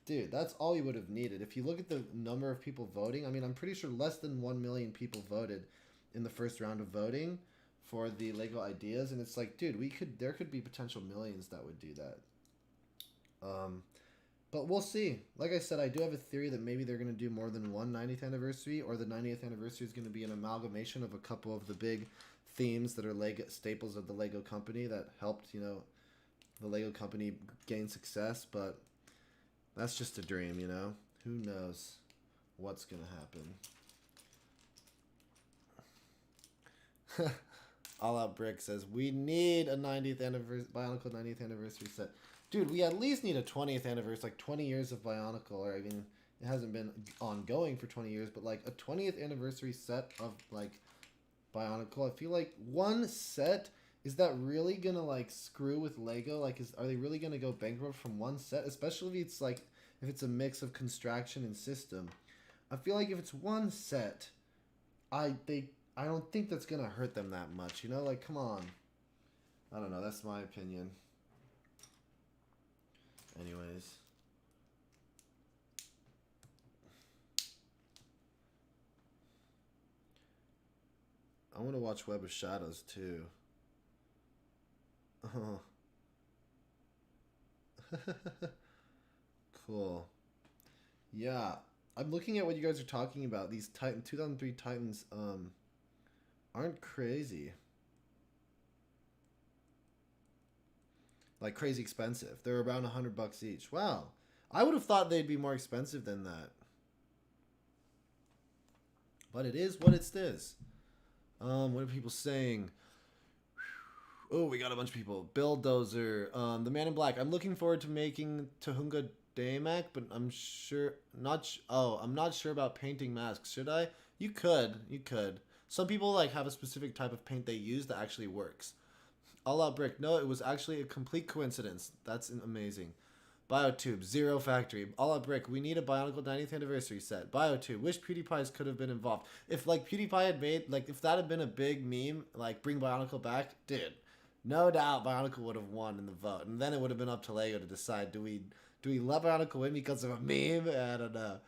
Dude, that's all we would have needed. If you look at the number of people voting, I mean, I'm pretty sure less than 1 million people voted in the first round of voting for the Lego ideas, and it's like, dude, there could be potential millions that would do that. But we'll see. Like I said, I do have a theory that maybe they're going to do more than one 90th anniversary, or the 90th anniversary is going to be an amalgamation of a couple of the big themes that are Lego staples of the Lego company that helped, the Lego company gain success. But that's just a dream, Who knows what's going to happen? All Out Brick says, we need a 90th anniversary, Bionicle 90th anniversary set. Dude, we at least need a 20th anniversary, like 20 years of Bionicle, or I mean, it hasn't been ongoing for 20 years, but like a 20th anniversary set of like Bionicle. I feel like one set, is that really gonna like screw with Lego? Like, are they really gonna go bankrupt from one set? Especially if it's like, if it's a mix of construction and system. I feel like if it's one set, I don't think that's gonna hurt them that much. You know, like come on. I don't know. That's my opinion. Anyways. I want to watch Web of Shadows too. Oh. Cool. Yeah. I'm looking at what you guys are talking about. These 2003 Titans aren't crazy. Like crazy expensive. They're around $100 each. Wow. I would have thought they'd be more expensive than that. But it is what it is. What are people saying? Oh, we got a bunch of people. Bulldozer. The Man in Black. I'm looking forward to making Tahunga Daymak, but I'm not sure about painting masks. Should I? You could. Some people like have a specific type of paint they use that actually works. All Out Brick. No, it was actually a complete coincidence. That's amazing. Biotube. Zero Factory. All Out Brick. We need a Bionicle 90th anniversary set. Biotube. Wish PewDiePie's could have been involved. If like PewDiePie had made if that had been a big meme, like bring Bionicle back, dude, no doubt Bionicle would have won in the vote, and then it would have been up to Lego to decide do we let Bionicle win because of a meme? I don't know.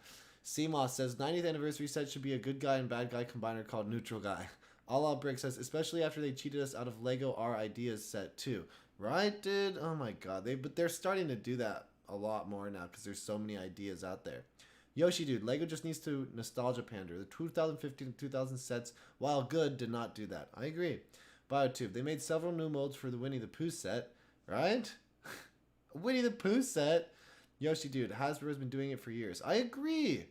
CMOS says 90th anniversary set should be a good guy and bad guy combiner called Neutral Guy. All Out Brick says, especially after they cheated us out of Lego Our Ideas set too. Right, dude? Oh my god. But they're starting to do that a lot more now because there's so many ideas out there. Yoshi dude, Lego just needs to nostalgia pander. The 2015 and 2000 sets, while good, did not do that. I agree. Biotube, they made several new molds for the Winnie the Pooh set, right? Winnie the Pooh set? Yoshi dude, Hasbro's been doing it for years. I agree.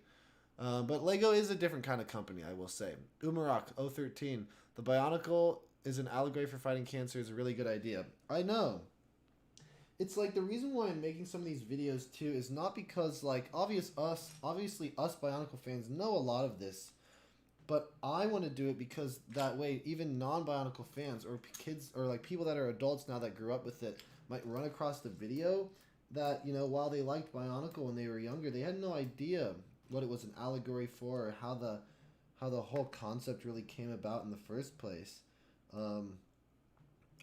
But Lego is a different kind of company, I will say. Umarok 013. The Bionicle is an allegory for fighting cancer is a really good idea. I know. It's like the reason why I'm making some of these videos too is not because like obviously us Bionicle fans know a lot of this, but I want to do it because that way even non-Bionicle fans or kids or like people that are adults now that grew up with it might run across the video that, you know, while they liked Bionicle when they were younger, they had no idea what it was an allegory for or how the whole concept really came about in the first place. I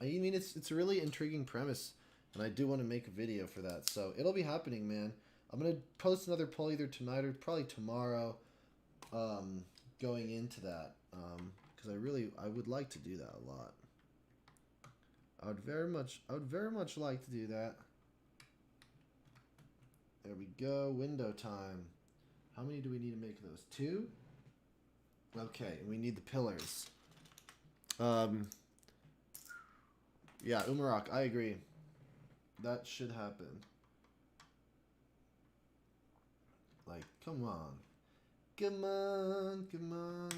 mean, it's a really intriguing premise, and I do want to make a video for that. So it'll be happening, man. I'm going to post another poll either tonight or probably tomorrow going into that because I would like to do that a lot. I would very much like to do that. There we go. Window time. How many do we need to make of those? 2? Okay, and we need the pillars. Yeah, Umarok, I agree. That should happen. Like, come on. Come on, come on.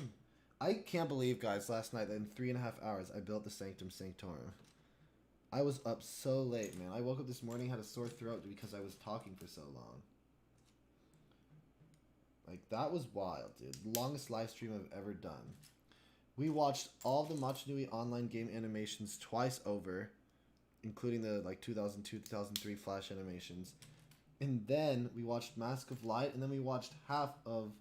I can't believe, guys, last night that in 3.5 hours I built the Sanctum Sanctorum. I was up so late, man. I woke up this morning, had a sore throat because I was talking for so long. Like, that was wild, dude. Longest live stream I've ever done. We watched all the Machinui online game animations twice over, including the, like, 2002, 2003 Flash animations. And then we watched Mask of Light, and then we watched half of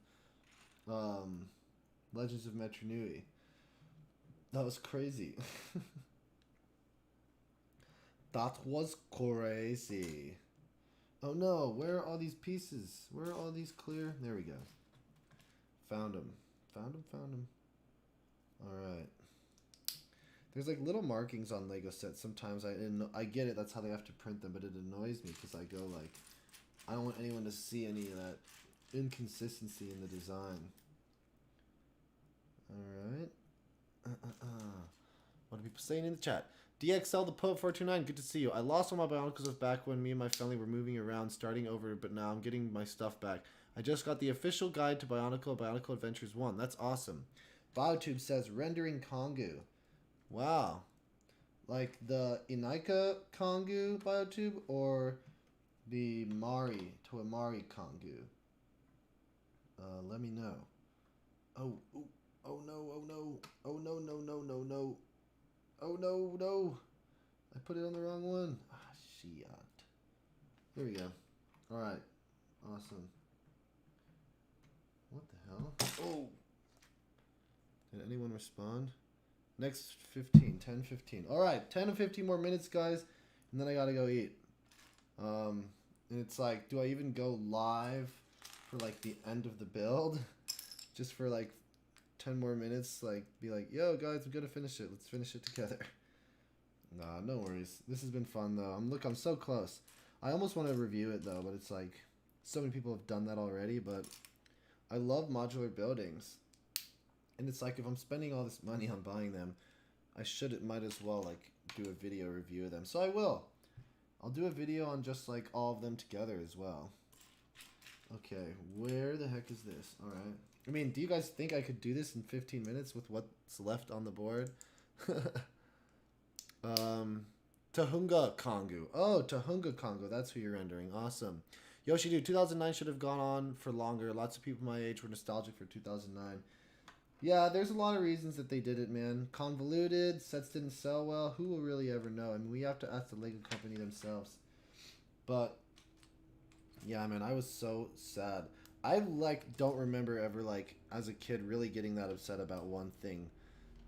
Legends of Metronui. That was crazy. That was crazy. Oh no, where are all these pieces? Where are all these clear? There we go. Found them. Found them. Alright. There's like little markings on Lego sets. Sometimes I get it, that's how they have to print them, but it annoys me because I go like, I don't want anyone to see any of that inconsistency in the design. Alright. What are people saying in the chat? DXL the Pope 429, good to see you. I lost all my Bionicles back when me and my family were moving around, starting over, but now I'm getting my stuff back. I just got the official guide to Bionicle Adventures 1. That's awesome. Biotube says rendering Kongu. Wow. Like the Inaika Kongu Biotube or the Mari Toamari Kongu? Let me know. Oh no, oh no. Oh no. Oh no. I put it on the wrong one. Ah, shit. There we go. Alright. Awesome. What the hell? Oh! Did anyone respond? Next 15. 10, 15. Alright, 10 to 15 more minutes, guys. And then I gotta go eat. And it's like, do I even go live for like the end of the build? Just for like 10 more minutes, like be like, yo guys, I'm gonna finish it. Let's finish it together. Nah, no worries. This has been fun though. I'm so close. I almost want to review it though, but it's like so many people have done that already, but I love modular buildings. And it's like if I'm spending all this money on buying them, might as well like do a video review of them. So I will. I'll do a video on just like all of them together as well. Okay, where the heck is this? Alright. I mean, do you guys think I could do this in 15 minutes with what's left on the board? Tahunga Kongu. Oh, Tahunga Kongu. That's who you're rendering. Awesome. Yoshi, dude, 2009 should have gone on for longer. Lots of people my age were nostalgic for 2009. Yeah, there's a lot of reasons that they did it, man. Convoluted, sets didn't sell well. Who will really ever know? I mean, we have to ask the Lego company themselves. But, yeah, man, I was so sad. I, like, don't remember ever, like, as a kid really getting that upset about one thing.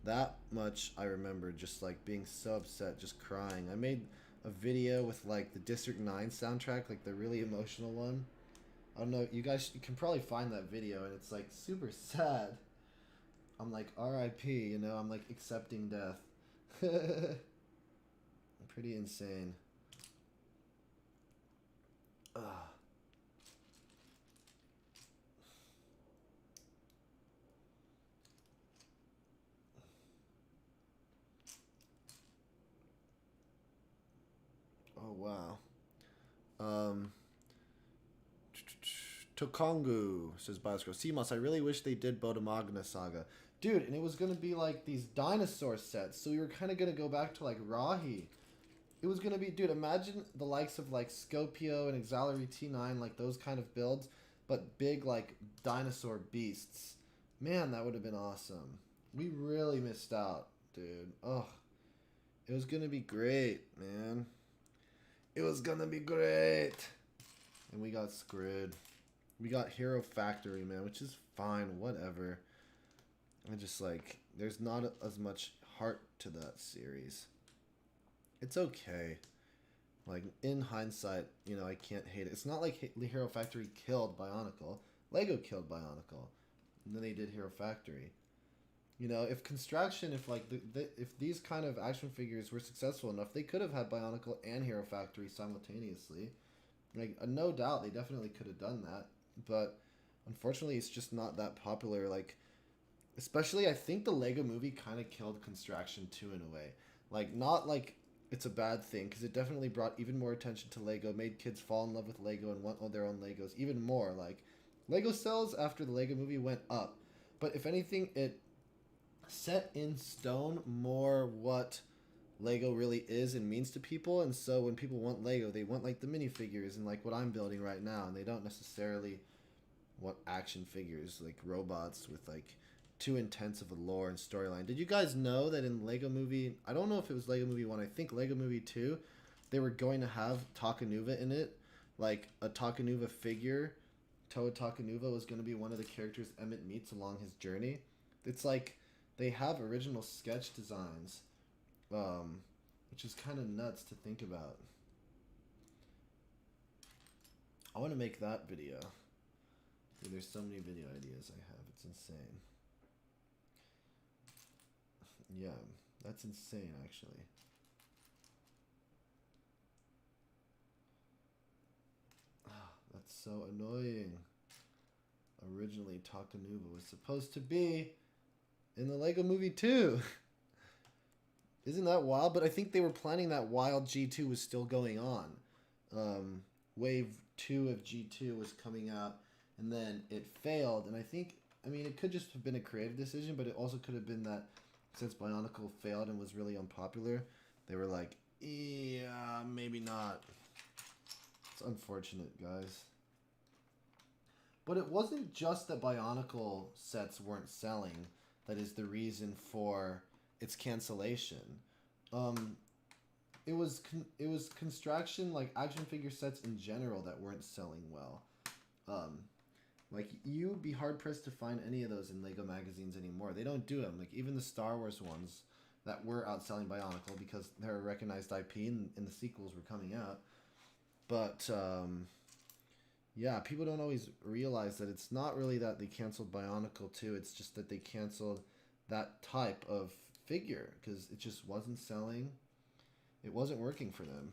That much I remember, just, like, being so upset, just crying. I made a video with, like, the District 9 soundtrack, like, the really emotional one. I don't know, you can probably find that video, and it's, like, super sad. I'm like, R.I.P., you know, I'm like accepting death. Pretty insane. Ugh. Oh, wow. Tokongu, says Bioscrow. CMOS, I really wish they did Bodamagna Saga. Dude, and it was going to be like these dinosaur sets, so we were kind of going to go back to like Rahi. It was going to be, dude, imagine the likes of like Scopio and Exalary T9, like those kind of builds, but big like dinosaur beasts. Man, that would have been awesome. We really missed out, dude. Ugh. It was going to be great, man. It was going to be great. And we got screwed. We got Hero Factory, man, which is fine, whatever. I just like, there's not as much heart to that series. It's okay. Like, in hindsight, you know, I can't hate it. It's not like Hero Factory killed Bionicle. Lego killed Bionicle. And then they did Hero Factory. You know, if Construction, if like, if these kind of action figures were successful enough, they could have had Bionicle and Hero Factory simultaneously. Like, no doubt, they definitely could have done that. But, unfortunately, it's just not that popular. Like, especially, I think the Lego movie kind of killed Construction too, in a way. Like, not like it's a bad thing, because it definitely brought even more attention to Lego, made kids fall in love with Lego and want their own Legos even more. Like, Lego sales after the Lego movie went up. But if anything, it set in stone more what Lego really is and means to people. And so when people want Lego, they want like the minifigures and like what I'm building right now, and they don't necessarily want action figures like robots with like too intense of a lore and storyline. Did you guys know that in Lego Movie, I don't know if it was Lego Movie 1, I think Lego Movie 2, they were going to have Takanuva in it, like a Takanuva figure. Toa Takanuva was going to be one of the characters Emmett meets along his journey. It's like they have original sketch designs, which is kind of nuts to think about. I want to make that video. Dude, there's so many video ideas I have. It's insane. Yeah, that's insane, actually. That's so annoying. Originally, Takanuva was supposed to be in the Lego Movie 2. Isn't that wild? But I think they were planning that while G2 was still going on. Wave 2 of G2 was coming out, and then it failed. And I think, I mean, it could just have been a creative decision, but it also could have been that since Bionicle failed and was really unpopular, they were like, yeah, maybe not. It's unfortunate, guys. But it wasn't just that Bionicle sets weren't selling that is the reason for its cancellation. It was Construction, like action figure sets in general, that weren't selling well. Like, you'd be hard-pressed to find any of those in LEGO magazines anymore. They don't do them. Like, even the Star Wars ones that were outselling Bionicle because they're a recognized IP and the sequels were coming out. But, yeah, people don't always realize that it's not really that they canceled Bionicle 2. It's just that they canceled that type of figure because it just wasn't selling. It wasn't working for them.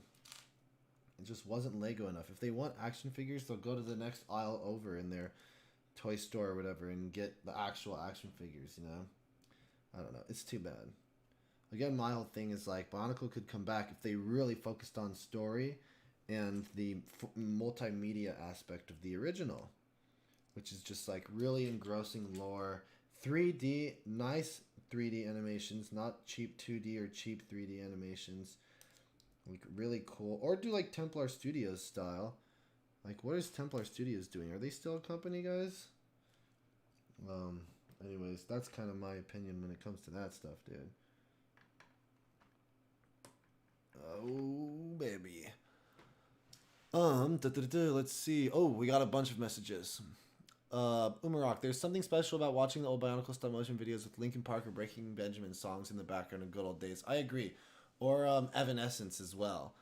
It just wasn't Lego enough. If they want action figures, they'll go to the next aisle over in their toy store or whatever and get the actual action figures, you know? I don't know. It's too bad. Again, my whole thing is like Bionicle could come back if they really focused on story and the multimedia aspect of the original, which is just like really engrossing lore. 3D, nice 3D animations, not cheap 2D or cheap 3D animations. Like really cool. Or do like Templar Studios style. Like, what is Templar Studios doing? Are they still a company, guys? Anyways, that's kind of my opinion when it comes to that stuff, dude. Oh, baby. Let's see. Oh, we got a bunch of messages. Umarok, there's something special about watching the old Bionicle stop motion videos with Linkin Park or Breaking Benjamin songs in the background in good old days. I agree. Or Evanescence as well.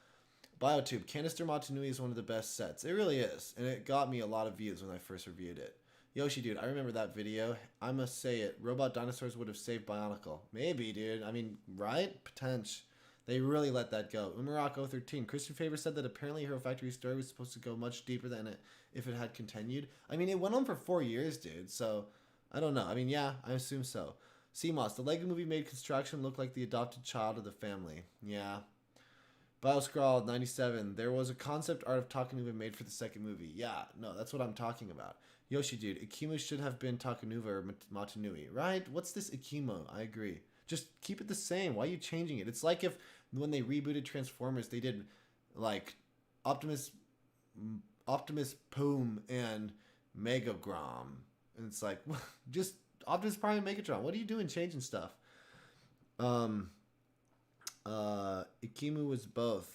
Biotube, Canister Motunui is one of the best sets. It really is. And it got me a lot of views when I first reviewed it. Yoshi, dude, I remember that video. I must say it. Robot dinosaurs would have saved Bionicle. Maybe, dude. I mean, right? Potential. They really let that go. Umarako 13. Christian Favor said that apparently Hero Factory's story was supposed to go much deeper than it if it had continued. I mean, it went on for 4 years, dude. So, I don't know. I mean, yeah, I assume so. CMOS, the Lego movie made construction look like the adopted child of the family. Yeah. Bioscrawl 97. There was a concept art of Takanuva made for the second movie. Yeah, no, that's what I'm talking about. Yoshi, dude, Ikimu should have been Takanuva or Matanui, right? What's this Ikimu? I agree. Just keep it the same. Why are you changing it? It's like if when they rebooted Transformers, they did like Optimus Poom and Megagram. And it's like, just Optimus Prime and Megatron. What are you doing changing stuff? Ikimu was both.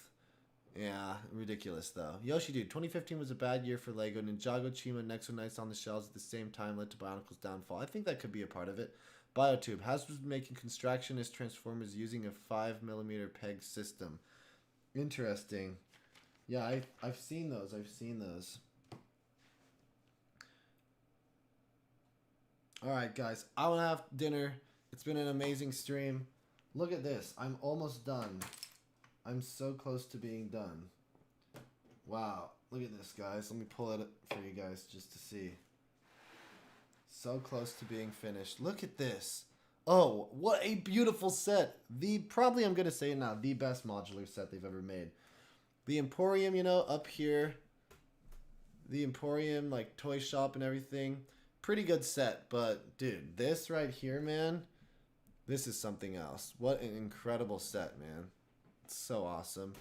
Yeah, ridiculous though. Yoshi, dude, 2015 was a bad year for Lego. Ninjago, Chima, Nexo Knights on the shelves at the same time led to Bionicle's downfall. I think that could be a part of it. Biotube, Hasbro's been making constructionist Transformers using a 5mm peg system. Interesting. Yeah, I've seen those. Alright, guys. I want to have dinner. It's been an amazing stream. Look at this. I'm almost done. I'm so close to being done. Wow. Look at this, guys. Let me pull it for you guys just to see. So close to being finished. Look at this. Oh, what a beautiful set. Probably I'm going to say it now, the best modular set they've ever made. The Emporium, you know, up here. The Emporium, like, toy shop and everything. Pretty good set, but, dude, this right here, man, this is something else. What an incredible set, man. It's so awesome.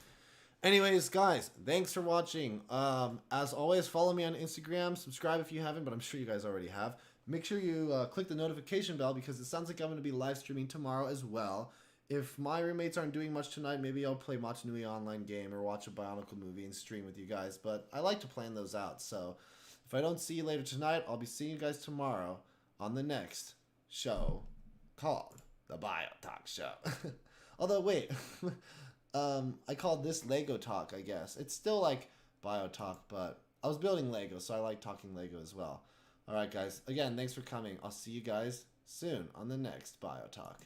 Anyways, guys, thanks for watching. As always, follow me on Instagram. Subscribe if you haven't, but I'm sure you guys already have. Make sure you click the notification bell because it sounds like I'm going to be live streaming tomorrow as well. If my roommates aren't doing much tonight, maybe I'll play Matanui online game or watch a Bionicle movie and stream with you guys. But I like to plan those out. So if I don't see you later tonight, I'll be seeing you guys tomorrow on the next show called The Biotalk Show. Although, wait. I called this Lego Talk, I guess. It's still like Biotalk, but I was building Lego, so I like talking Lego as well. Alright, guys. Again, thanks for coming. I'll see you guys soon on the next Biotalk.